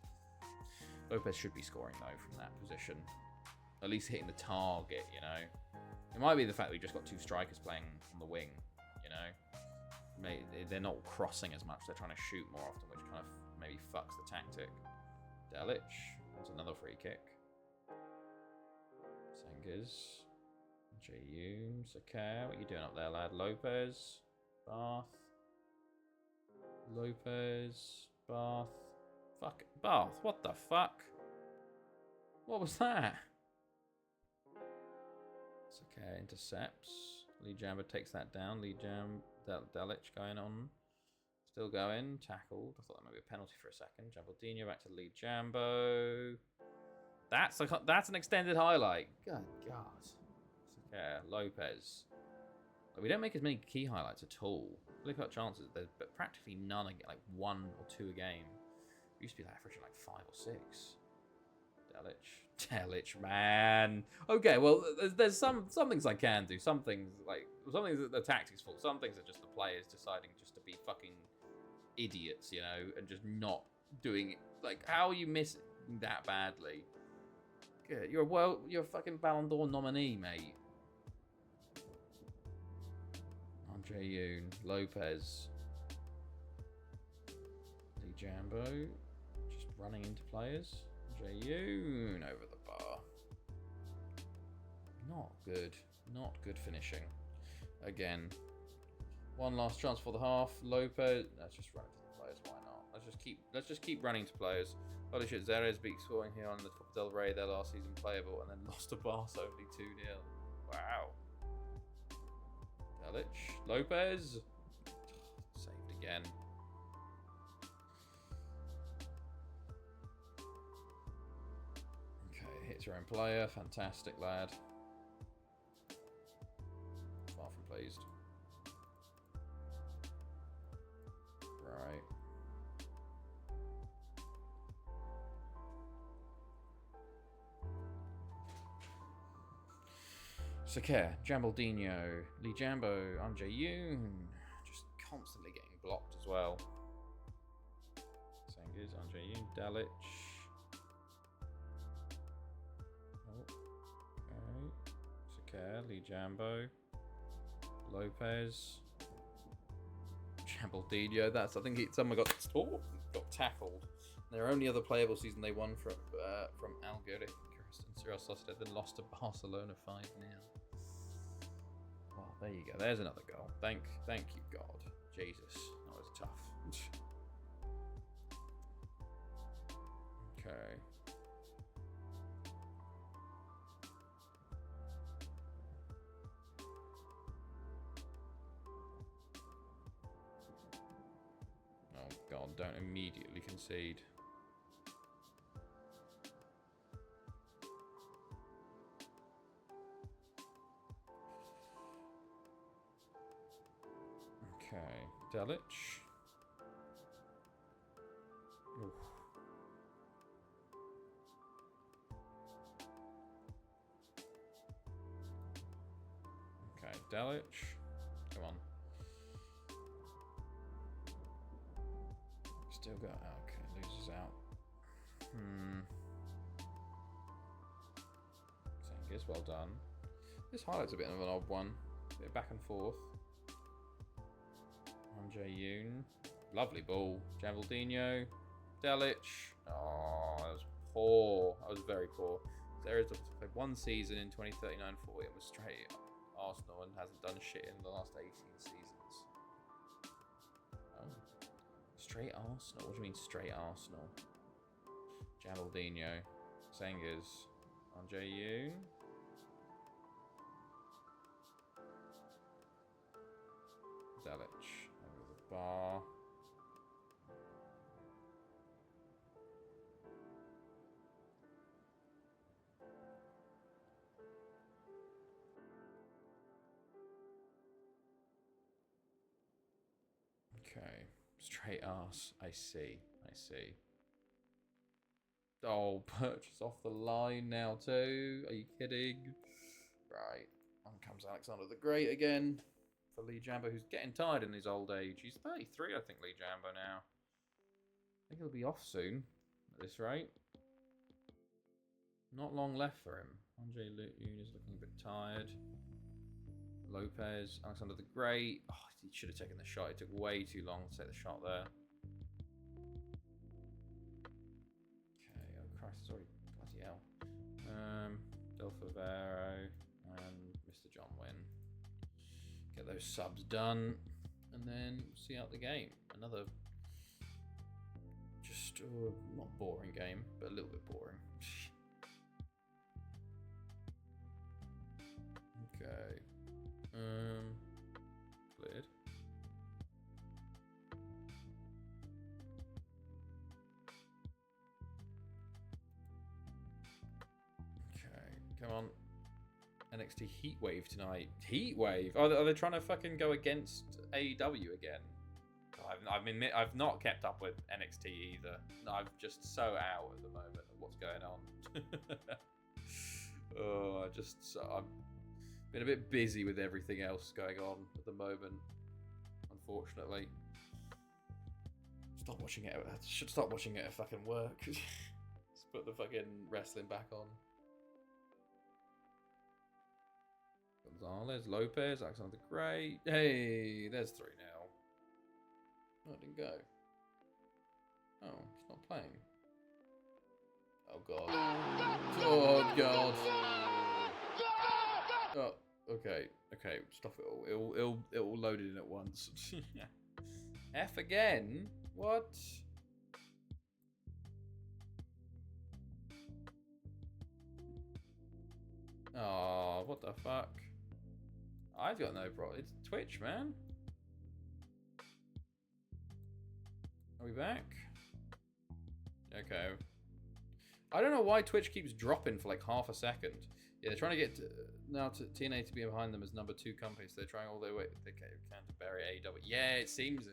S1: should be scoring, though, from that position. At least hitting the target, you know. It might be the fact that we just got two strikers playing on the wing, you know. They're not crossing as much. They're trying to shoot more often, which kind of maybe fucks the tactic. Delic. That's another free kick. Sengiz. Jayoon. Sakar. What are you doing up there, lad? Lopez. Bath. Lopez. Bath. Fuck. Bath, what the fuck? What was that? It's okay, intercepts. Lee Jambo takes that down. Lee Delic going on. Still going. Tackled. I thought that might be a penalty for a second. Jambaldinho back to Lee Jambo. That's an extended highlight. Good God. It's okay. Lopez. We don't make as many key highlights at all. Look at chances. There's practically none. Like 1 or 2 a game. It used to be like averaging like 5 or 6. Delic, man. Okay, well, there's some things I can do. Some things that the tactics fault. Some things are just the players deciding just to be fucking idiots, you know, and just not doing it. Like, how are you missing that badly? Good. You're a fucking Ballon d'Or nominee, mate. I'm Jayoon, Lopez, Lee Jambo. Running into players. Jayoon over the bar. Not good. Not good finishing. Again. One last chance for the half. Lopez. Let's just run into the players. Why not? Let's just keep running to players. Holy shit, Zerez beat scoring here on the Copa del Rey their last season playable and then lost to Barca only 2-0. Wow. Delic. Lopez. Saved again. Hits your own player. Fantastic, lad. Far from pleased. Right. Sakar, Jambaldinho, Lee Jambo, Jayoon. Just constantly getting blocked as well. Sengiz, Jayoon, Delic. Lee Jambo, Lopez, Jambaldinho. Someone got tackled. Their only other playable season they won from Algeria and Real Sociedad, then lost to Barcelona 5-0. Well, there you go. There's another goal. Thank you, God. Jesus, that was tough. Okay. God, don't immediately concede. Okay, Delic. Oof. Delic. Come on. Still got... Okay, loses out. Sengiz, well done. This highlight's a bit of an odd one. A bit back and forth. Yoon. Lovely ball. Javaldinho. Delic. Oh, that was poor. That was very poor. There is played one season in 2039-40 and was straight Arsenal and hasn't done shit in the last 18 seasons. Oh. Straight Arsenal? What do you mean straight Arsenal? Javaldinho. Sengiz. Yoon. Delic. Over the bar. Okay, straight arse. I see. Oh, purchase off the line now too. Are you kidding? Right. On comes Alexander the Great again for Lee Jambo, who's getting tired in his old age. He's 33, I think, Lee Jambo now. I think he'll be off soon at this rate. Not long left for him. Andre Yoon is looking a bit tired. Lopez, Alexander the Great. Oh, he should have taken the shot. It took way too long to take the shot there. Okay, oh Christ, it's already bloody hell. Del Favero and Mr. John Wynn. Get those subs done, and then see out the game. Another just not boring game, but a little bit boring. Okay. Cleared. Okay, come on. NXT Heatwave tonight. Heatwave? Oh, are they trying to fucking go against AEW again? I've not kept up with NXT either. I'm just so out at the moment of what's going on. I've been a bit busy with everything else going on at the moment, unfortunately. Stop watching it. I should stop watching it at fucking work. Just put the fucking wrestling back on. Gonzalez, Lopez, Alexander the Great. Hey, there's 3 now. Oh, it didn't go. Oh, it's not playing. Oh god. Oh god. Oh, okay, stop it all. It will load it in at once. F again? What? Oh, what the fuck? I've got no problem. It's Twitch, man. Are we back? Okay. I don't know why Twitch keeps dropping for like half a second. Yeah, they're trying to get now to TNA to be behind them as number 2 company, so they're trying all their way they can to bury AEW. Yeah, it seems it.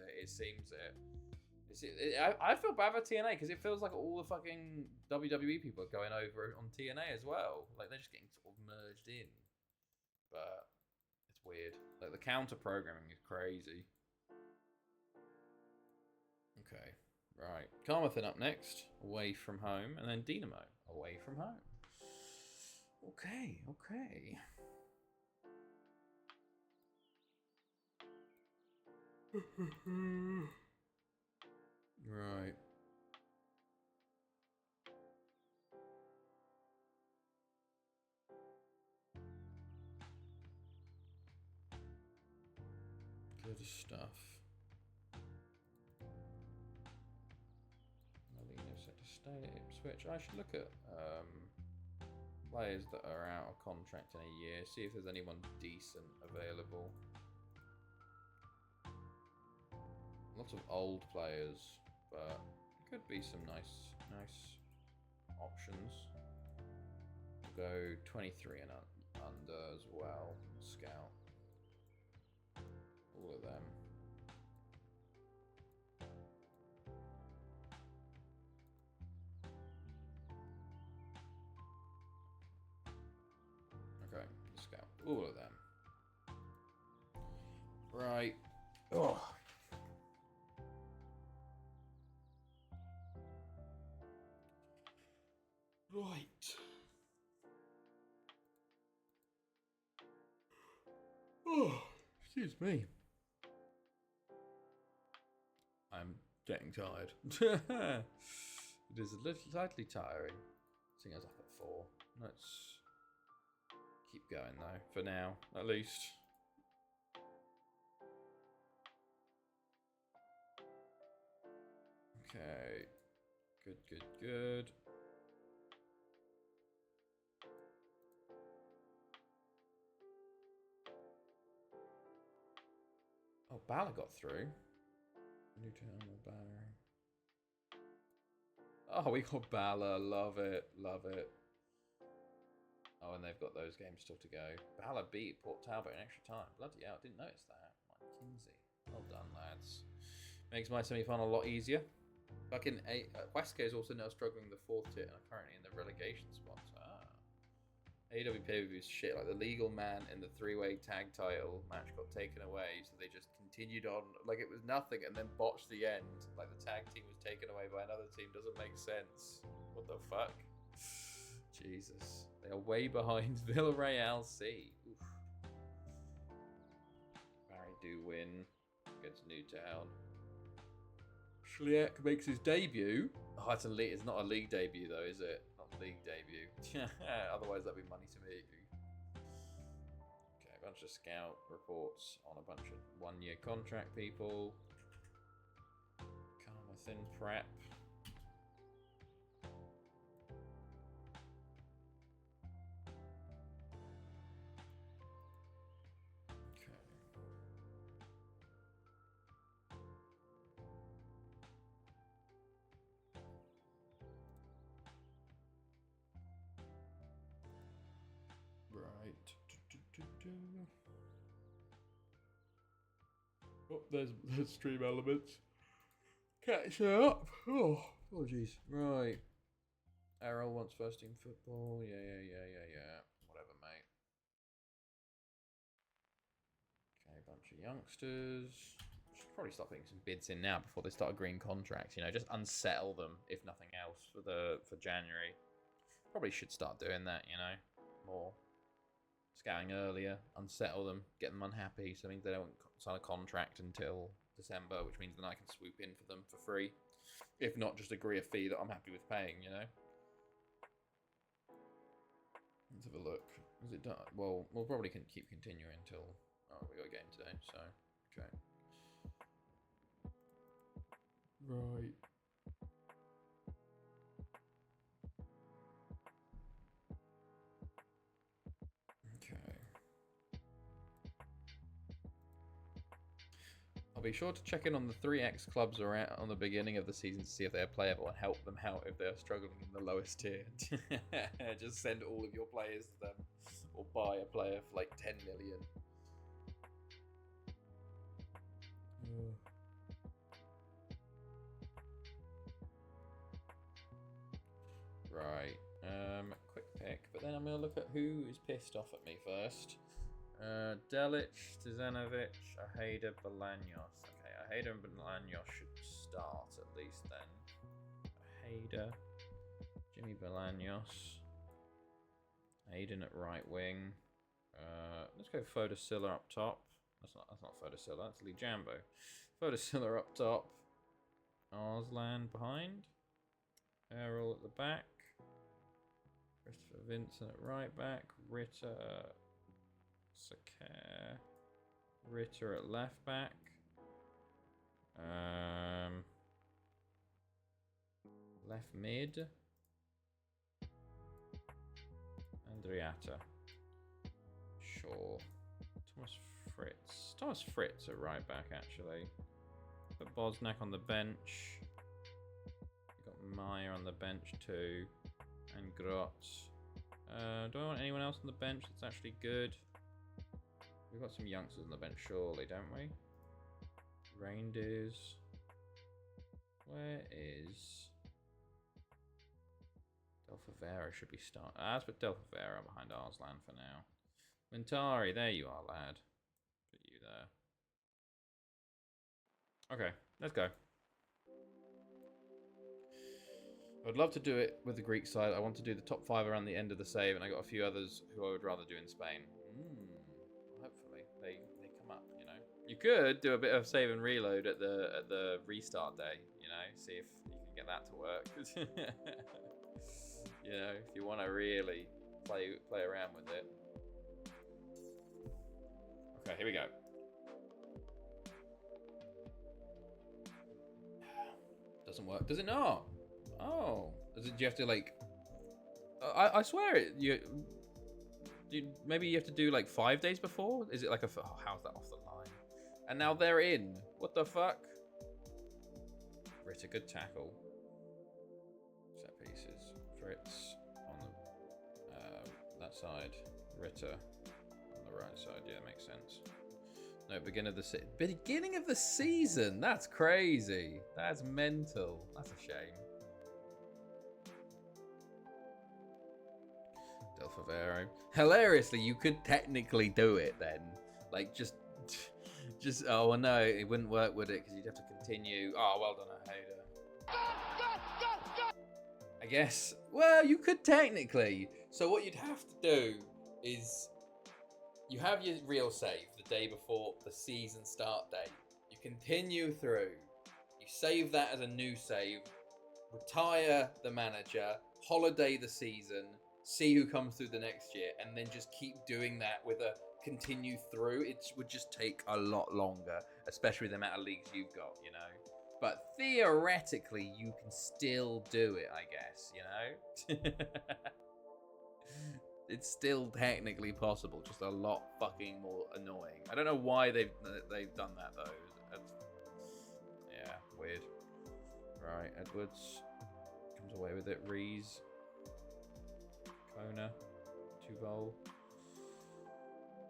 S1: I feel bad for TNA because it feels like all the fucking WWE people are going over on TNA as well. Like they're just getting sort of merged in. But it's weird. Like the counter programming is crazy. Okay, right. Carmarthen up next, away from home, and then Dynamo away from home. Okay. Right. Good stuff. Set to stay switch. I should look at players that are out of contract in a year, see if there's anyone decent available. Lots of old players, but could be some nice options. We'll go 23 and under as well. Scout all of them. Okay, scout all of them. Right. Oh. Right. Oh, excuse me. I'm getting tired. It is a little slightly tiring. Seeing us up at 4. Let's keep going though, for now, at least. Okay. Good, good, good. Oh, Bala got through. Newtown or Bala. Oh, we got Bala. Love it. Love it. Oh, and they've got those games still to go. Bala beat Port Talbot in extra time. Bloody hell, didn't notice that. Mike Kinsey. Well done, lads. Makes my semi-final a lot easier. Fucking Westco is also now struggling in the 4th tier and are currently in the relegation spots. AW pay-per-view shit. Like the legal man in the 3-way tag title match got taken away, so they just continued on like it was nothing and then botched the end. Like the tag team was taken away by another team. Doesn't make sense. What the fuck? Jesus. They are way behind Villarreal C. Oof. Barry do win against Newtown. Schliek makes his debut. Oh, it's not a league debut though, is it? Not a league debut. Otherwise that'd be money to me. Okay, a bunch of scout reports on a bunch of 1-year contract people. Carmarthen prep. Oh, there's stream elements. Catch up. Oh jeez. Right. Errol wants first team football. Yeah. Whatever, mate. Okay, a bunch of youngsters. Should probably start putting some bids in now before they start agreeing contracts. You know, just unsettle them if nothing else for January. Probably should start doing that. You know, more scouting earlier, unsettle them, get them unhappy. So that means they don't sign a contract until December, which means then I can swoop in for them for free. If not, just agree a fee that I'm happy with paying, you know? Let's have a look. Is it done? Well, we'll probably keep continuing until... Oh, we got a game today, so... Okay. Right. Okay. I'll be sure to check in on the 3X clubs around on the beginning of the season to see if they're playable and help them out if they're struggling in the lowest tier. Just send all of your players to them or buy a player for like 10 million. Right. Quick pick, but then I'm going to look at who is pissed off at me first. Delic, Stezanovic, Ojeda, Bolaños. Okay, Ojeda and Bolaños should start at least then. Ojeda, Jimmy Bolaños, Aiden at right wing. Let's go Fodosilla up top. That's not Fodosilla, that's Lee Jambo. Fodosilla up top. Arslan behind. Errol at the back. Christopher Vincent at right back. Ritter, Sakare, Ritter at left back. Left mid. Andriata. Sure. Thomas Fritz at right back actually. Put Bosnak on the bench. We've got Meyer on the bench too. And Grotz. Do I want anyone else on the bench that's actually good? We've got some youngsters on the bench surely, don't we? Reindeers. Where is... Del Favera should be starting. Let's put Del Favera behind Arslan for now. Mentari, there you are, lad. Put you there. Okay, let's go. I'd love to do it with the Greek side. I want to do the top 5 around the end of the save, and I got a few others who I would rather do in Spain. Hopefully they come up. You know, you could do a bit of save and reload at the restart day. You know, see if you can get that to work. You know, if you want to really play around with it. Okay, here we go. Doesn't work. Does it not? Oh, do you have to like? I swear it. Maybe you have to do like 5 days before. Is it like a? Oh, how's that off the line? And now they're in. What the fuck? Ritter, good tackle. Set pieces. Fritz on the that side. Ritter on the right side. Yeah, makes sense. No, beginning of the season. That's crazy. That's mental. That's a shame. Del Favero. Hilariously, you could technically do it then. Like, just. Oh, well, no, it wouldn't work, would it? Because you'd have to continue. Oh, well done, Hader. I guess. Well, you could technically. So what you'd have to do is you have your real save the day before the season start date. You continue through. You save that as a new save. Retire the manager. Holiday the season. See who comes through the next year. And then just keep doing that with a continue through. It would just take a lot longer. Especially the amount of leagues you've got, you know. But theoretically, you can still do it, I guess, you know? It's still technically possible, just a lot fucking more annoying. I don't know why they've done that, though. Yeah, weird. Right, Edwards comes away with it. Rees. Kona. Tuval.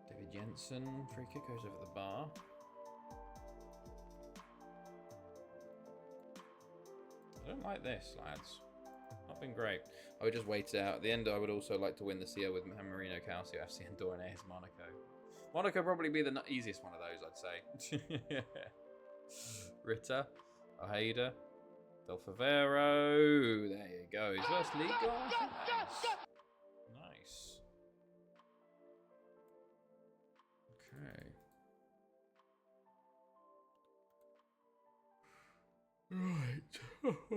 S1: David Jensen. Free kick goes over the bar. I don't like this, lads. Not been great. I would just wait it out. At the end, I would also like to win the CO with Marino, Calcio, FC Andorra, and AS Monaco. Monaco probably be the easiest one of those, I'd say. Ritter, Ojeda, Del Favero. There you go. His first league goal. Nice. Okay. Right. Okay.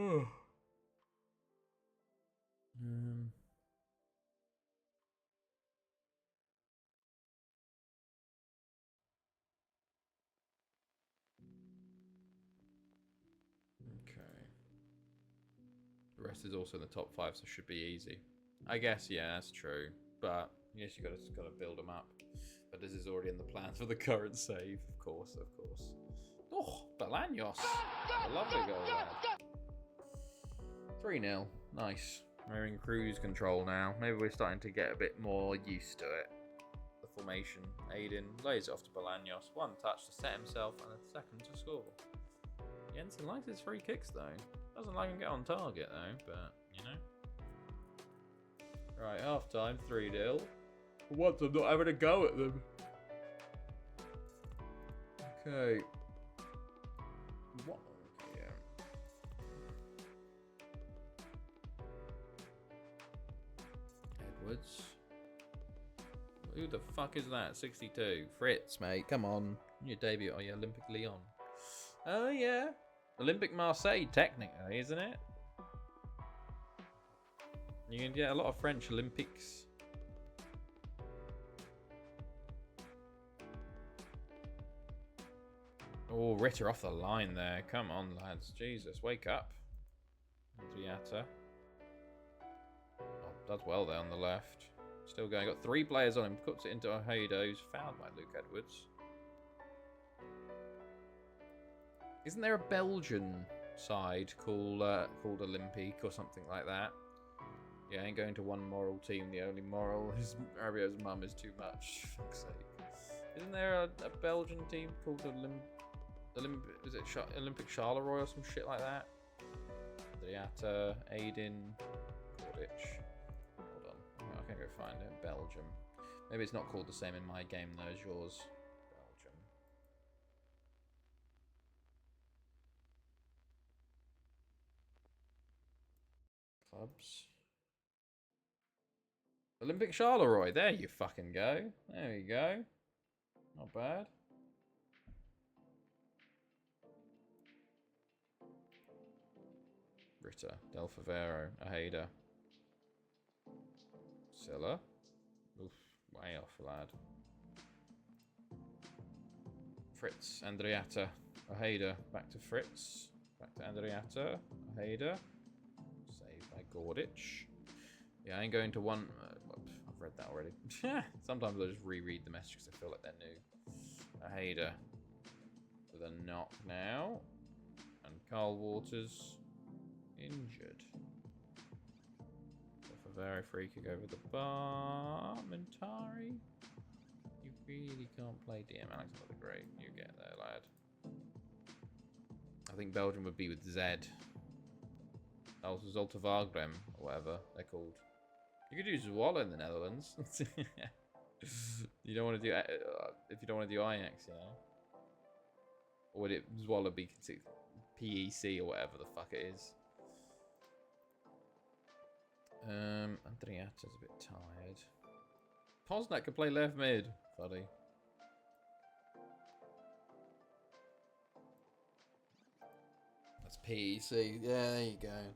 S1: The rest is also in the top 5, so should be easy. I guess, yeah, that's true. But yes, you gotta build them up. But this is already in the plans for the current save, of course. Oh, Bolaños. A lovely goal there. 3-0. Nice. We're in cruise control now. Maybe we're starting to get a bit more used to it. The formation. Aiden lays it off to Bolaños. 1 touch to set himself and a second to score. Jensen likes his free kicks though. Doesn't like him get on target though, but you know. Right, half time, 3-0. For once I'm not having a go at them. Okay. What? Okay, yeah. Edwards. Who the fuck is that? 62. Fritz, mate. Come on. Your debut. Oh, yeah. Olympic Lyon. Oh, yeah. Olympic Marseille, technically, isn't it? You can get a lot of French Olympics. Oh, Ritter off the line there. Come on, lads. Jesus, wake up. Ziata. Oh, does well there on the left. Still going. Got 3 players on him. Puts it into Ojeda, who's fouled by Luke Edwards. Isn't there a Belgian side called Olympique or something like that? Yeah, ain't going to one moral team. The only moral is Mario's mum is too much. For fuck's sake. Isn't there a Belgian team called is it Olympic Charleroi or some shit like that? Driata, Aiden, Kordich. Hold on. I can go find it. Belgium. Maybe it's not called the same in my game though as yours. Belgium. Clubs. Olympic Charleroi. There you fucking go. There you go. Not bad. Ritter. Del Favero. Aheda. Silla. Oof. Way off, lad. Fritz. Andriata. Aheda. Back to Fritz. Back to Andriata. Aheda. Saved by Gordich. Yeah, I ain't going to one... I've read that already. Sometimes I just reread the message because I feel like they're new. Aheda. With a knock now. And Carl Waters injured. Off a very free kick over the bar. Mentari. You really can't play DM Alexander the Great. You get there, lad. I think Belgium would be with Z. Zolta Wagram, or whatever they're called. You could use Zwolle in the Netherlands. You don't want to do if you don't want to do Ajax, you know. Or would it Zwolle be PEC or whatever the fuck it is? Andriata's a bit tired. Posnak could play left mid, buddy. That's PEC. Yeah, there you go.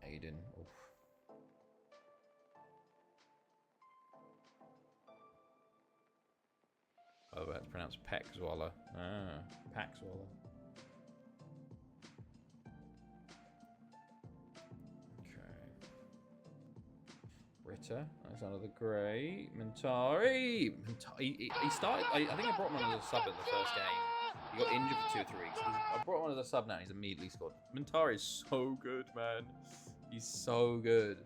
S1: Aiden. Oof. By the way, it's pronounced Peckswaller. Ah, Paxwaller. Ritter, Alexander the Great, Mentari. He started. I think I brought him on as a sub in the first game. He got injured for 2 or 3 weeks. I brought him on as a sub now. He's immediately scored. Mentari is so good, man. He's so good.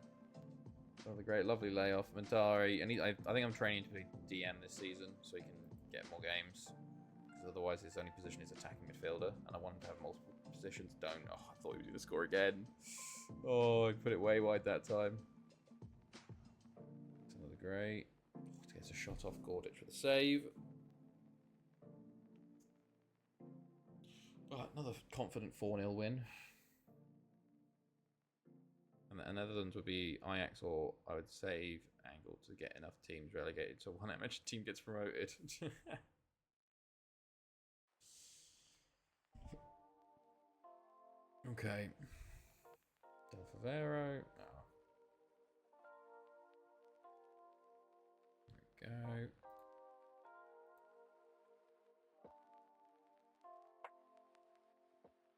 S1: Oh, the great, lovely layoff, Mentari, and I think I'm training to be DM this season so he can get more games. Because otherwise, his only position is attacking midfielder, and I want him to have multiple positions. Don't. Oh, I thought he was going to score again. Oh, he put it way wide that time. Great. Gets a shot off Gordich with a save. Oh, another confident 4-0 win. And the Netherlands would be Ajax, or I would save Angle to get enough teams relegated so one MH team gets promoted. Okay. Del Favero. Go.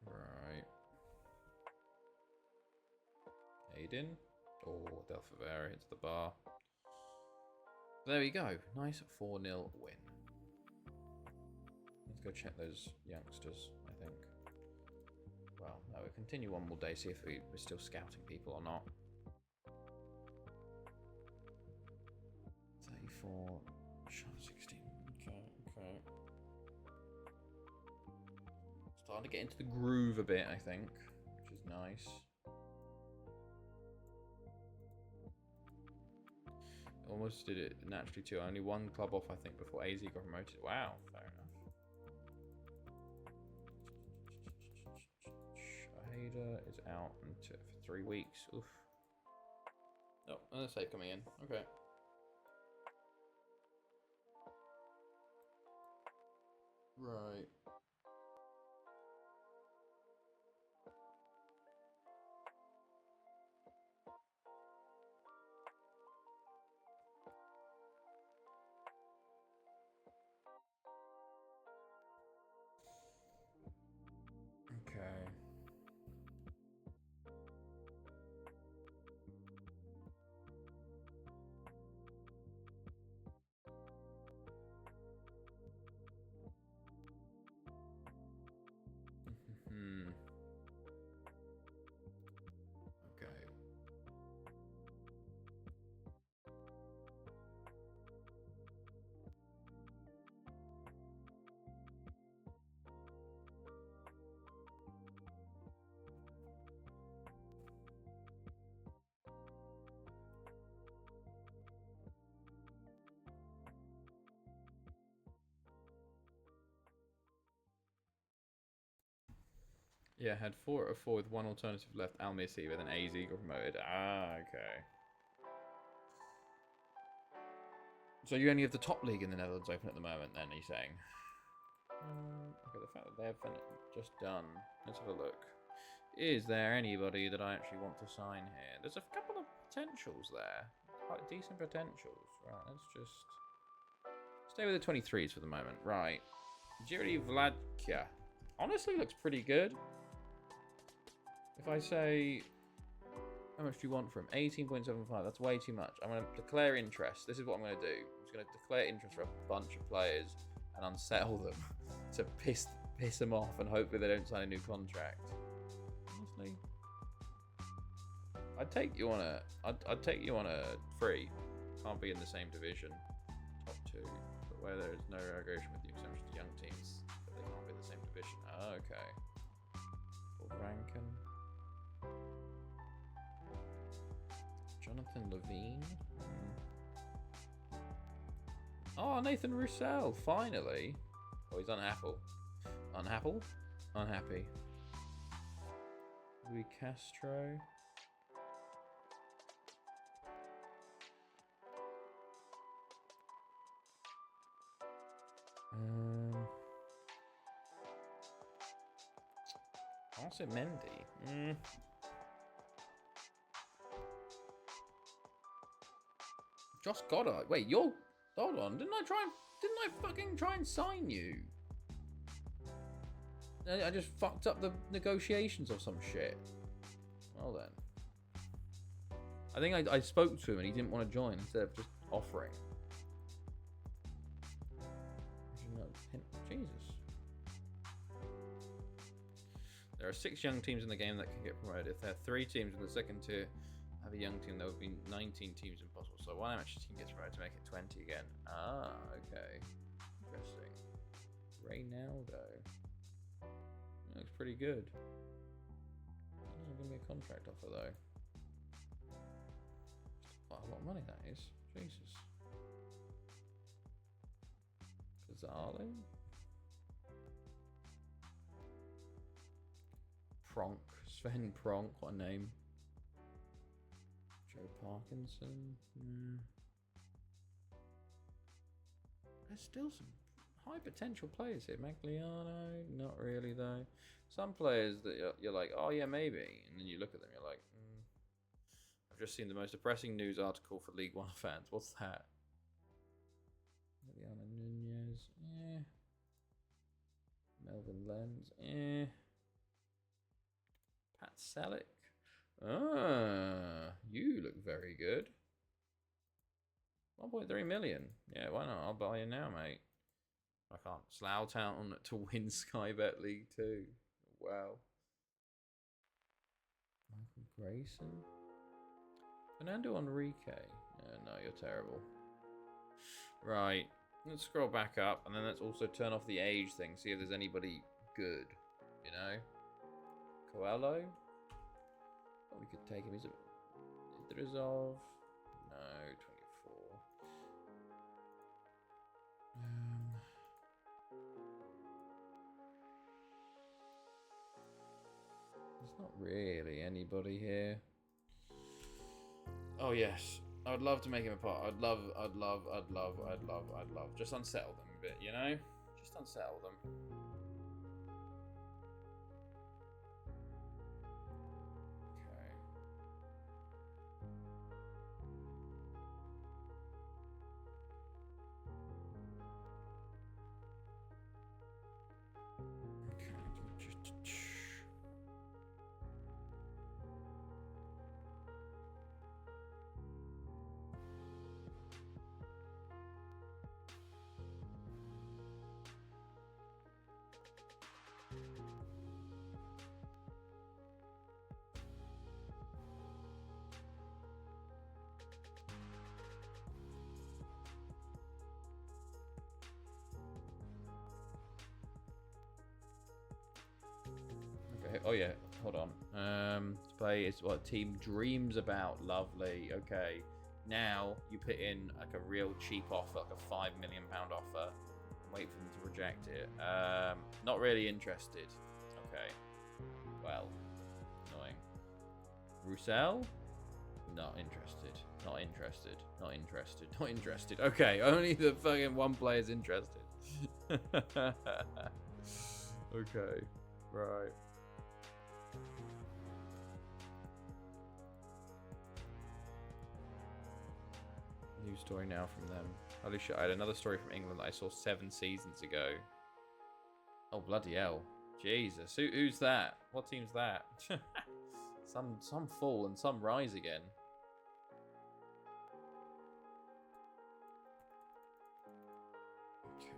S1: Right. Aiden. Oh, Del Favero hits the bar. There we go. Nice 4-0 win. Let's go check those youngsters, I think. Well, no, we'll continue one more day, see if we're still scouting people or not. 34, 16. Okay. Starting to get into the groove a bit, I think, which is nice. Almost did it naturally too. Only one club off, I think, before AZ got promoted. Wow, fair enough. Aheda is out for 3 weeks. Oof. Oh, another save coming in. Okay. Right. Okay. Yeah, had 4 out of 4 with one alternative left. Al Missy, but then AZ got promoted. Ah, okay. So you only have the top league in the Netherlands open at the moment, then, are you saying? Okay, the fact that they've just done. Let's have a look. Is there anybody that I actually want to sign here? There's a couple of potentials there. Quite decent potentials. Right, let's just stay with the 23s for the moment. Right. Jiri Vladka. Honestly, looks pretty good. If I say, how much do you want from 18.75? That's way too much. I'm going to declare interest. This is what I'm going to do. I'm just going to declare interest for a bunch of players and unsettle them to piss them off, and hopefully they don't sign a new contract. Honestly, I'd take you on a free. Can't be in the same division. Top 2, but where there is no relegation with the exception of young teams, but they can't be in the same division. Oh, okay. Rankin. Jonathan Levine. Oh, Nathan Roussel, finally. Oh, he's unhappy. Unhappy. Louis Castro. Also Mendy. Josh Goddard. Wait, you're... Hold on. Didn't I fucking try and sign you? I just fucked up the negotiations or some shit. Well then. I think I spoke to him and he didn't want to join instead of just offering. Jesus. There are 6 young teams in the game that can get promoted. If there are 3 teams in the second tier have a young team, there would be 19 teams impossible. So one amateur team gets promoted to make it 20 again. Ah, okay. Interesting. Reynaldo. Looks pretty good. Oh, give me a contract offer though. Quite a lot of money that is. Jesus. Gonzalo. Pronk. Sven Pronk. What a name. Joe Parkinson. There's still some high potential players here. Magliano. Not really though. Some players that you're like, oh yeah, maybe. And then you look at them, you're like, I've just seen the most depressing news article for League One fans. What's that? Mariana Nunez, Melvin Lenz, Pat Selick. Ah, you look very good. 1.3 million. Yeah, why not? I'll buy you now, mate. I can't. Slough Town to win Sky Bet League 2. Wow. Michael Grayson. Fernando Enrique. No, you're terrible. Right. Let's scroll back up, and then let's also turn off the age thing, see if there's anybody good, you know? Coelho? Oh, we could take him. He's a Idrizov. No, 24. There's not really anybody here. Oh, yes. I would love to make him a part. I'd love. Just unsettle them a bit, you know? Just unsettle them. Okay. Oh yeah, hold on. To play is what team dreams about. Lovely. Okay. Now you put in like a real cheap offer, like a £5 million offer, and wait for them to reject it. Not really interested. Okay. Roussel? Not interested. Not interested. Not interested. Not interested. Okay, only the fucking one player's interested. Okay, right. New story now from them. Holy shit, I had another story from England that I saw 7 seasons ago. Oh, bloody hell. Jesus, who's that? What team's that? Some fall and some rise again. Okay.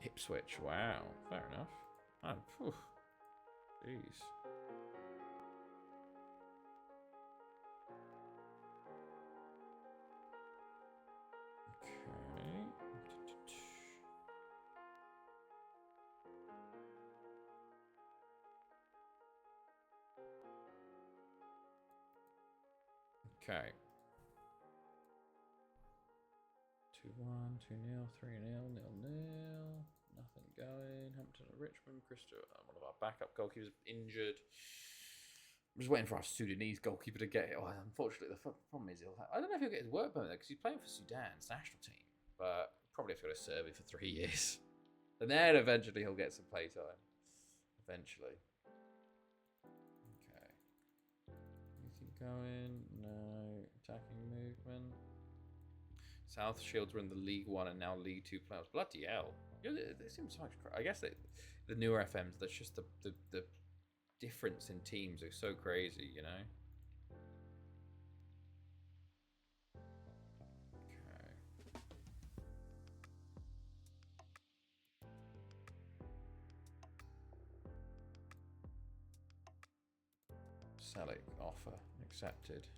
S1: Ipswich, wow. Fair enough. Oh, phew. Jeez. Okay. 2-1, 2-0, 3-0, 0-0. Nothing going. Hampton and Richmond. Crystal, one of our backup goalkeepers injured. I'm just waiting for our Sudanese goalkeeper to get it. Oh, unfortunately, the problem is I don't know if he'll get his work permit because he's playing for Sudan's national team, but probably have to go to Serbia for 3 years. And then eventually he'll get some playtime. Eventually. Okay. Anything going? No. Attacking movement. South Shields were in the League 1 and now League 2 playoffs. Bloody hell. There seems so much. I guess the newer FMs, that's just the difference in teams are so crazy, you know? Okay. Selleck offer accepted.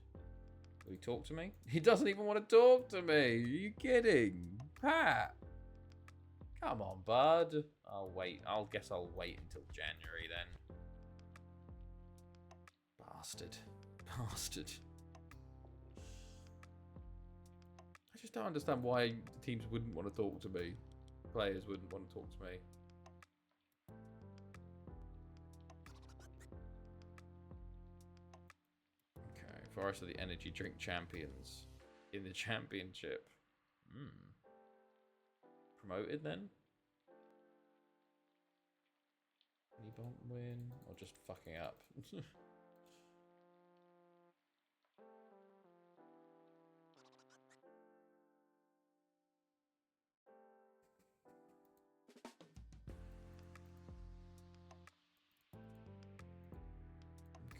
S1: Will he talk to me? He doesn't even want to talk to me. Are you kidding? Pat! Come on, bud. I'll wait. Guess I'll wait until January then. Bastard. Bastard. I just don't understand why teams wouldn't want to talk to me. Players wouldn't want to talk to me. Okay, Forest are the energy drink champions in the championship. Promoted then? Any bump win? Or just fucking up?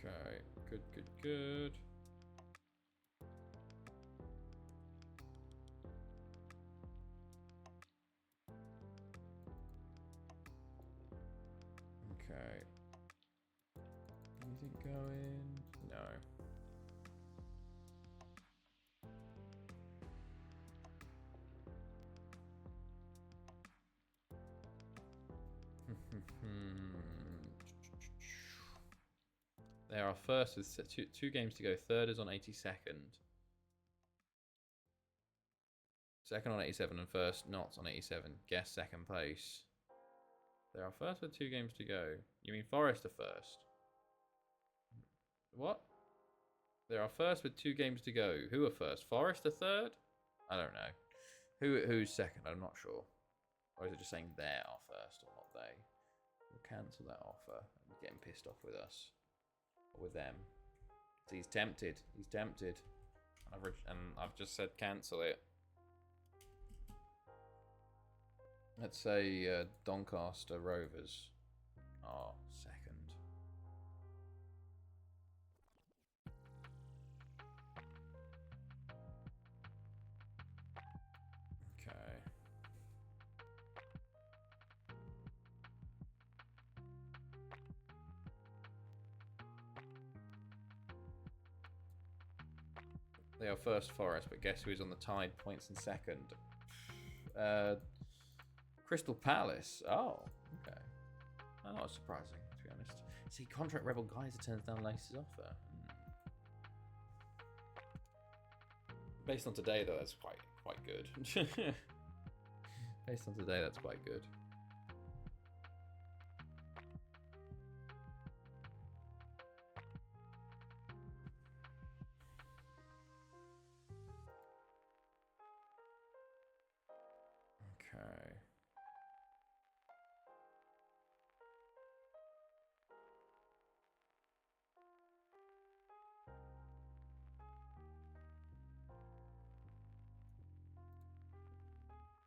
S1: Okay, good. Okay. Anything going? No. They are first with two games to go. Third is on 82nd. Second on 87 and first not on 87. Guess second place. They are first with 2 games to go. You mean Forest are first? What? They are first with 2 games to go. Who are first? Forest are third? I don't know. Who's second? I'm not sure. Or is it just saying they are first or not they? We'll cancel that offer. I'm getting pissed off with us. Or with them. So he's tempted. He's tempted. And I've just said cancel it. Let's say Doncaster Rovers are second. Okay. They are first Forest, but guess who's on the tide points in second? Crystal Palace. Oh, okay. Oh, not surprising, to be honest. See, contract rebel Geyser turns down Lace's offer. Based on today, though, that's quite good. Based on today, that's quite good.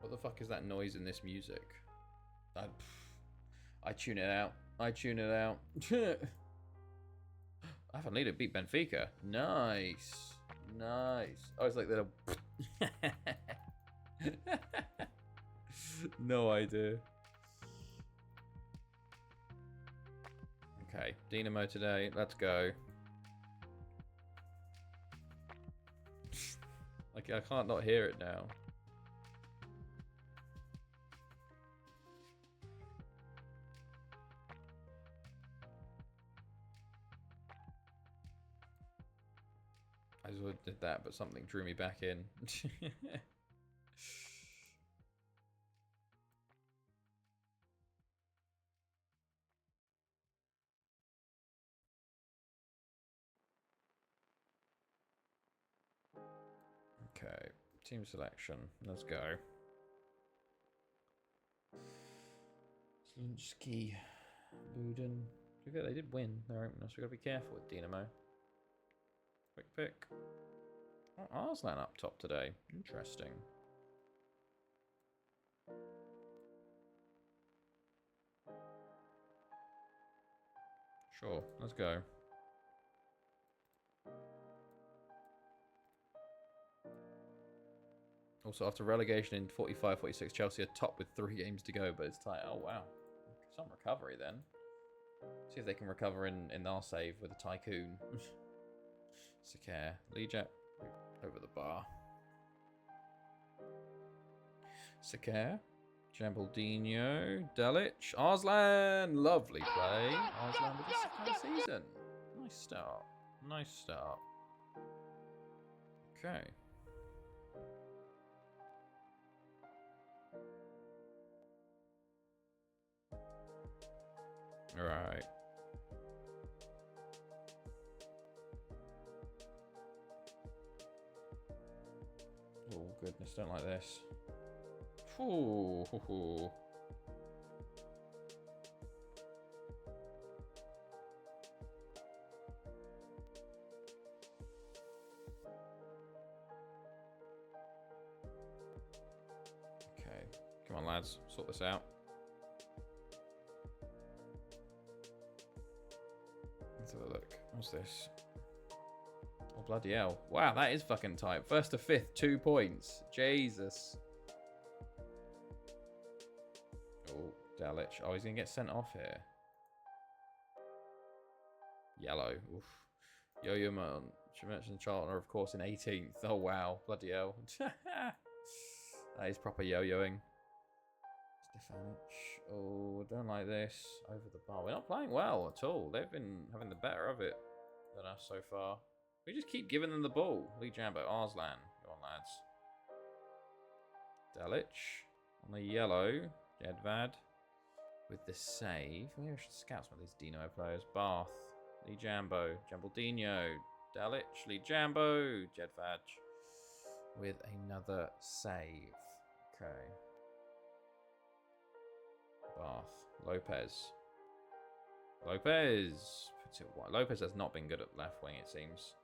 S1: What the fuck is that noise in this music? I tune it out. I tune it out. I have to beat Benfica. Nice. Nice. Oh, it's like the... No idea. Okay, Dynamo today. Let's go. Like, I can't not hear it now. I just did that, but something drew me back in. Okay, team selection. Let's go. Llangefni, Buden. They did win their opener, so we've got to be careful with Dynamo. Quick pick. Oh, Arslan up top today. Interesting. Sure, let's go. Also, after relegation in 45-46, Chelsea are top with 3 games to go, but it's tight. Oh, wow. Some recovery then. See if they can recover in our save with a tycoon. Sakare. Lijak over the bar. Sakare. Jambaldinho. Delic. Arslan. Lovely play. Arslan with his second season. Nice start. Nice start. Okay. Alright. Oh goodness, don't like this. Ooh. Okay, come on lads, sort this out. Let's have a look. What's this? Oh, bloody hell. Wow, that is fucking tight. First to fifth, 2 points. Jesus. Oh, Delic. Oh, he's going to get sent off here. Yellow. Oof. Yo-Yo Man. She mentioned Charlton, of course, in 18th. Oh, wow. Bloody hell. That is proper yo-yoing. Stefanic. Oh, don't like this. Over the bar. We're not playing well at all. They've been having the better of it than us so far. We just keep giving them the ball. Lee Jambo, Arslan. Go on, lads. Delic. On the yellow. Jedvad. With the save. Maybe I should scout some of these Dino players. Bath. Lee Jambo. Jambaldinho. Delic. Lee Jambo. Jedvad. With another save. Okay. Bath. Lopez. Lopez. Puts it wide. Lopez has not been good at left wing, it seems.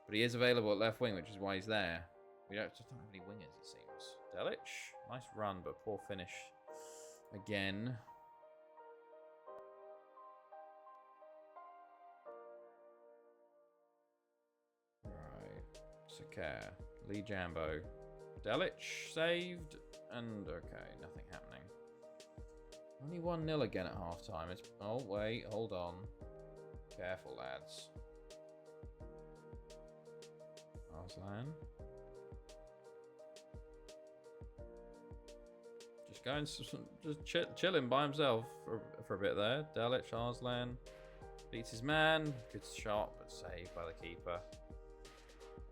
S1: But he is available at left wing, which is why he's there. We don't have any wingers, it seems. Delic. Nice run, but poor finish. Again. Right. Sakare. Lee Jambo. Delic saved. And okay, nothing happening. Only 1-0 again at half time. It's oh wait, hold on. Careful lads. Arslan. Just going just chilling by himself for a bit there. Delic, Arslan. Beats his man. Good shot, but saved by the keeper.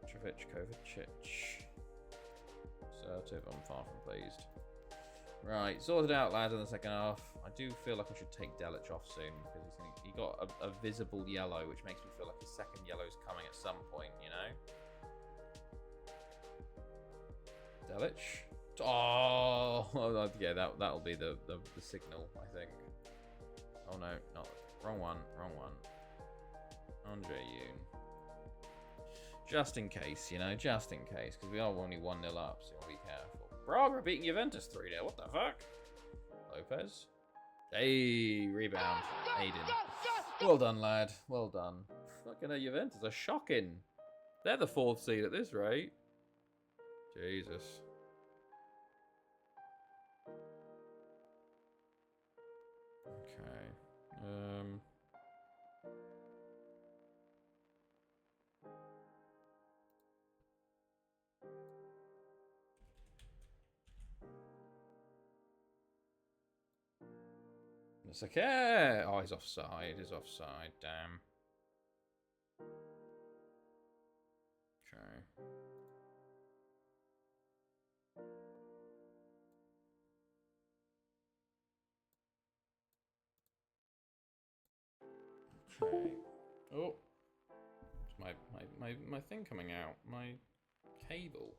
S1: Mitrovic, Kovacic. Assertive, I'm far from pleased. Right, sorted out, lads, in the second half. I do feel like I should take Delic off soon because he got a visible yellow, which makes me feel like his second yellow is coming at some point, you know? Delic. Oh, yeah, that'll be the signal, I think. Oh no, not wrong one. Andre Yoon. Just in case, you know, just in case, because we are only 1-0 up, so you want to be careful. Braga beating Juventus 3-0. What the fuck? Lopez. Hey, rebound. Aiden. Well done, lad. Well done. Fucking hell, Juventus are shocking. They're the 4th seed at this rate. Jesus. Okay. It's okay. Oh, he's offside. He's offside. Damn. Okay. Okay. Oh. It's my thing coming out. My cable.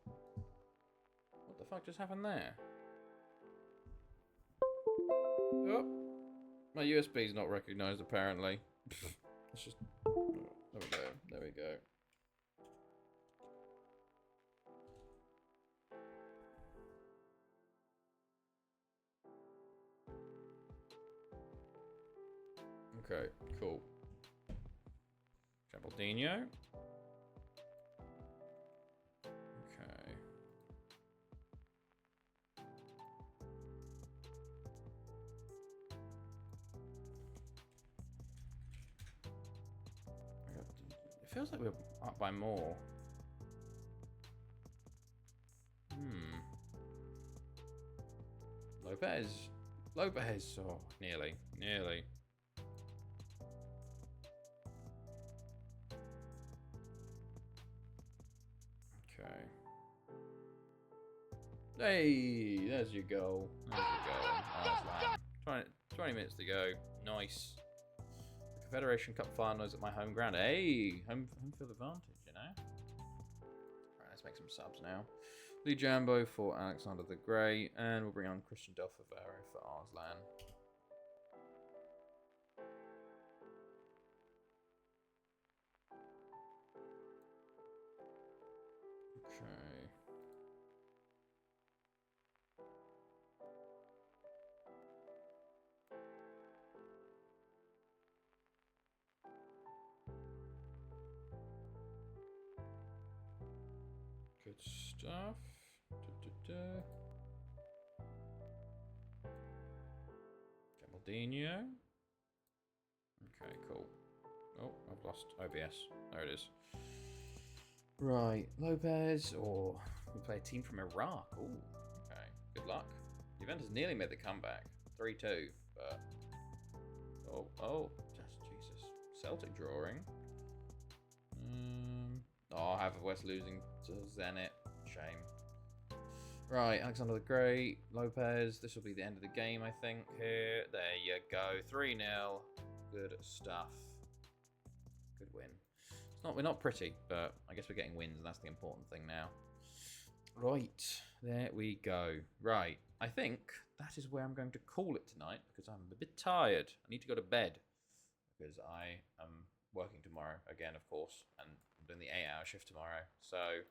S1: What the fuck just happened there? Oh. My USB's not recognised apparently. It's just... Oh, there we go. There we go. Okay, cool. Gabaldinho. Okay. It feels like we're up by more. Lopez. Lopez. Oh, nearly. Nearly. Okay. Hey, there's your goal. There's your goal. 20 minutes to go. Nice. The Confederation Cup final is at my home ground. Hey, home field advantage, you know? Alright, let's make some subs now. Lee Jambo for Alexander the Grey, and we'll bring on Christian Del Favaro for Arslan. Okay. Good stuff. Gabaldinho. Okay, cool. Oh, I've lost OBS. There it is. Right, Lopez, or we play a team from Iraq. Ooh, okay, good luck. Juventus nearly made the comeback, 3-2, but just Jesus, Celtic drawing. Oh, Havertz losing to Zenit, shame. Right, Alexander the Great, Lopez. This will be the end of the game, I think. Here, there you go, 3-0. Good stuff. Good win. We're not pretty, but I guess we're getting wins, and that's the important thing now. Right, there we go. Right, I think that is where I'm going to call it tonight, because I'm a bit tired. I need to go to bed, because I am working tomorrow again, of course, and I'm doing the 8-hour shift tomorrow. So,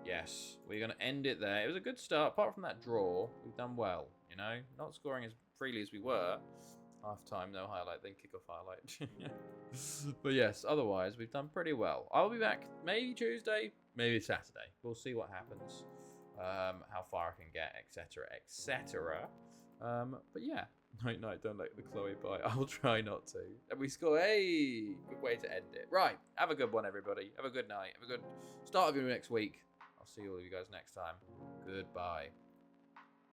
S1: yes, we're going to end it there. It was a good start. Apart from that draw, we've done well, you know? Not scoring as freely as we were. Half-time, no highlight, then kick-off highlight. But yes, otherwise, we've done pretty well. I'll be back maybe Tuesday, maybe Saturday. We'll see what happens, how far I can get, etc., etc. But yeah, night, don't let the Chloe bite. I'll try not to. And we score. Hey, good way to end it. Right, have a good one, everybody. Have a good night. Have a good start of your next week. I'll see all of you guys next time. Goodbye.